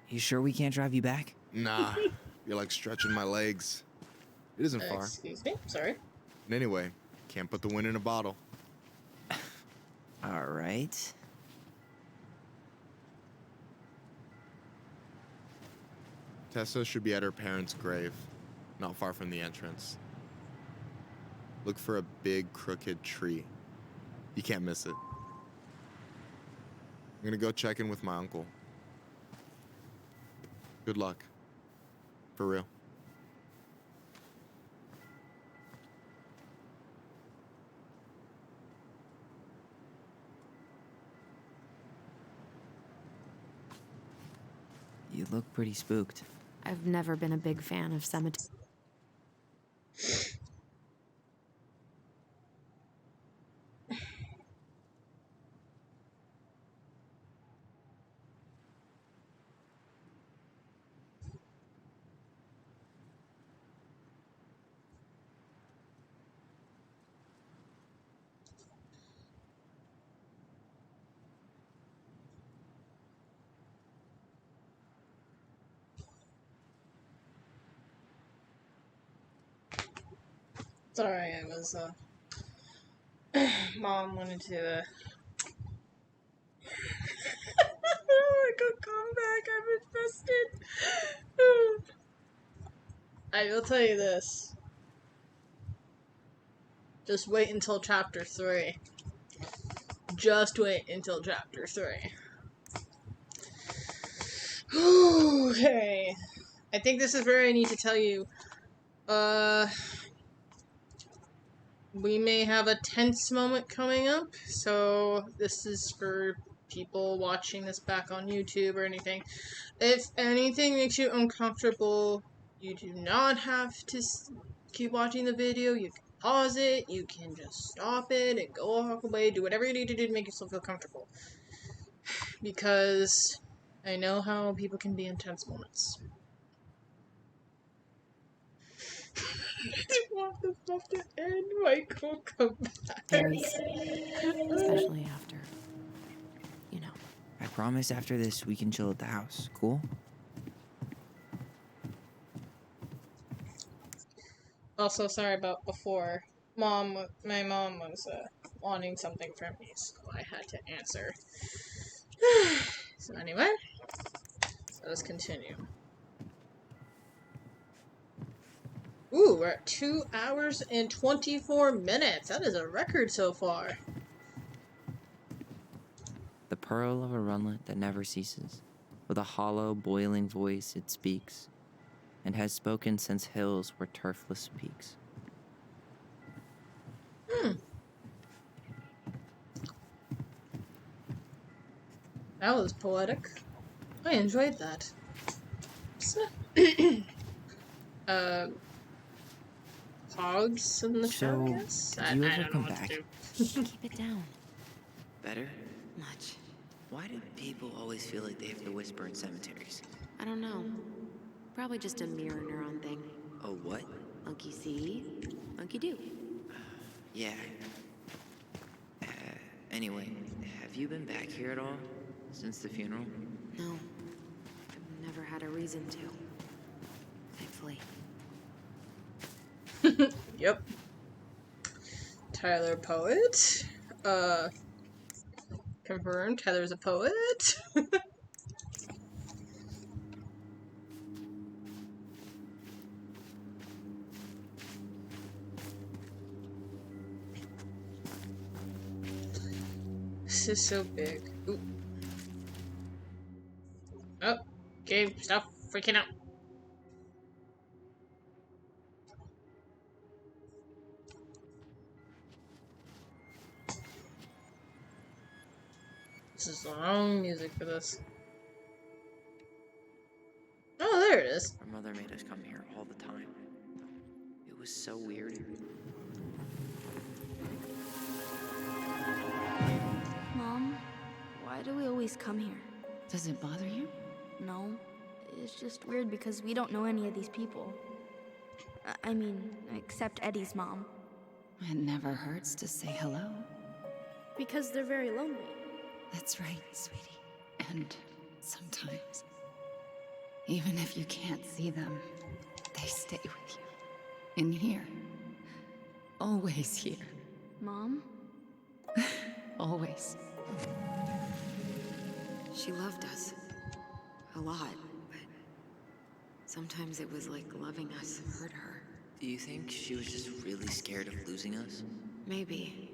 You sure we can't drive you back?
Nah, you're like stretching my legs. It isn't far.
Excuse me, sorry.
And anyway, can't put the wind in a bottle.
All right.
Tessa should be at her parents' grave, not far from the entrance. Look for a big, crooked tree. You can't miss it. I'm gonna go check in with my uncle. Good luck. For real.
You look pretty spooked.
I've never been a big fan of cemeteries.
Sorry, I was, Mom wanted to, I could come back, I'm infested. I will tell you this. Just wait until chapter 3. Just wait until chapter 3. Okay. I think this is where I need to tell you. We may have a tense moment coming up, so this is for people watching this back on YouTube or anything. If anything makes you uncomfortable, you do not have to keep watching the video. You can pause it, you can just stop it and go walk away, do whatever you need to do to make yourself feel comfortable. Because I know how people can be in tense moments. I want this stuff to end. Michael, come back.
Especially after, you know.
I promise after this we can chill at the house. Cool?
Also, sorry about before. My mom was wanting something from me, so I had to answer. So anyway, let's continue. Ooh, we're at 2 hours and 24 minutes. That is a record so far.
The pearl of a runlet that never ceases. With a hollow, boiling voice it speaks, and has spoken since hills were turfless peaks.
That was poetic. I enjoyed that. Hogs in the chat, I guess?
Did you
I
ever
don't
come
know what
back?
to do.
Keep it down.
Better?
Much.
Why do people always feel like they have to whisper in cemeteries?
I don't know. Probably just a mirror neuron thing.
Oh, what?
Monkey see, monkey do.
Yeah. Anyway, have you been back here at all? Since the funeral?
No. I've never had a reason to. Thankfully.
Yep. Tyler poet. Confirmed. Tyler's a poet. This is so big. Ooh. Oh, okay, stop freaking out. This is the wrong music for this. Oh, there it is.
Our mother made us come here all the time. It was so weird.
Mom, why do we always come here?
Does it bother you?
No. It's just weird because we don't know any of these people. I mean, except Eddie's mom.
It never hurts to say hello.
Because they're very lonely.
That's right, sweetie. And sometimes, even if you can't see them, they stay with you. In here. Always here.
Mom?
Always.
She loved us. A lot, but sometimes it was like loving us hurt her.
Do you think she was just really scared of losing us?
Maybe.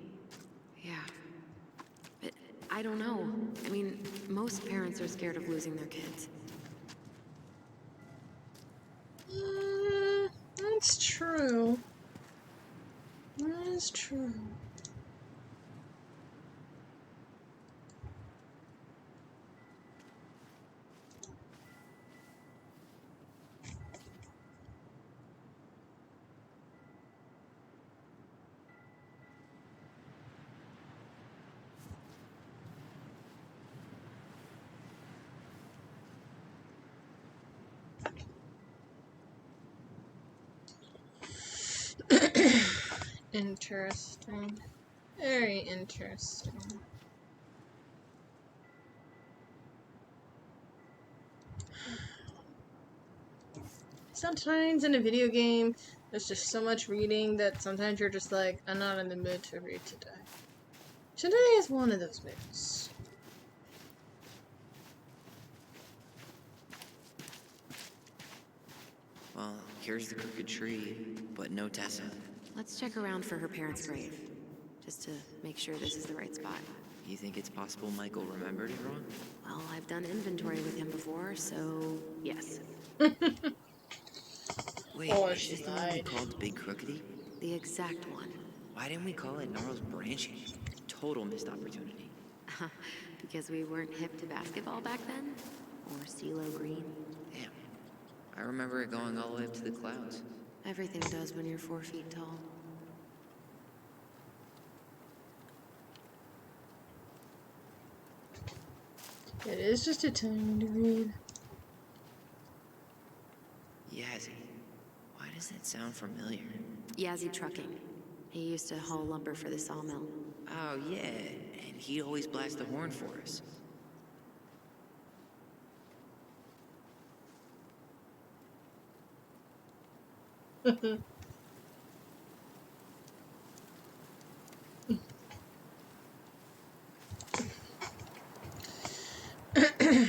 Yeah. But I don't know. I mean, most parents are scared of losing their kids.
That's true. That is true. Interesting. Very interesting. Sometimes in a video game, there's just so much reading that sometimes you're just like, I'm not in the mood to read today. Today is one of those moods.
Well, here's the crooked tree, but no Tessa.
Let's check around for her parents' grave, just to make sure this is the right spot.
You think it's possible Michael remembered it wrong?
Well, I've done inventory with him before, so yes.
Wait,
Or
is
she
this the one we
lied.
called Big Crookedy?
The exact one.
Why didn't we call it Gnarls Branching? Total missed opportunity.
Because we weren't hip to basketball back then? Or CeeLo Green?
Damn. I remember it going all the way up to the clouds.
Everything does when you're 4 feet tall.
It is just a time to read.
Yazzie. Why does that sound familiar?
Yazzie Trucking. He used to haul lumber for the sawmill.
Oh, yeah. And he'd always blast the horn for us.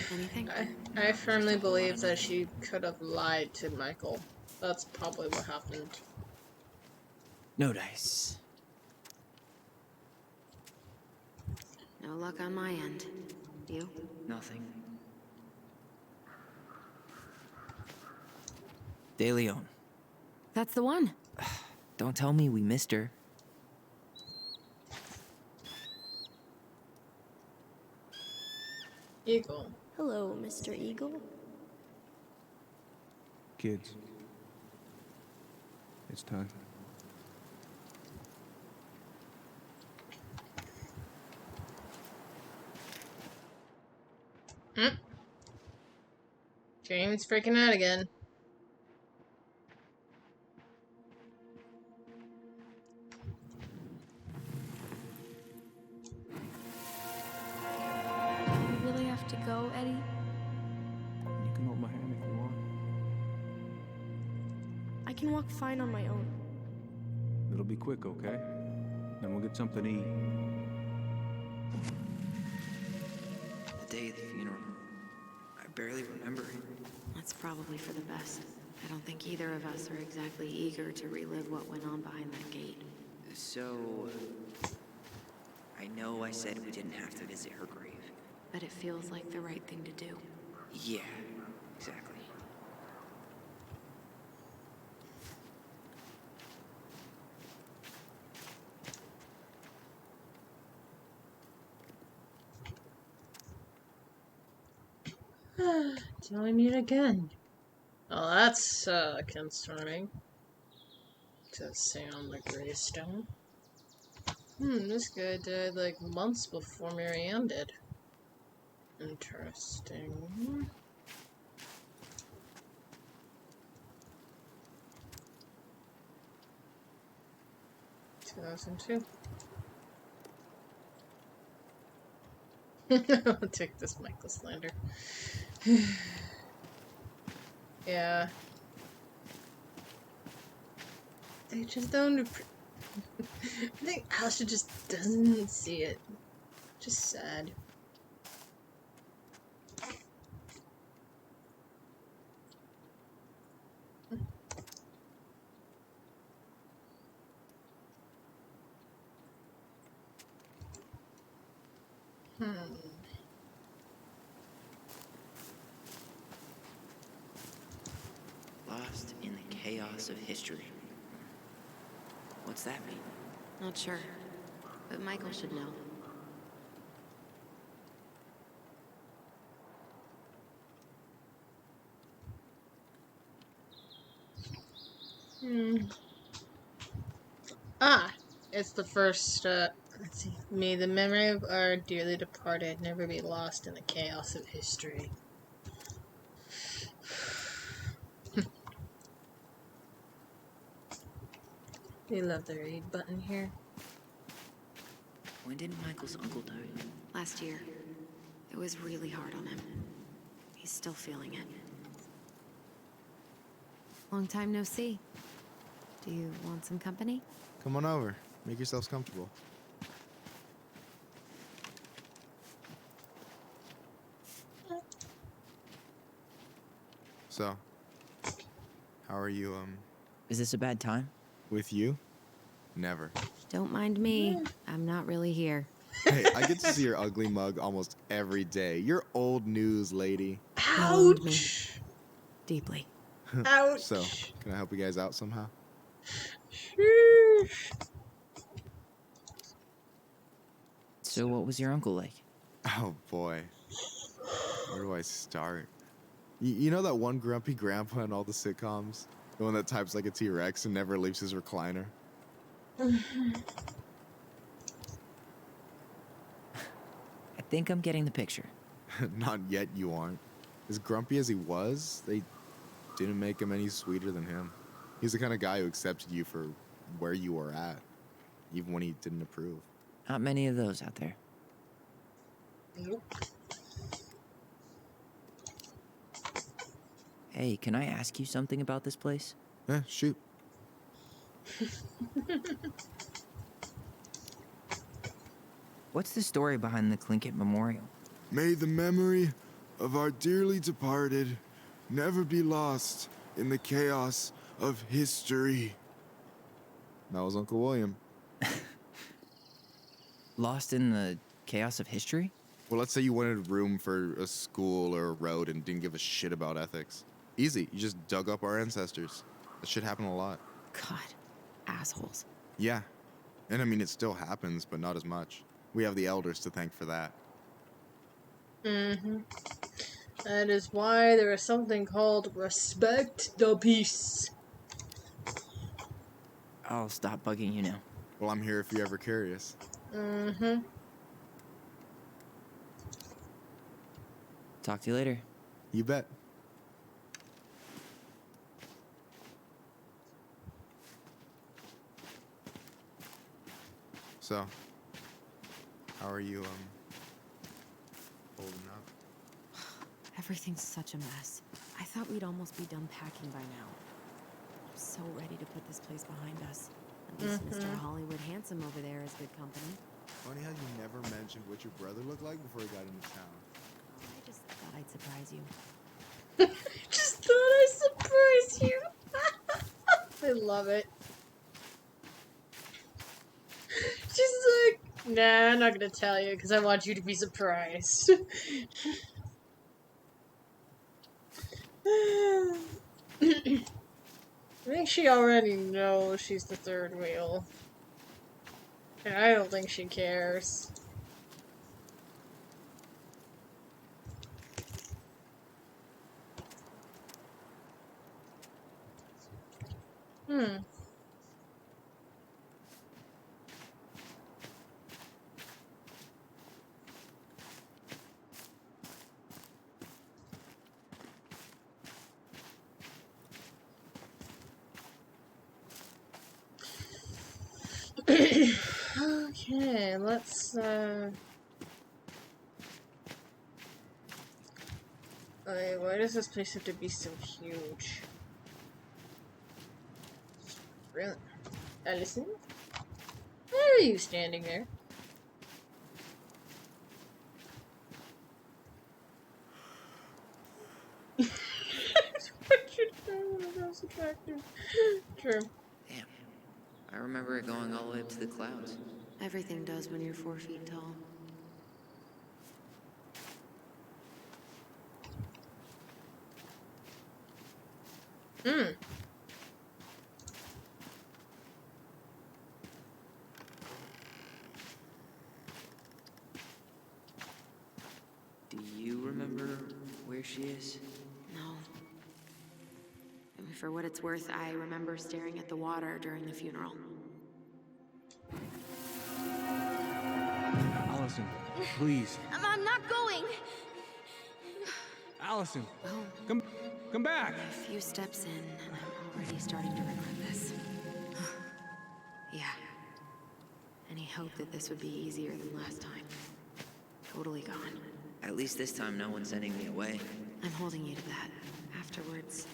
Anything?
I firmly believe that she could have lied to Michael. That's probably what happened.
No dice.
No luck on my end. You?
Nothing. De Leon.
That's the one.
Don't tell me we missed her.
Eagle.
Hello, Mr. Eagle.
Kids. It's time.
James freaking out again.
You really have to go, Eddie?
You can hold my hand if you want.
I can walk fine on my own.
It'll be quick, okay? Then we'll get something to eat.
The day of the funeral. I barely remember it.
That's probably for the best. I don't think either of us are exactly eager to relive what went on behind that gate.
So, I know I said we didn't have to visit her grave.
But it feels like the right thing to do.
Yeah, exactly.
Do I meet again? Oh, that's concerning. To say on the gravestone. This guy died like months before Marianne did. Interesting. "2002. I'll take this Michael slander. Yeah. They just don't I think Asha just doesn't see it. Just sad.
Lost in the chaos of history. What's that mean?
Not sure. But Michael should know.
Ah! It's the first, let's see. May the memory of our dearly departed never be lost in the chaos of history. They love the read button here.
When did Michael's uncle die?
Last year. It was really hard on him. He's still feeling it. Long time no see. Do you want some company?
Come on over. Make yourselves comfortable. So, how are you,
Is this a bad time?
with you? Never.
Don't mind me. I'm not really here.
Hey, I get to see your ugly mug almost every day. You're old news, lady.
Ouch!
Deeply.
Ouch!
So, can I help you guys out somehow?
So what was your uncle like?
Oh boy. Where do I start? You know that one grumpy grandpa in all the sitcoms? The one that types like a T-Rex and never leaves his recliner?
I think I'm getting the picture.
Not yet, you aren't. As grumpy as he was, they didn't make him any sweeter than him. He's the kind of guy who accepted you for where you were at, even when he didn't approve.
Not many of those out there.
Nope.
Hey, can I ask you something about this place?
Shoot.
What's the story behind the Clinkett Memorial?
May the memory of our dearly departed never be lost in the chaos of history.
That was Uncle William.
Lost in the chaos of history?
Well, let's say you wanted room for a school or a road and didn't give a shit about ethics. Easy. You just dug up our ancestors. That shit happened a lot.
God. Assholes.
Yeah. And I mean, it still happens, but not as much. We have the elders to thank for that.
That is why there is something called respect the peace.
I'll stop bugging you now.
Well, I'm here if you're ever curious.
Talk to you later.
You bet. So, how are you, holding up?
Everything's such a mess. I thought we'd almost be done packing by now. I'm so ready to put this place behind us. At least Mr. Hollywood Handsome over there is good company.
Funny how you never mentioned what your brother looked like before he got into town.
I just thought I'd surprise you.
Just thought I'd surprise you. I love it. She's like, nah, I'm not gonna tell you because I want you to be surprised. I think she already knows she's the third wheel. And I don't think she cares. Hmm. Okay, let's, wait, why does this place have to be so huge? Really? Allison? Why are you standing there? True.
Damn. I remember it going all the way up to the clouds.
Everything does when you're 4 feet tall.
Hmm.
Do you remember where she is?
No. I mean, for what it's worth, I remember staring at the water during the funeral.
Allison, please.
I'm not going.
Allison, come back.
A few steps in, and I'm already starting to regret this. Yeah. Any hope that this would be easier than last time? Totally gone.
At least this time no one's sending me away.
I'm holding you to that. Afterwards,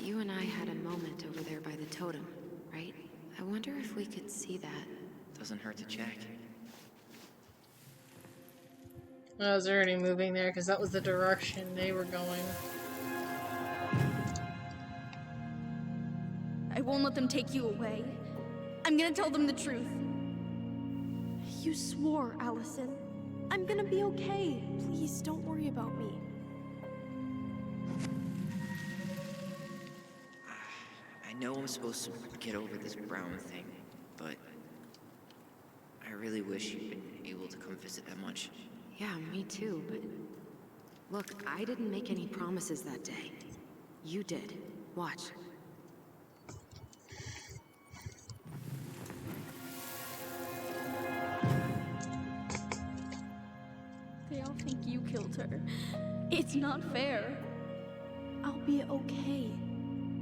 you and I had a moment over there by the totem, right? I wonder if we could see that.
Doesn't hurt to check.
I was already moving there because that was the direction they were going.
I won't let them take you away. I'm gonna tell them the truth. You swore, Allison. I'm gonna be okay. Please don't worry about me.
I know I'm supposed to get over this Brown thing, but I really wish you'd been able to come visit that much.
Yeah, me too, but... Look, I didn't make any promises that day. You did. Watch.
They all think you killed her. It's not fair. I'll be okay.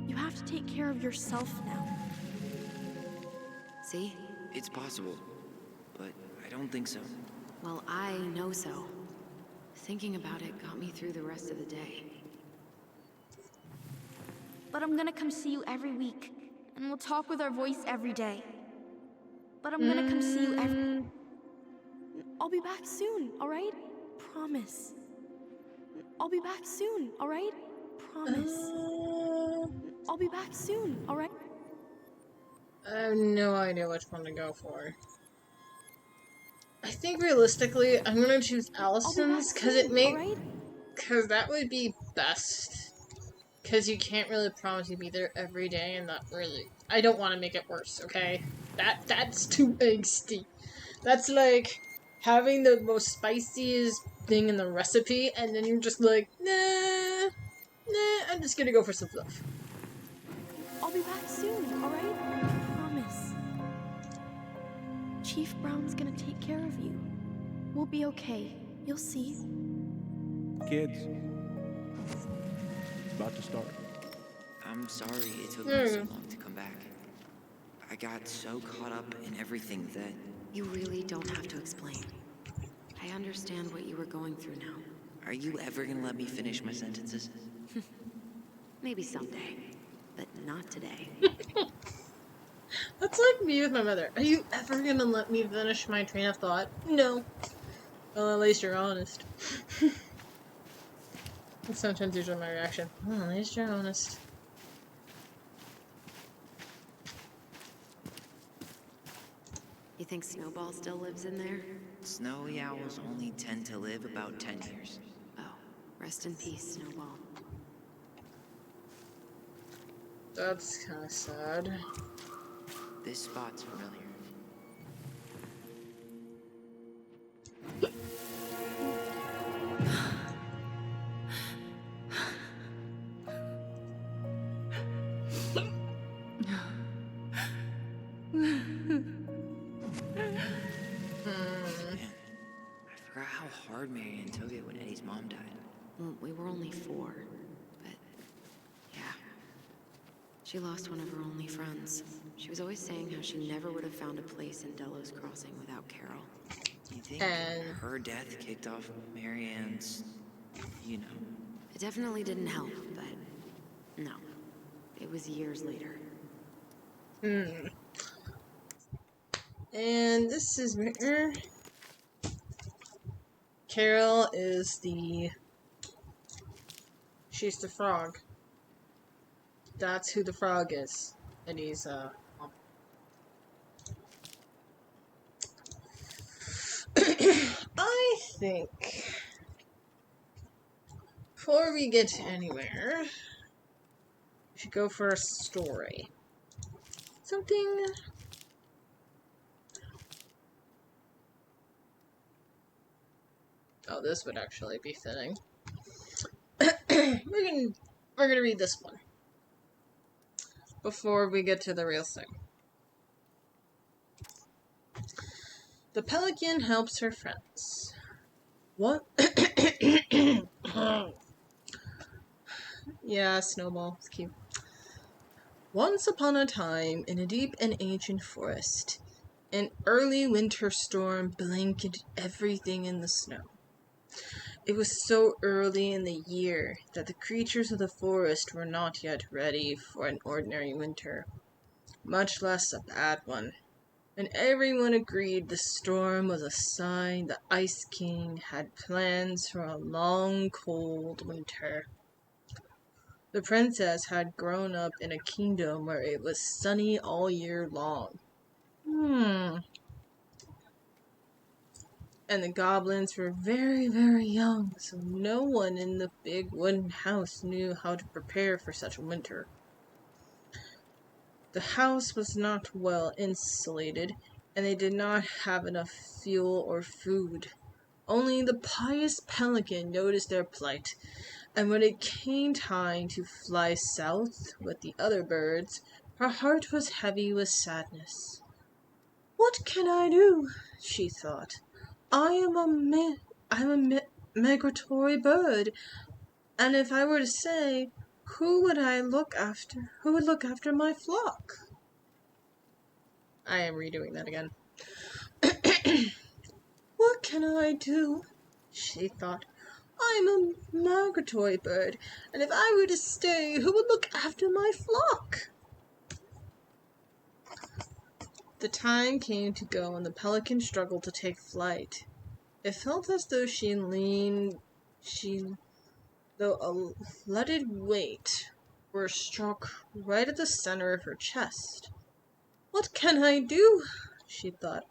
You have to take care of yourself now.
See?
It's possible, but I don't think so.
Well, I know so. Thinking about it got me through the rest of the day.
But I'm gonna come see you every week, and we'll talk with our voice every day. But I'm gonna come see you every... I'll be back soon, alright? Promise. I'll be back soon, alright? Promise. I'll be back soon, alright?
I have no idea which one to go for. I think realistically, I'm gonna choose Allison's because because that would be best. Because you can't really promise you'll be there every day, and that really, I don't want to make it worse. Okay, that's too angsty. That's like having the most spiciest thing in the recipe, and then you're just like, nah, I'm just gonna go for some fluff.
I'll be back soon, alright? Promise. Chief Brown's gonna take care of you. We'll be okay. You'll see.
Kids. It's about to start.
I'm sorry it took me so long to come back. I got so caught up in everything that...
You really don't have to explain. I understand what you were going through now.
Are you ever gonna let me finish my sentences?
Maybe someday, but not today.
That's like me with my mother. Are you ever gonna let me finish my train of thought? No. Well, at least you're honest. Sometimes usually my reaction. Well, at least you're honest.
You think Snowball still lives in there?
Snowy owls only tend to live about 10 years.
Oh, rest in peace, Snowball.
That's kind of sad.
This spot's familiar. Man, I forgot how hard Marianne took it when Eddie's mom died.
Well, we were only 4, but yeah. She lost one of her only friends. She was always saying how she never would have found a place in Delos Crossing without Carol.
Do you think her death kicked off Marianne's, you know?
It definitely didn't help, but no. It was years later.
And this is where Carol is she's the frog. That's who the frog is. And he's I think before we get anywhere, we should go for a story. Something. Oh, this would actually be fitting. We're gonna read this one before we get to the real thing. The pelican helps her friends. What? Yeah, Snowball. It's cute. Once upon a time, in a deep and ancient forest, an early winter storm blanketed everything in the snow. It was so early in the year that the creatures of the forest were not yet ready for an ordinary winter, much less a bad one. And everyone agreed the storm was a sign the Ice King had plans for a long, cold winter. The princess had grown up in a kingdom where it was sunny all year long. And the goblins were very, very young, so no one in the big wooden house knew how to prepare for such a winter. The house was not well insulated, and they did not have enough fuel or food. Only the pious pelican noticed their plight, and when it came time to fly south with the other birds, her heart was heavy with sadness. "What can I do?" she thought. I am a migratory bird, and if I were to stay, who would look after my flock?" I am redoing that again. "What can I do?" she thought. "I am a migratory bird, and if I were to stay, who would look after my flock?" The time came to go, and the pelican struggled to take flight. It felt as though though a leaded weight were struck right at the center of her chest. "What can I do?" she thought.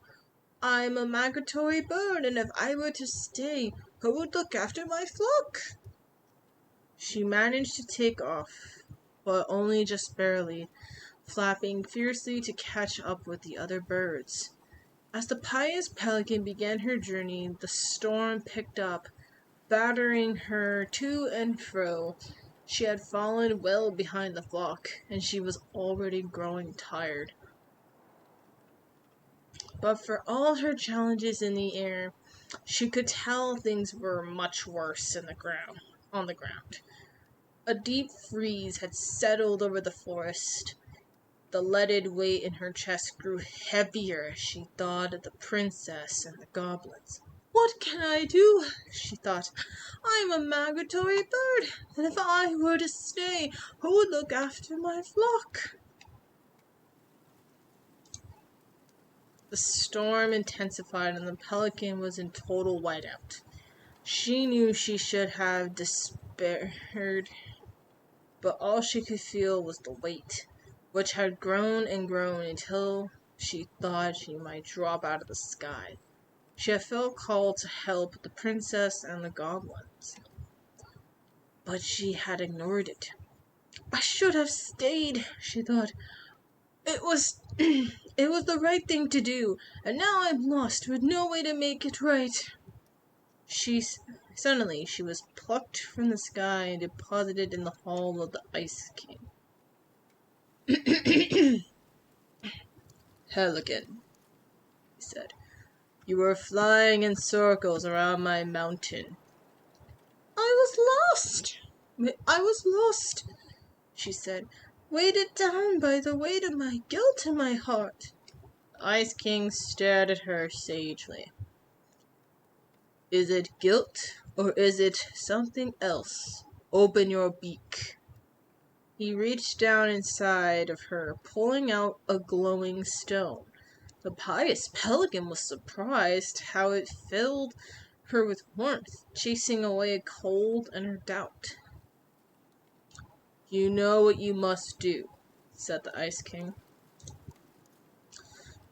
"I'm a migratory bird, and if I were to stay, who would look after my flock?" She managed to take off, but only just barely, flapping fiercely to catch up with the other birds. As the pious pelican began her journey, the storm picked up, battering her to and fro. She had fallen well behind the flock, and she was already growing tired. But for all her challenges in the air, she could tell things were much worse on the ground. A deep freeze had settled over the forest. The leaded weight in her chest grew heavier as she thought of the princess and the goblins. "What can I do?" she thought. "I am a migratory bird, and if I were to stay, who would look after my flock?" The storm intensified and the pelican was in total whiteout. She knew she should have despaired, but all she could feel was the weight, which had grown and grown until she thought she might drop out of the sky. She had felt called to help the princess and the goblins, but she had ignored it. I should have stayed, she thought. It was it was the right thing to do, and now I'm lost with no way to make it right. Suddenly she was plucked from the sky and deposited in the hall of the Ice King. Pelican, he said, you were flying in circles around my mountain. I was lost, she said, weighted down by the weight of my guilt in my heart. The Ice King stared at her sagely. Is it guilt, or is it something else? Open your beak. He reached down inside of her, pulling out a glowing stone. The pious pelican was surprised how it filled her with warmth, chasing away cold and her doubt. You know what you must do, said the Ice King.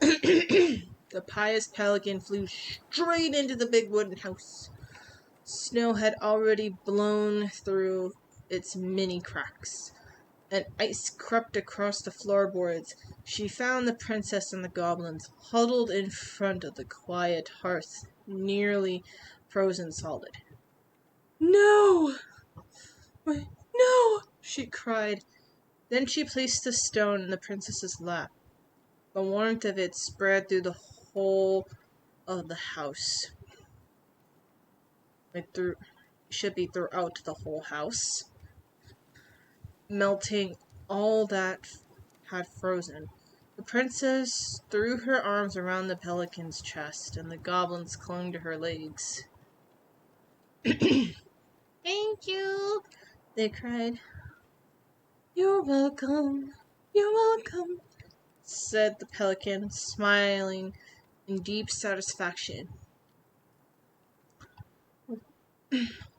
The pious pelican flew straight into the big wooden house. Snow had already blown through its many cracks, and ice crept across the floorboards. She found the princess and the goblins huddled in front of the quiet hearth, nearly frozen solid. No! No! She cried. Then she placed the stone in the princess's lap. The warmth of it spread through the whole of the house. It should be throughout the whole house, melting all that had frozen. The princess threw her arms around the pelican's chest, and the goblins clung to her legs. Thank you, they cried. You're welcome, said the pelican, smiling in deep satisfaction.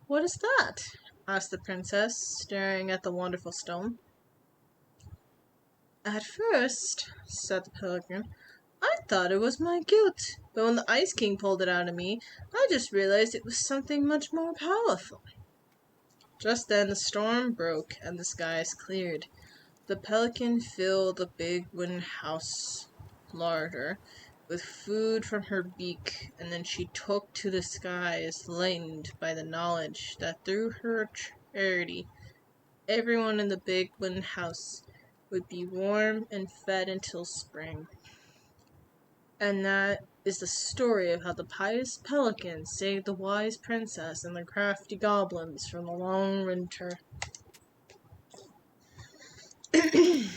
What is that? Asked the princess, staring at the wonderful stone. At first, said the pelican, I thought it was my guilt, but when the Ice King pulled it out of me, I just realized it was something much more powerful. Just then the storm broke and the skies cleared. The pelican filled the big wooden house larder with food from her beak, and then she took to the skies, lightened by the knowledge that through her charity, everyone in the big wooden house would be warm and fed until spring. And that is the story of how the pious pelican saved the wise princess and the crafty goblins from the long winter. I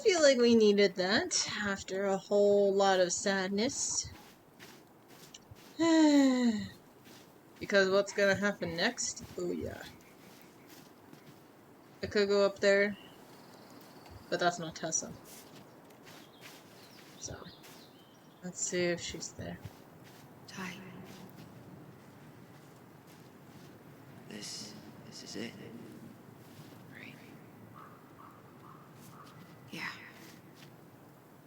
feel like we needed that after a whole lot of sadness. Because what's gonna happen next? Oh yeah. I could go up there, but that's not Tessa. So, let's see if she's there.
Ty.
This is it. Right.
Yeah.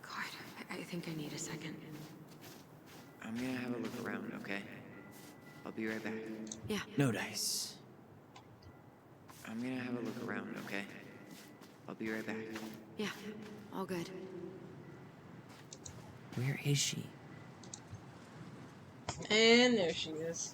God, I think I need a second.
I'm gonna have a look around, okay? I'll be right back.
Yeah.
No dice. I'm gonna have a look around, okay? I'll be right back.
Yeah, all good.
Where is she?
And there she is.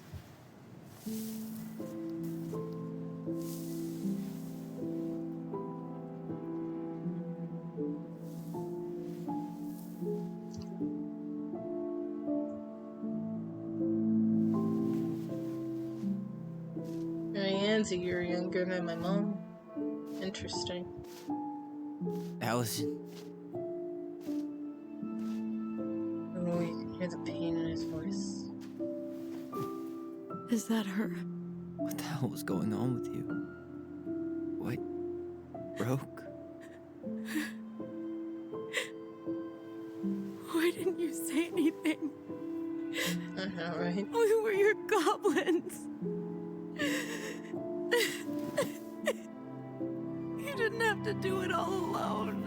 Marianne's a year younger than my mom. Interesting.
Allison.
Oh, you can hear the pain in his voice.
Is that her?
What the hell was going on with you? What broke?
didn't you say anything?
I know, right?
We were your goblins. You didn't have to do it all alone.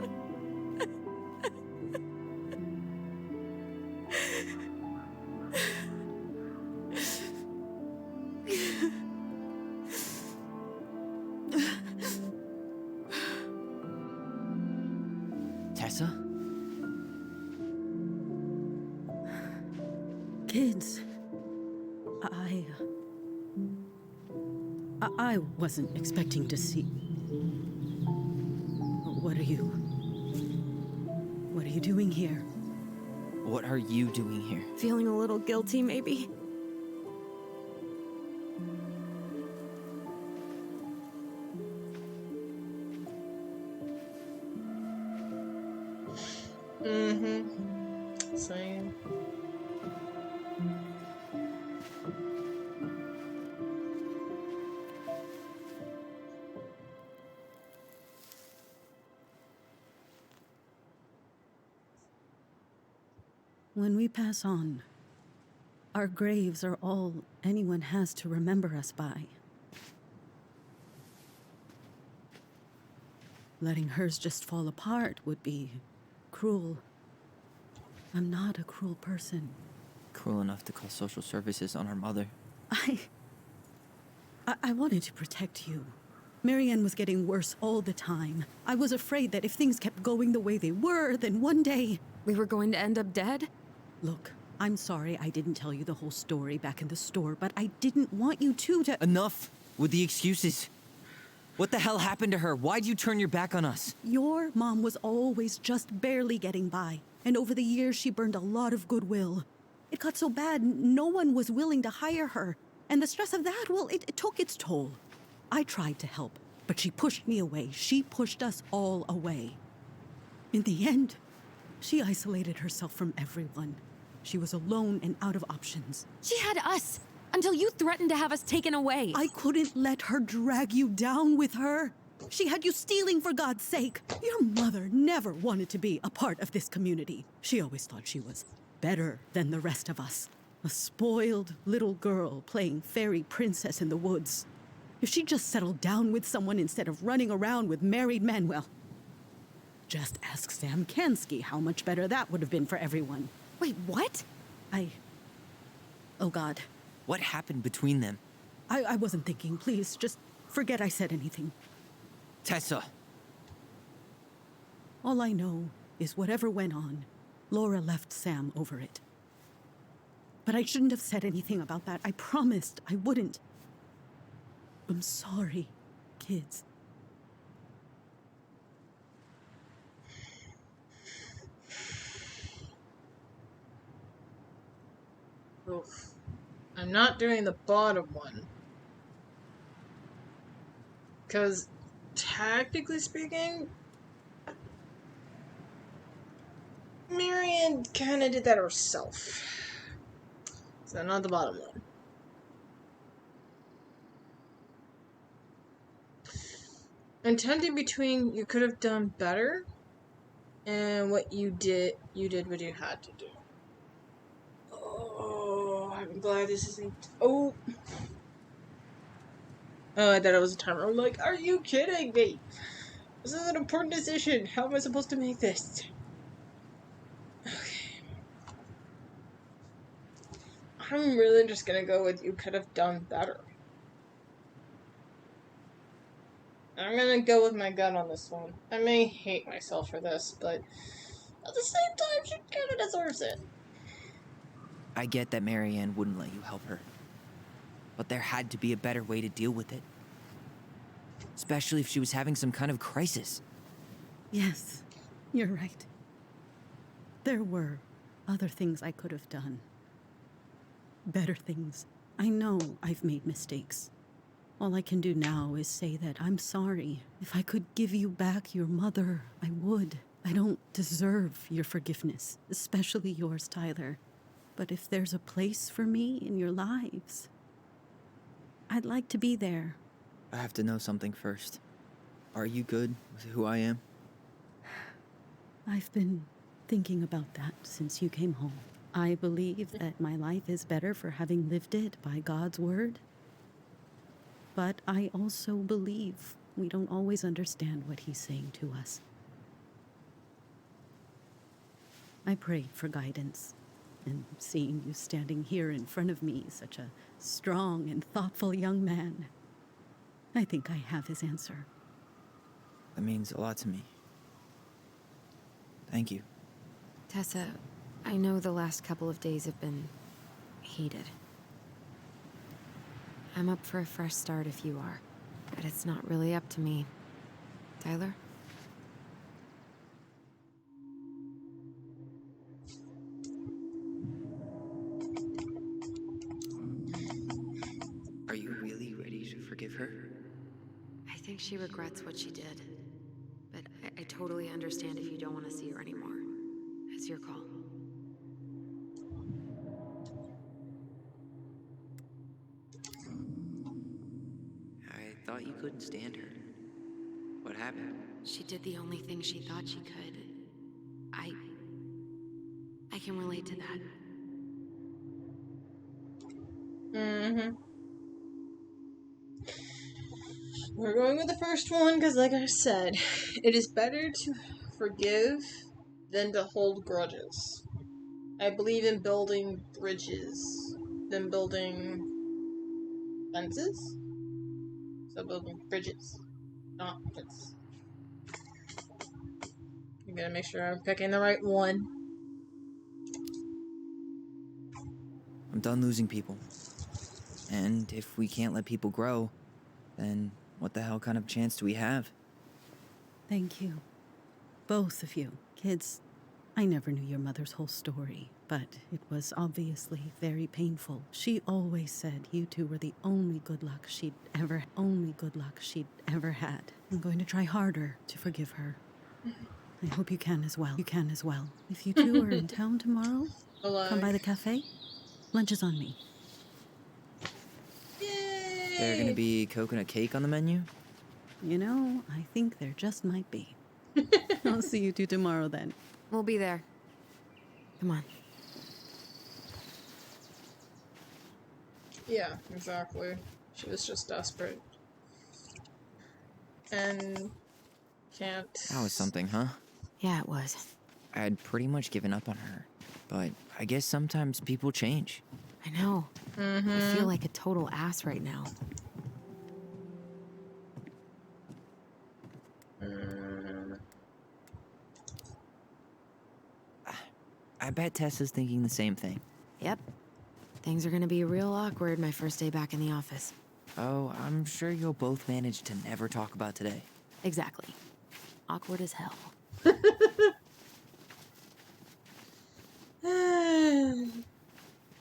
Tessa?
Kids, I wasn't expecting to see. What are you doing here?
What are you doing here?
Feeling a little guilty, maybe?
Same.
When we pass on, our graves are all anyone has to remember us by. Letting hers just fall apart would be cruel. I'm not a cruel person.
Cruel enough to call social services on our mother.
I wanted to protect you. Marianne was getting worse all the time. I was afraid that if things kept going the way they were, then one day...
We were going to end up dead?
Look, I'm sorry I didn't tell you the whole story back in the store, but I didn't want you to...
Enough with the excuses. What the hell happened to her? Why'd you turn your back on us?
Your mom was always just barely getting by, and over the years she burned a lot of goodwill. It got so bad, no one was willing to hire her, and the stress of that, well, it took its toll. I tried to help, but she pushed me away. She pushed us all away. In the end, she isolated herself from everyone. She was alone and out of options.
She had us, until you threatened to have us taken away.
I couldn't let her drag you down with her. She had you stealing for God's sake. Your mother never wanted to be a part of this community. She always thought she was better than the rest of us. A spoiled little girl playing fairy princess in the woods. If she just settled down with someone instead of running around with married men, well, just ask Sam Kansky how much better that would have been for everyone.
Wait, what?
Oh God.
What happened between them?
I wasn't thinking. Please, just forget I said anything.
Tessa!
All I know is whatever went on, Laura left Sam over it. But I shouldn't have said anything about that. I promised I wouldn't. I'm sorry, kids.
Oof. I'm not doing the bottom one. Because, tactically speaking, Marianne kind of did that herself. So not the bottom one. I'm tempted between you could have done better and what you did what you had to do. Oh, I'm glad this isn't. Oh, I thought it was a timer. I'm like, are you kidding me? This is an important decision. How am I supposed to make this? Okay. I'm really just gonna go with you could have done better. I'm gonna go with my gut on this one. I may hate myself for this, but at the same time, she kinda deserves it.
I get that Marianne wouldn't let you help her. But there had to be a better way to deal with it. Especially if she was having some kind of crisis.
Yes, you're right. There were other things I could have done. Better things. I know I've made mistakes. All I can do now is say that I'm sorry. If I could give you back your mother, I would. I don't deserve your forgiveness, especially yours, Tyler. But if there's a place for me in your lives, I'd like to be there.
I have to know something first. Are you good with who I am?
I've been thinking about that since you came home. I believe that my life is better for having lived it by God's word. But I also believe we don't always understand what he's saying to us. I prayed for guidance, and seeing you standing here in front of me, such a strong and thoughtful young man, I think I have his answer.
That means a lot to me. Thank you.
Tessa, I know the last couple of days have been heated. I'm up for a fresh start if you are, but it's not really up to me. Tyler?
Are you really ready to forgive her?
I think she regrets what she did, but I totally understand if you don't want to see her anymore. It's your call.
I thought you couldn't stand her. What happened?
She did the only thing she thought she could. I can relate to that.
Mm-hmm. We're going with the first one because, like I said, it is better to forgive than to hold grudges. I believe in building bridges than building fences. So building bridges, not fences. I'm gonna make sure I'm picking the right one.
I'm done losing people. And if we can't let people grow, then what the hell kind of chance do we have?
Thank you. Both of you. Kids, I never knew your mother's whole story, but it was obviously very painful. She always said you two were the only good luck she'd ever had. I'm going to try harder to forgive her. I hope you can as well. If you two are in town tomorrow, come by the cafe. Lunch is on me.
Yay!
There gonna be coconut cake on the menu?
You know, I think there just might be. I'll see you two tomorrow then.
We'll be there. Come on.
Yeah, exactly. She was just desperate. And can't...
That was something, huh?
Yeah, it was.
I had pretty much given up on her, but I guess sometimes people change.
I know. I feel like a total ass right now.
I bet Tessa's thinking the same thing.
Yep. Things are gonna be real awkward my first day back in the office.
Oh, I'm sure you'll both manage to never talk about today.
Exactly. Awkward as hell.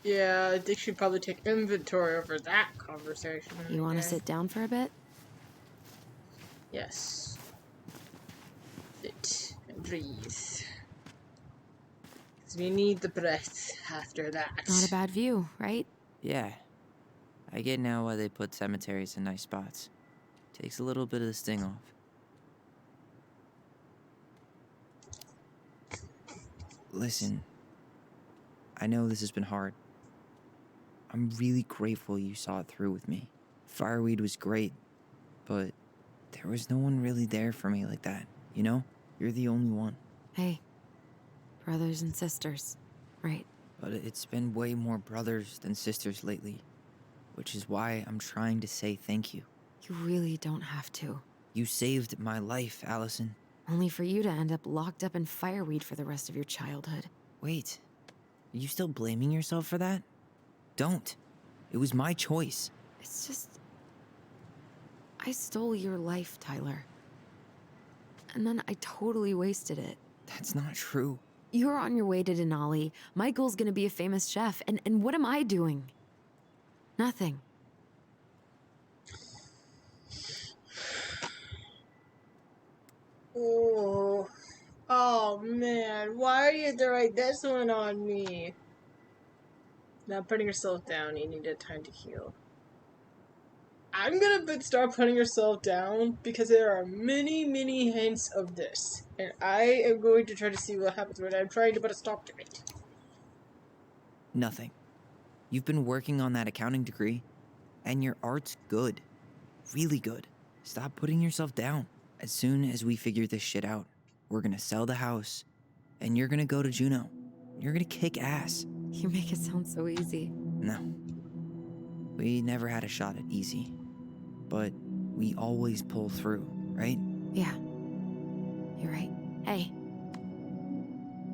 Yeah, I think she'd probably take inventory over that conversation.
You want to sit down for a bit?
Yes. Sit and breathe. Because we need the breath after that.
Not a bad view, right?
Yeah. I get now why they put cemeteries in nice spots. Takes a little bit of the sting off. Listen, I know this has been hard. I'm really grateful you saw it through with me. Fireweed was great, but there was no one really there for me like that, you know? You're the only one.
Hey, brothers and sisters, right?
But it's been way more brothers than sisters lately, which is why I'm trying to say thank you.
You really don't have to.
You saved my life, Allison.
Only for you to end up locked up in fireweed for the rest of your childhood.
Wait, are you still blaming yourself for that? Don't. It was my choice.
It's just... I stole your life, Tyler. And then I totally wasted it.
That's not true.
You're on your way to Denali. Michael's gonna be a famous chef. And what am I doing? Nothing.
Oh man, why are you throwing this one on me? Now putting yourself down, you need time to heal. I'm gonna start putting yourself down because there are many, many hints of this. And I am going to try to see what happens when I'm trying to put a stop to it.
Nothing. You've been working on that accounting degree, and your art's good. Really good. Stop putting yourself down. As soon as we figure this shit out, we're gonna sell the house, and you're gonna go to Juneau. You're gonna kick ass.
You make it sound so easy.
No. We never had a shot at easy. But we always pull through, right?
Yeah. You're right. Hey.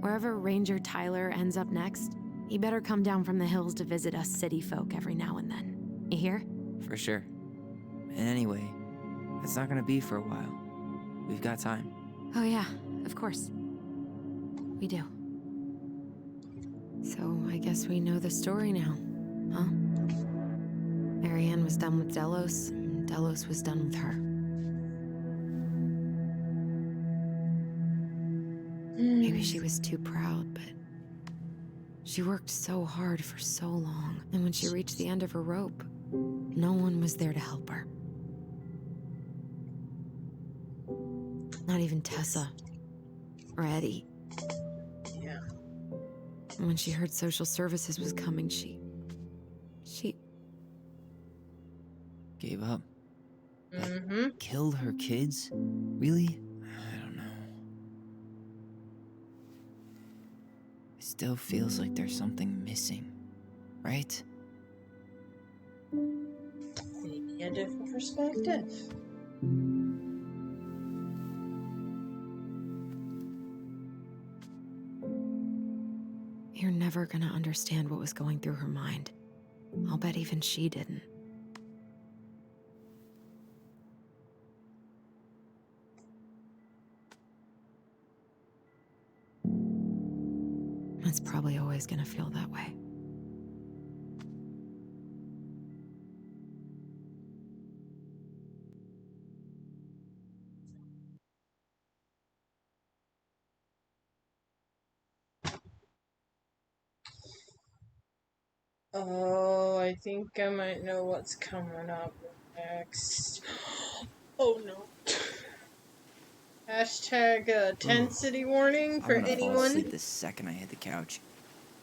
Wherever Ranger Tyler ends up next, he better come down from the hills to visit us city folk every now and then. You hear?
For sure. And anyway, it's not gonna be for a while. We've got time.
Oh yeah, of course. We do. So I guess we know the story now, huh? Marianne was done with Delos, and Delos was done with her. Maybe she was too proud, but she worked so hard for so long, and when she reached the end of her rope, no one was there to help her. Not even Tessa or Eddie.
Yeah.
And when she heard social services was coming, she
Gave up.
Mm-hmm.
Killed her kids? Really? I don't know. It still feels like there's something missing, right?
Maybe a different perspective.
You're never gonna understand what was going through her mind. I'll bet even she didn't. It's probably always gonna feel that way.
Oh, I think I might know what's coming up next. Oh no. Hashtag 10 city warning
I
for
want to fall
anyone.
asleep the second I hit the couch.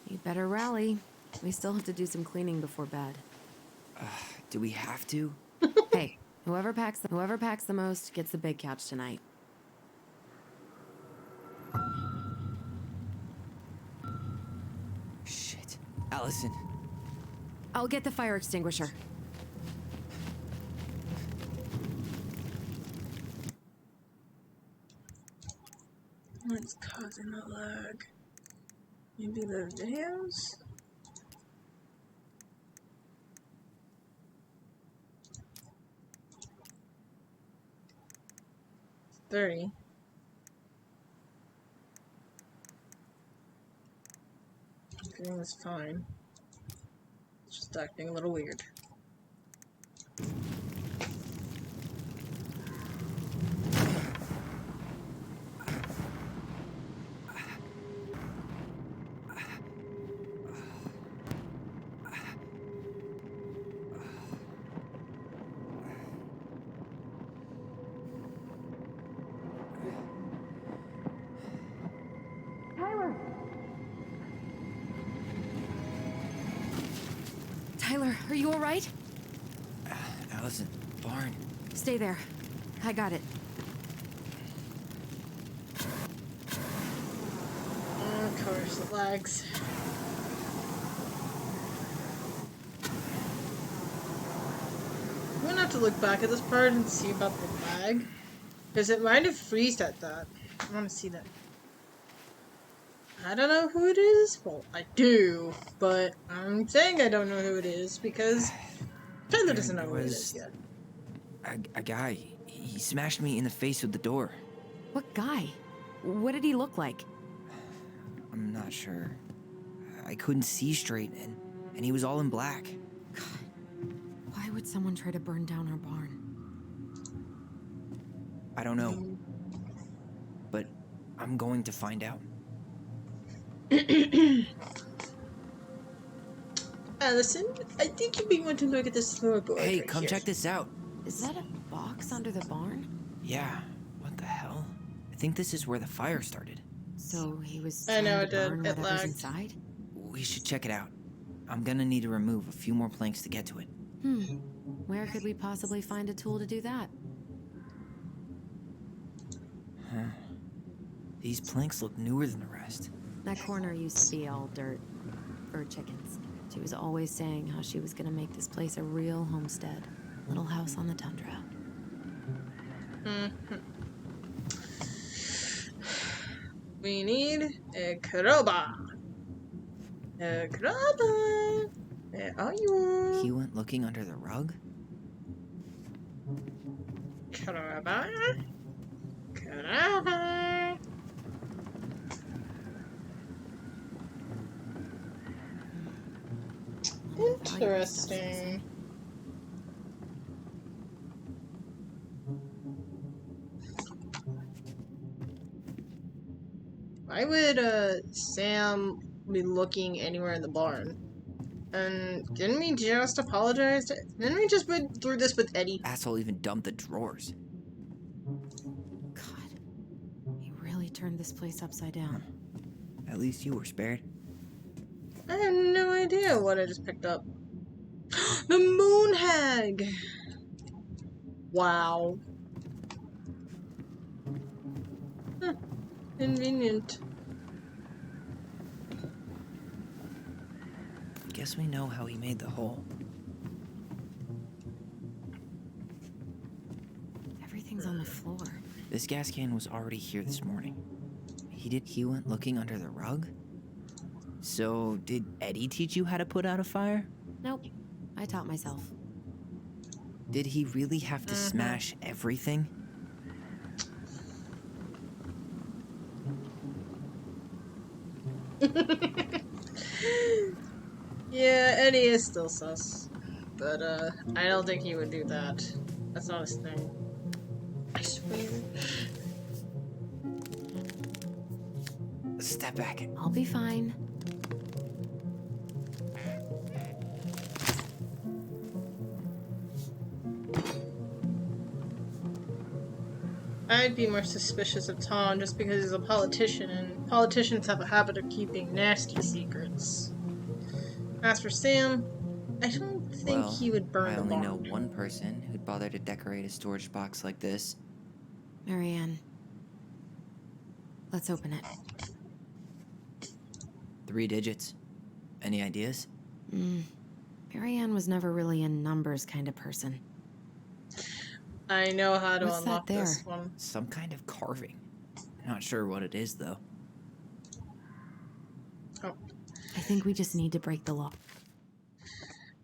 You'd better rally. We still have to do some cleaning before bed.
Do we have to?
Hey, whoever packs the most gets the big couch tonight.
Shit. Allison.
I'll get the fire extinguisher.
What's causing the lag? Maybe the videos? $30. Everything was fine. It's just acting a little weird.
Tyler, are you all right?
Allison, barn.
Stay there. I got it.
Of course, it lags. I'm gonna have to look back at this part and see about the lag. Because it might have freezed at that. I want to see that. I don't know who it is. Well, I do, but I'm saying I don't know who it is because Tyler doesn't know who it is yet.
A guy. He smashed me in the face with the door.
What guy? What did he look like?
I'm not sure. I couldn't see straight, and he was all in black.
God, why would someone try to burn down our barn?
I don't know. But I'm going to find out.
Allison, I think you may want to look at this floorboard
Hey,
right
come
here.
check this out.
Is that a box under the barn?
Yeah, what the hell? I think this is where the fire started.
So he was
I
trying
know
to
it did.
burn
It
whatever's
lagged.
inside?
We should check it out. I'm gonna need to remove a few more planks to get to it.
Where could we possibly find a tool to do that?
Huh. These planks look newer than the rest.
That corner used to be all dirt. For chickens. She was always saying how she was gonna make this place a real homestead. Little house on the tundra.
We need a crowbar. A crowbar. Where are you?
He went looking under the rug?
Crowbar. Crowbar. Interesting. Why would Sam be looking anywhere in the barn? And didn't we just apologize? Didn't we just went through this with Eddie?
Asshole even dumped the drawers.
God. He really turned this place upside down.
At least you were spared.
I have no idea what I just picked up. The moon hag! Wow. Huh. Convenient.
Guess we know how he made the hole.
Everything's on the floor.
This gas can was already here this morning. He went looking under the rug? So, did Eddie teach you how to put out a fire?
Nope. I taught myself.
Did he really have to smash everything?
Yeah, Eddie is still sus. But, I don't think he would do that. That's not his thing. I swear.
Step back.
I'll be fine.
I'd be more suspicious of Tom just because he's a politician, and politicians have a habit of keeping nasty secrets. As for Sam, I don't think he would burn
I
the
only
barn.
know one person who'd bother to decorate a storage box like this.
Marianne. Let's open it.
3 digits. Any ideas?
Marianne was never really a numbers kind of person.
I know how to
What's that
unlock
there?
this one.
Some kind of carving. Not sure what it is, though.
Oh.
I think we just need to break the lock.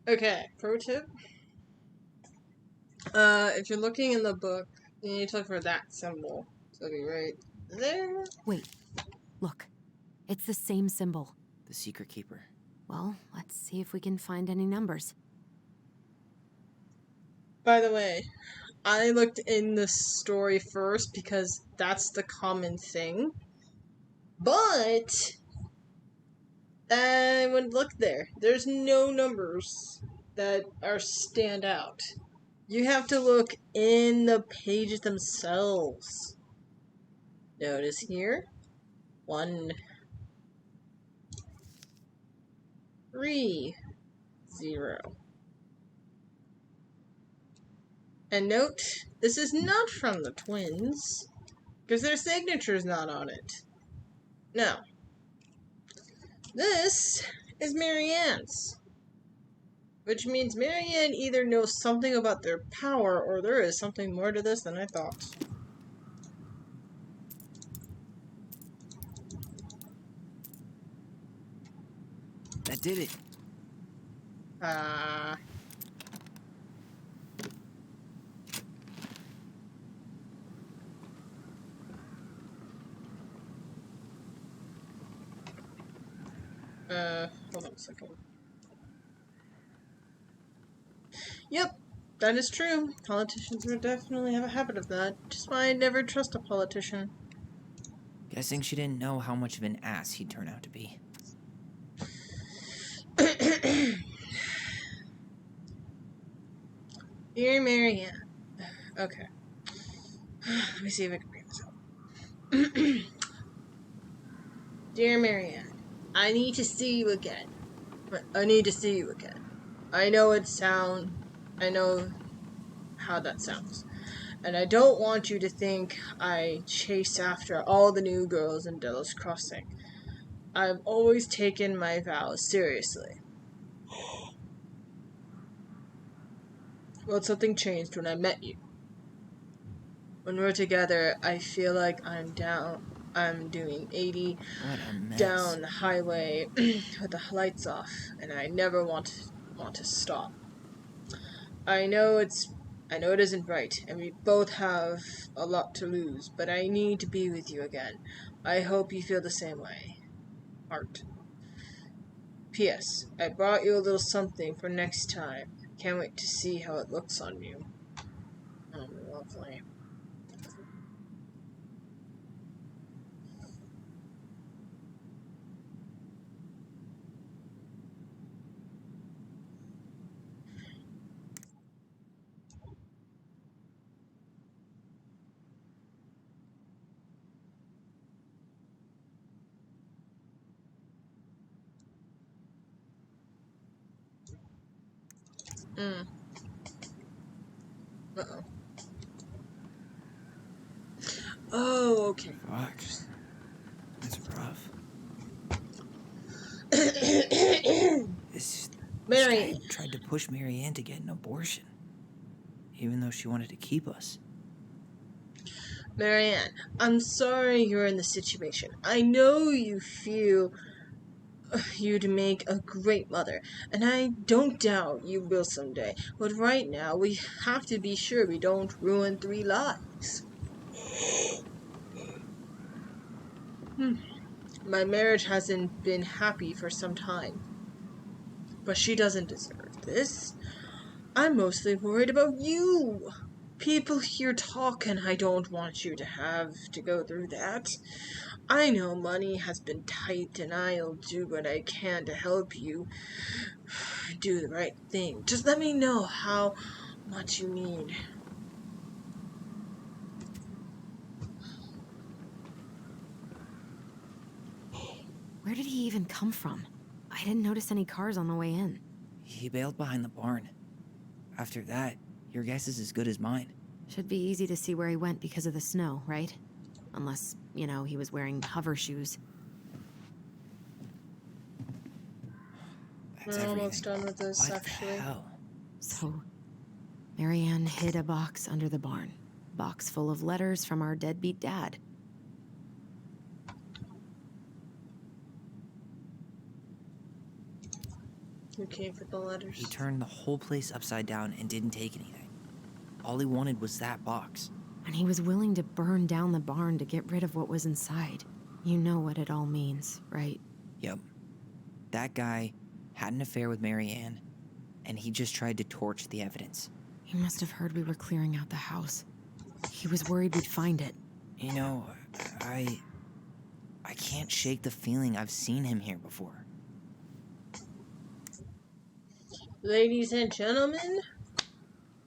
Okay, pro tip. If you're looking in the book, you need to look for that symbol. So it'll be right there.
Wait. Look. It's the same symbol.
The secret keeper.
Well, let's see if we can find any numbers.
By the way, I looked in the story first because that's the common thing. But I wouldn't look there. There's no numbers that are stand out. You have to look in the pages themselves. Notice here. 1 3 0. And note, this is not from the twins, because their signature's not on it. No. This is Marianne's. Which means Marianne either knows something about their power, or there is something more to this than I thought.
That did it.
Hold on a second. Yep, that is true. Politicians would definitely have a habit of that. Just why I never trust a politician.
Guessing she didn't know how much of an ass he'd turn out to be.
Dear Marianne. Okay. Let me see if I can bring this up. Dear Marianne, I need to see you again. I need to see you again. I know how that sounds. And I don't want you to think I chase after all the new girls in Delos Crossing. I've always taken my vows seriously. Well, something changed when I met you. When we're together, I feel like I'm doing 80
What a mess.
down the highway with the lights off, and I never want to stop. I know it isn't right, and we both have a lot to lose, but I need to be with you again. I hope you feel the same way. Art. P.S. I brought you a little something for next time. Can't wait to see how it looks on you. Oh, lovely. Uh-oh. Oh, okay.
Fuck. That's rough. This
Mary.
guy tried to push Marianne to get an abortion, even though she wanted to keep us.
Marianne, I'm sorry you're in this situation. I know you feel you'd make a great mother, and I don't doubt you will someday. But right now, we have to be sure we don't ruin 3 lives. My marriage hasn't been happy for some time, but she doesn't deserve this. I'm mostly worried about you. People here talk, and I don't want you to have to go through that. I know money has been tight, and I'll do what I can to help you do the right thing. Just let me know how much you need.
Where did he even come from? I didn't notice any cars on the way in.
He bailed behind the barn. After that, your guess is as good as mine.
Should be easy to see where he went because of the snow, right? Unless, he was wearing hover shoes.
That's
We're
everything.
almost done with this,
What
actually.
the hell?
So, Marianne hid a box under the barn. Box full of letters from our deadbeat dad.
Who came for the letters?
He turned the whole place upside down and didn't take anything. All he wanted was that box.
And he was willing to burn down the barn to get rid of what was inside. You know what it all means, right?
Yep. That guy had an affair with Marianne, and he just tried to torch the evidence.
He must have heard we were clearing out the house. He was worried we'd find it.
You know, I can't shake the feeling I've seen him here before.
Ladies and gentlemen,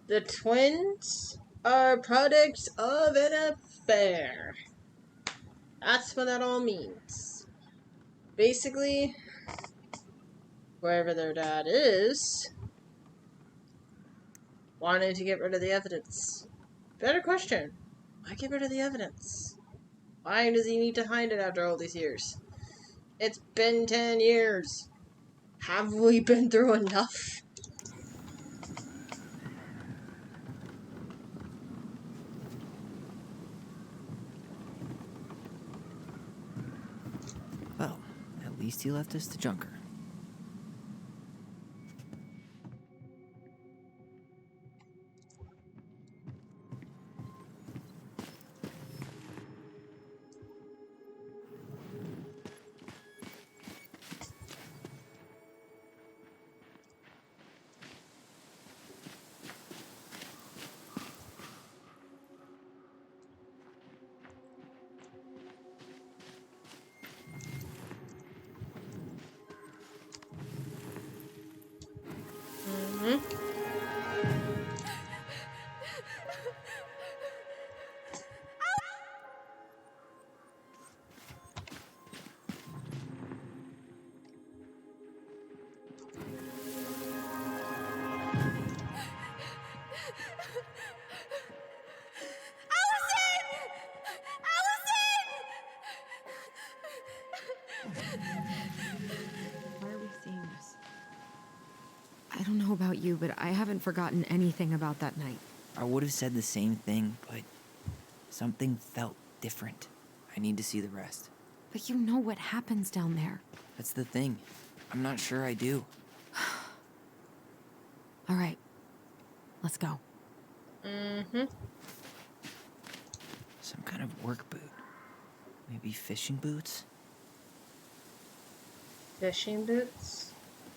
the twins are products of an affair. That's what that all means. Basically, wherever their dad is, wanted to get rid of the evidence. Better question. Why get rid of the evidence? Why does he need to hide it after all these years? It's been 10 years. Have we been through enough?
Well, at least he left us the junker.
I don't know about you, but I haven't forgotten anything about that night.
I would have said the same thing, but something felt different. I need to see the rest.
But you know what happens down there.
That's the thing. I'm not sure I do.
All right, let's go.
Mm-hmm.
Some kind of work boot. Maybe fishing boots?
Fishing boots?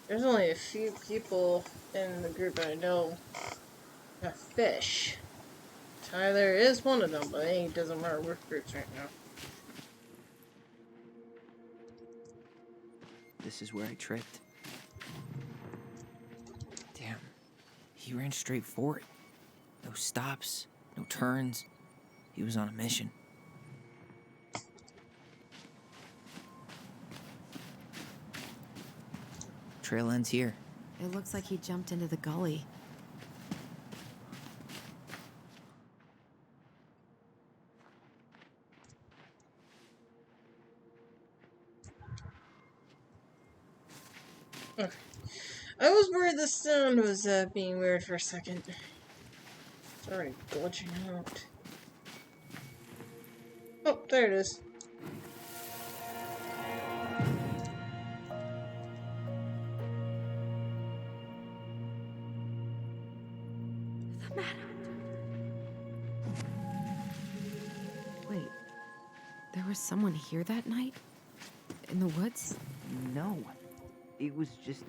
There's only a few people in the group I know that fish. Tyler is one of them, but he doesn't wear work boots right now.
This is where I tripped. Damn. He ran straight for it. No stops, no turns. He was on a mission. Trail ends here.
It looks like he jumped into the gully.
I was worried the sound was being weird for a second. It's already glitching out. Oh, there it is.
The Mad Wait, there was someone here that night? In the woods?
No. It was just...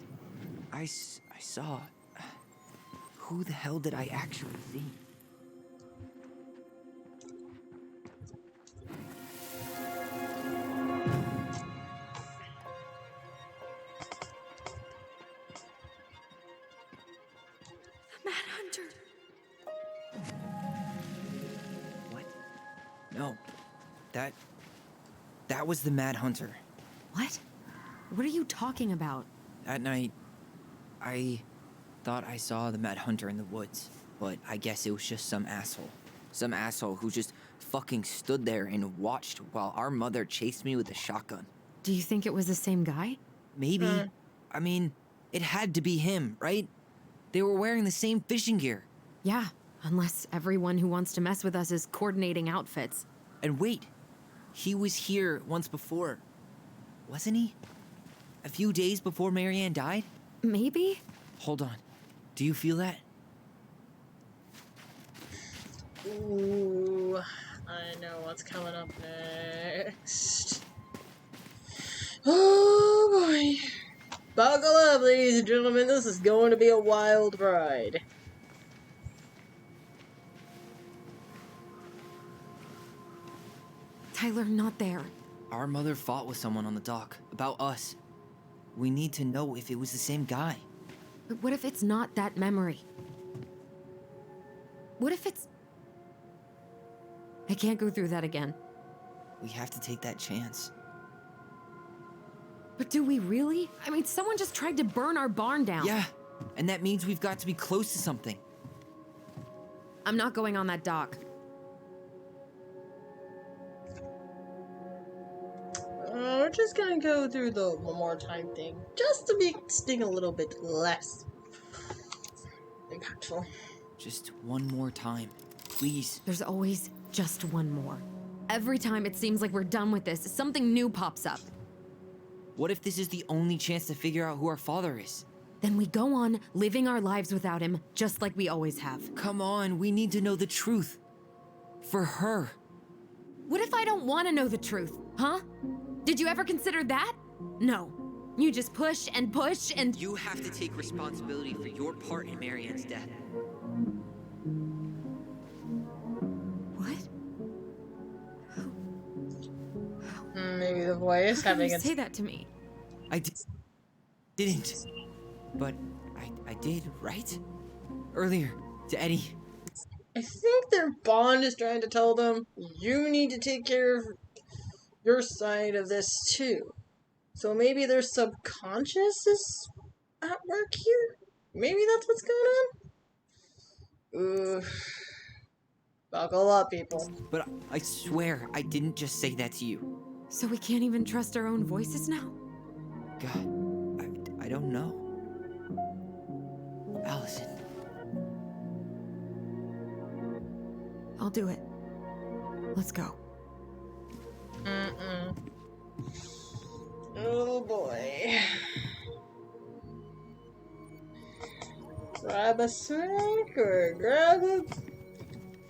I saw... Who the hell did I actually see?
The Mad Hunter!
What? No. That was the Mad Hunter.
What? What are you talking about?
That night, I thought I saw the Mad Hunter in the woods, but I guess it was just some asshole. Some asshole who just fucking stood there and watched while our mother chased me with a shotgun.
Do you think it was the same guy?
Maybe. I mean, it had to be him, right? They were wearing the same fishing gear.
Yeah, unless everyone who wants to mess with us is coordinating outfits.
And wait, he was here once before, wasn't he? A few days before Marianne died?
Maybe?
Hold on. Do you feel that?
Ooh, I know what's coming up next. Oh boy. Buckle up, ladies and gentlemen. This is going to be a wild ride.
Tyler, not there.
Our mother fought with someone on the dock about us. We need to know if it was the same guy.
But what if it's not that memory? What if it's... I can't go through that again.
We have to take that chance.
But do we really? I mean, someone just tried to burn our barn down.
Yeah, and that means we've got to be close to something.
I'm not going on that dock.
We're just gonna go through the one more time thing, just to make sting a little bit less impactful.
Just one more time, please.
There's always just one more. Every time it seems like we're done with this, something new pops up.
What if this is the only chance to figure out who our father is?
Then we go on living our lives without him, just like we always have.
Come on, we need to know the truth. For her.
What if I don't want to know the truth, huh? Did you ever consider that? No. You just push and push and...
You have to take responsibility for your part in Marianne's death.
What?
Maybe the voice
How can
having
you
a...
say that to me?
I didn't. But I did, right? Earlier, to Eddie.
I think their bond is trying to tell them, you need to take care of your side of this too. So maybe their subconscious is at work here? Maybe that's what's going on? Ooh. Buckle up, people.
But I swear I didn't just say that to you.
So we can't even trust our own voices now?
God, I don't know. Allison.
I'll do it. Let's go.
Oh boy. Grab a snack or grab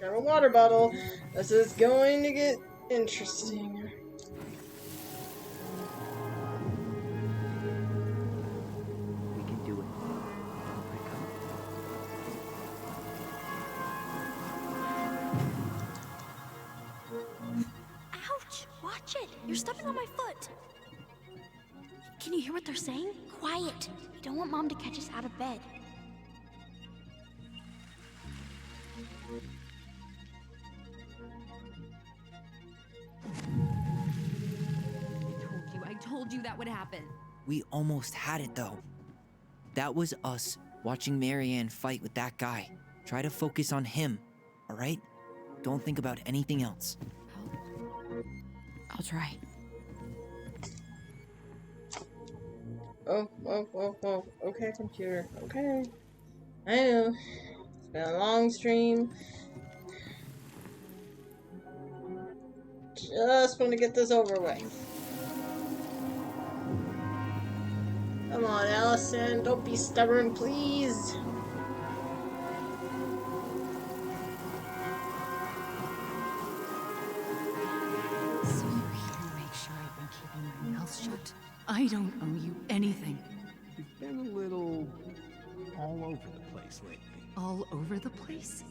a water bottle. This is going to get interesting.
We can do it.
Ouch! Watch it! You're stepping on my foot! Can you hear what they're saying? Quiet! We don't want Mom to catch us out of bed.
I told you that would happen.
We almost had it, though. That was us watching Marianne fight with that guy. Try to focus on him, all right? Don't think about anything else.
I'll try.
Oh. Okay, computer. Okay. I know. It's been a long stream. Just want to get this over with. Come on, Allison. Don't be stubborn, please.
So
you're here to make sure I've been keeping my mouth shut? I don't owe you anything.
You've been a little all over the place lately.
All over the place?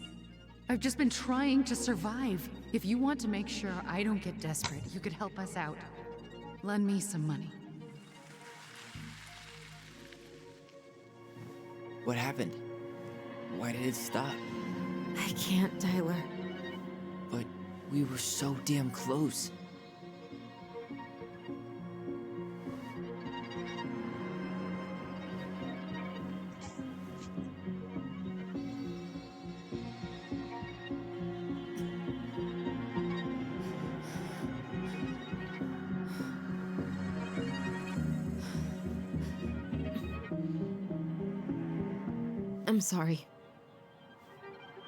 I've just been trying to survive. If you want to make sure I don't get desperate, you could help us out. Lend me some money.
What happened? Why did it stop?
I can't, Tyler.
But we were so damn close.
I'm sorry.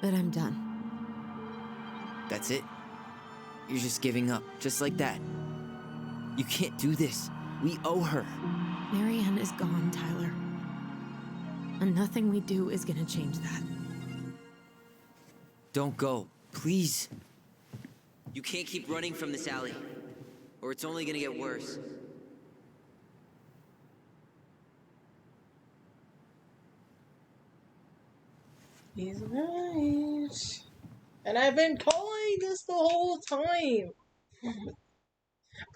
But I'm done.
That's it? You're just giving up, just like that. You can't do this. We owe her.
Marianne is gone, Tyler. And nothing we do is gonna change that.
Don't go, please. You can't keep running from this alley, or it's only gonna get worse.
He's right. And I've been calling this the whole time.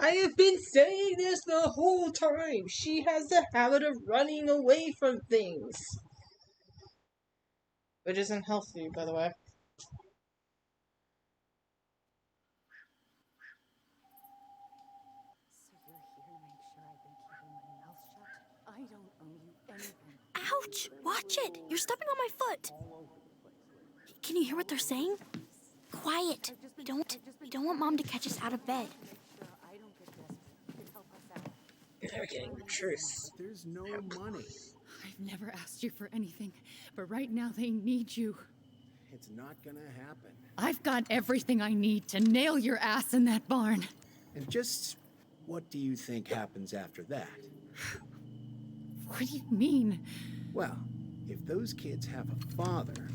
I have been saying this the whole time. She has the habit of running away from things. Which isn't healthy, by the way.
I don't owe you anything.
Ouch! Watch it! You're stepping on my foot! Can you hear what they're saying? Quiet! We don't want Mom to catch us out of bed.
They're getting the truth.
There's no money.
I've never asked you for anything, but right now they need you.
It's not gonna happen.
I've got everything I need to nail your ass in that barn.
And just what do you think happens after that?
What do you mean?
Well, if those kids have a father,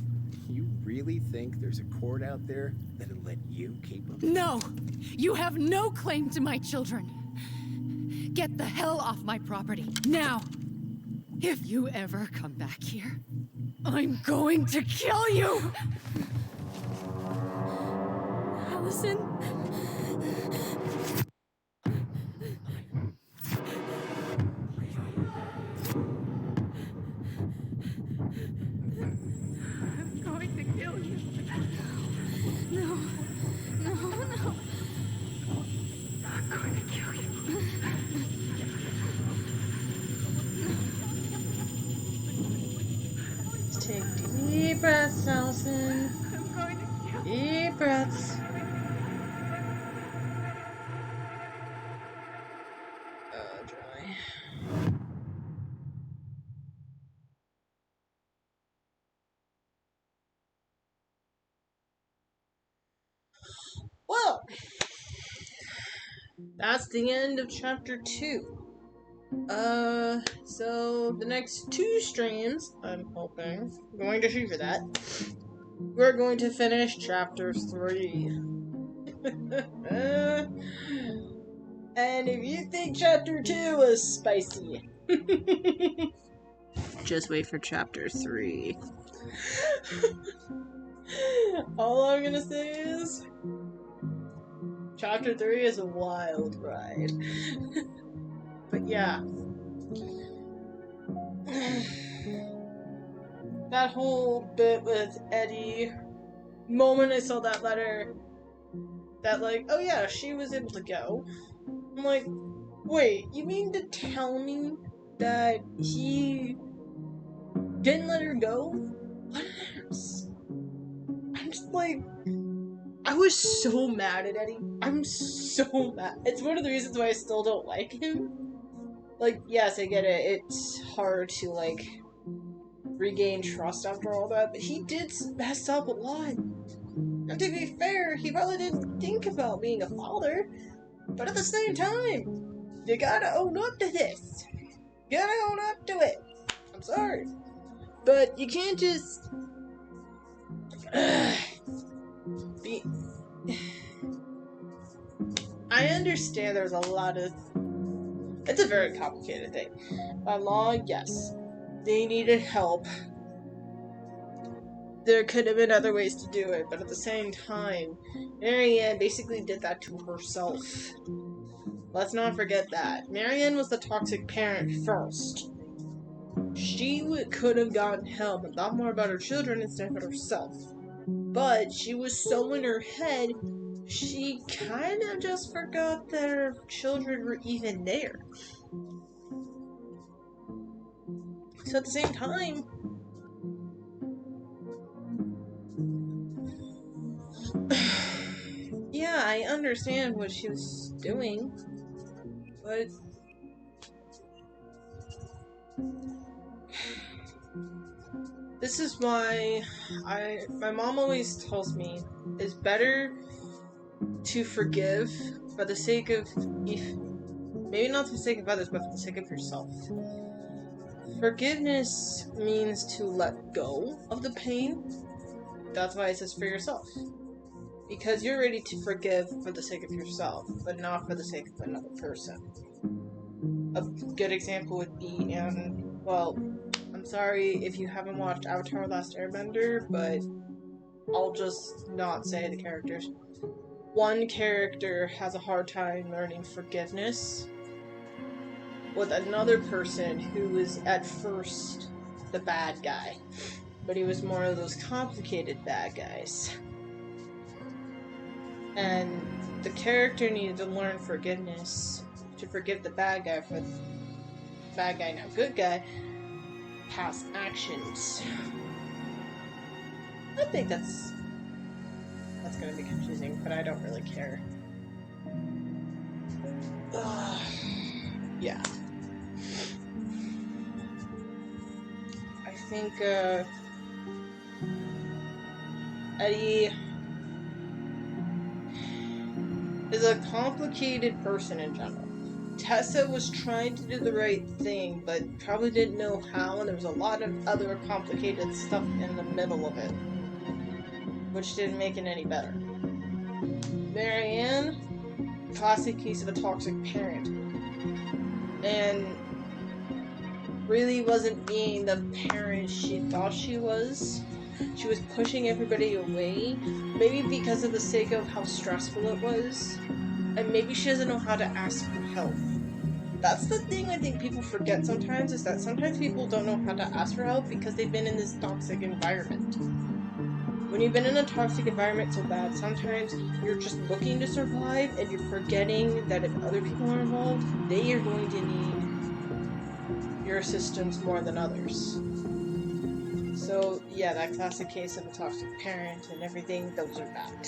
you really think there's a court out there that'll let you keep them?
No! You have no claim to my children. Get the hell off my property, now! If you ever come back here, I'm going to kill you!
Allison?
I'm going to kill you.
No.
I'm going to kill you.
Take deep breaths, Allison.
I'm going to kill you.
Deep breaths. Dry. that's the end of chapter 2. So the next 2 streams, I'm hoping, going to shoot for that. We're going to finish chapter 3. And if you think chapter 2 was spicy, just wait for chapter 3. All I'm gonna say is, chapter 3 is a wild ride. But yeah. That whole bit with Eddie, moment I saw that letter, that like, oh yeah, she was able to go. I'm like, wait, you mean to tell me that he didn't let her go? What an ass. I'm just like, I was so mad at Eddie. I'm so mad. It's one of the reasons why I still don't like him. Like, yes, I get it. It's hard to, like, regain trust after all that, but he did mess up a lot. And to be fair, he probably didn't think about being a father, but at the same time, you gotta own up to this. You gotta own up to it. I'm sorry. But you can't just... be... I understand there's a lot of... It's a very complicated thing. By law, yes. They needed help. There could have been other ways to do it, but at the same time, Marianne basically did that to herself. Let's not forget that. Marianne was the toxic parent first. She could have gotten help and thought more about her children instead of herself. But she was so in her head, she kind of just forgot that her children were even there. So at the same time, yeah, I understand what she was doing, but this is why my mom always tells me it's better to forgive for the sake of, maybe not for the sake of others, but for the sake of yourself. Forgiveness means to let go of the pain. That's why it says for yourself. Because you're ready to forgive for the sake of yourself, but not for the sake of another person. A good example would be well, I'm sorry if you haven't watched Avatar: The Last Airbender, but I'll just not say the characters. One character has a hard time learning forgiveness with another person who was at first the bad guy, but he was more of those complicated bad guys. And the character needed to learn forgiveness to forgive the bad guy for bad guy, now good guy, past actions. I think that's gonna be confusing, but I don't really care. Yeah. I think, Eddie is a complicated person in general. Tessa was trying to do the right thing, but probably didn't know how, and there was a lot of other complicated stuff in the middle of it, which didn't make it any better. Marianne, classic case of a toxic parent, and really wasn't being the parent she thought she was. She was pushing everybody away, maybe because of the sake of how stressful it was, and maybe she doesn't know how to ask for help. That's the thing I think people forget sometimes, is that sometimes people don't know how to ask for help because they've been in this toxic environment. When you've been in a toxic environment so bad, sometimes you're just looking to survive and you're forgetting that if other people are involved, they are going to need your assistance more than others. So, yeah, that classic case of a toxic parent and everything goes with that.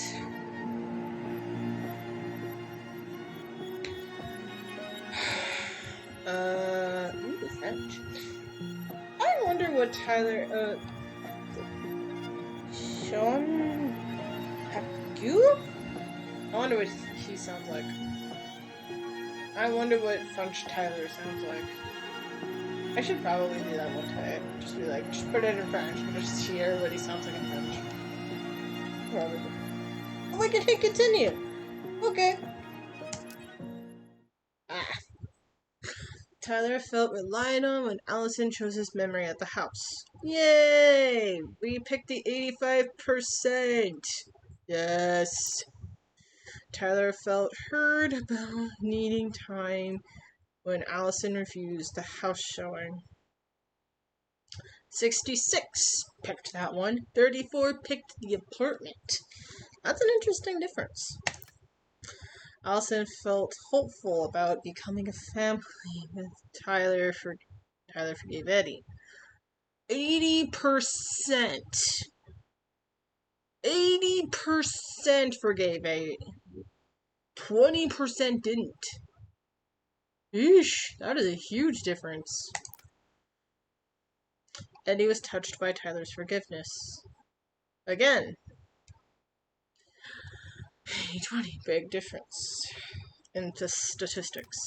Ooh, French. I wonder what Tyler, Sean Pagu? I wonder what he sounds like. I wonder what French Tyler sounds like. I should probably do that one day. Just be like, just put it in French and just hear what he sounds like in French. Probably. Oh, we can hit continue. Okay. Ah. Tyler felt relied on when Allison chose his memory at the house. Yay! We picked the 85%. Yes. Tyler felt heard about needing time when Allison refused the house showing. 66 picked that one. 34 picked the apartment. That's an interesting difference. Allison felt hopeful about becoming a family with Tyler forgave Eddie. 80%. 80% forgave Eddie. 20% didn't. Eesh, that is a huge difference. Eddie was touched by Tyler's forgiveness. Again. 20, big difference in the statistics.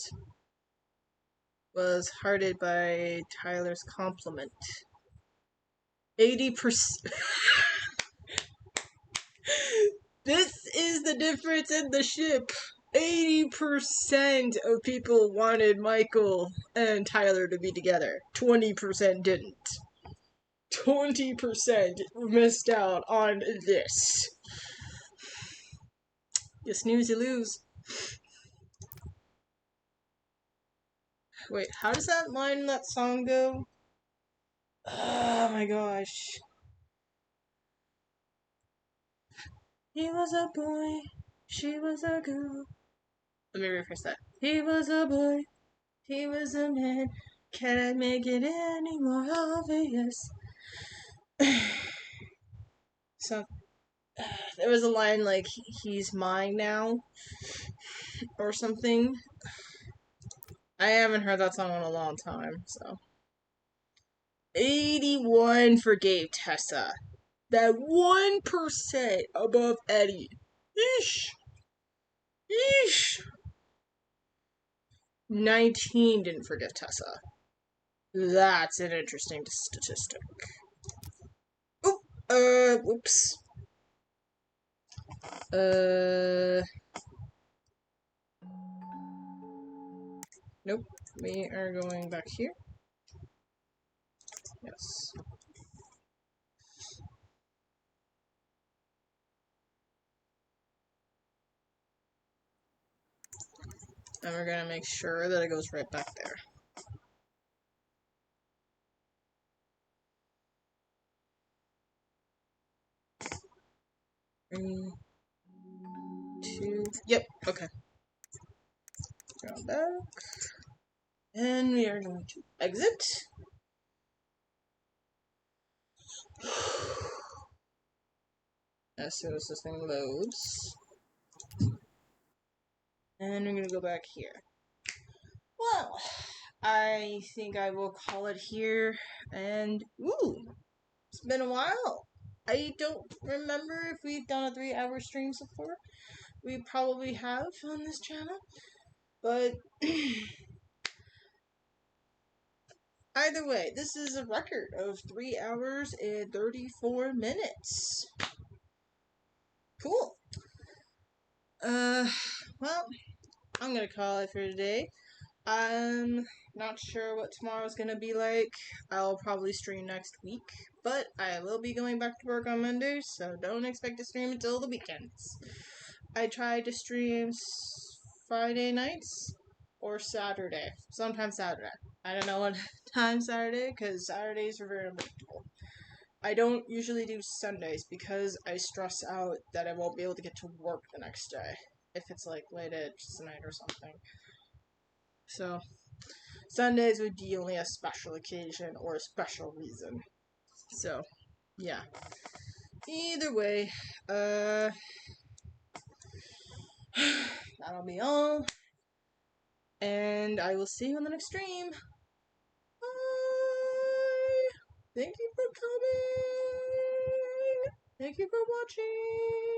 Was hearted by Tyler's compliment. 80%. This is the difference in the ship. 80% of people wanted Michael and Tyler to be together. 20% didn't. 20% missed out on this. You snooze, you lose. Wait, how does that line in that song go? Oh my gosh. He was a boy, she was a girl. Let me rephrase that. He was a boy, he was a man. Can I make it any more obvious? So, there was a line like, he's mine now, or something. I haven't heard that song in a long time, so. 81 forgave Tessa. That 1% above Eddie. Eesh. Eesh. 19 didn't forgive Tessa. That's an interesting statistic. Oh, whoops. Nope. We are going back here. Yes. And we're gonna make sure that it goes right back there. Three, two, yep, okay. Go back. And we are going to exit. As soon as this thing loads. And we're gonna go back here. Well, I think I will call it here. And, ooh, it's been a while. I don't remember if we've done a 3-hour stream before. We probably have on this channel. But, either way, this is a record of 3 hours and 34 minutes. Cool. Well, I'm gonna call it for today. I'm not sure what tomorrow's gonna be like. I'll probably stream next week, but I will be going back to work on Monday, so don't expect to stream until the weekends. I tried to stream Friday nights or Saturday. Sometimes Saturday. I don't know what time Saturday, because Saturdays are very unpredictable. I don't usually do Sundays because I stress out that I won't be able to get to work the next day if it's like late at night or something. So, Sundays would be only a special occasion or a special reason. So, yeah. Either way, that'll be all. And I will see you on the next stream. Bye! Thank you for coming! Thank you for watching!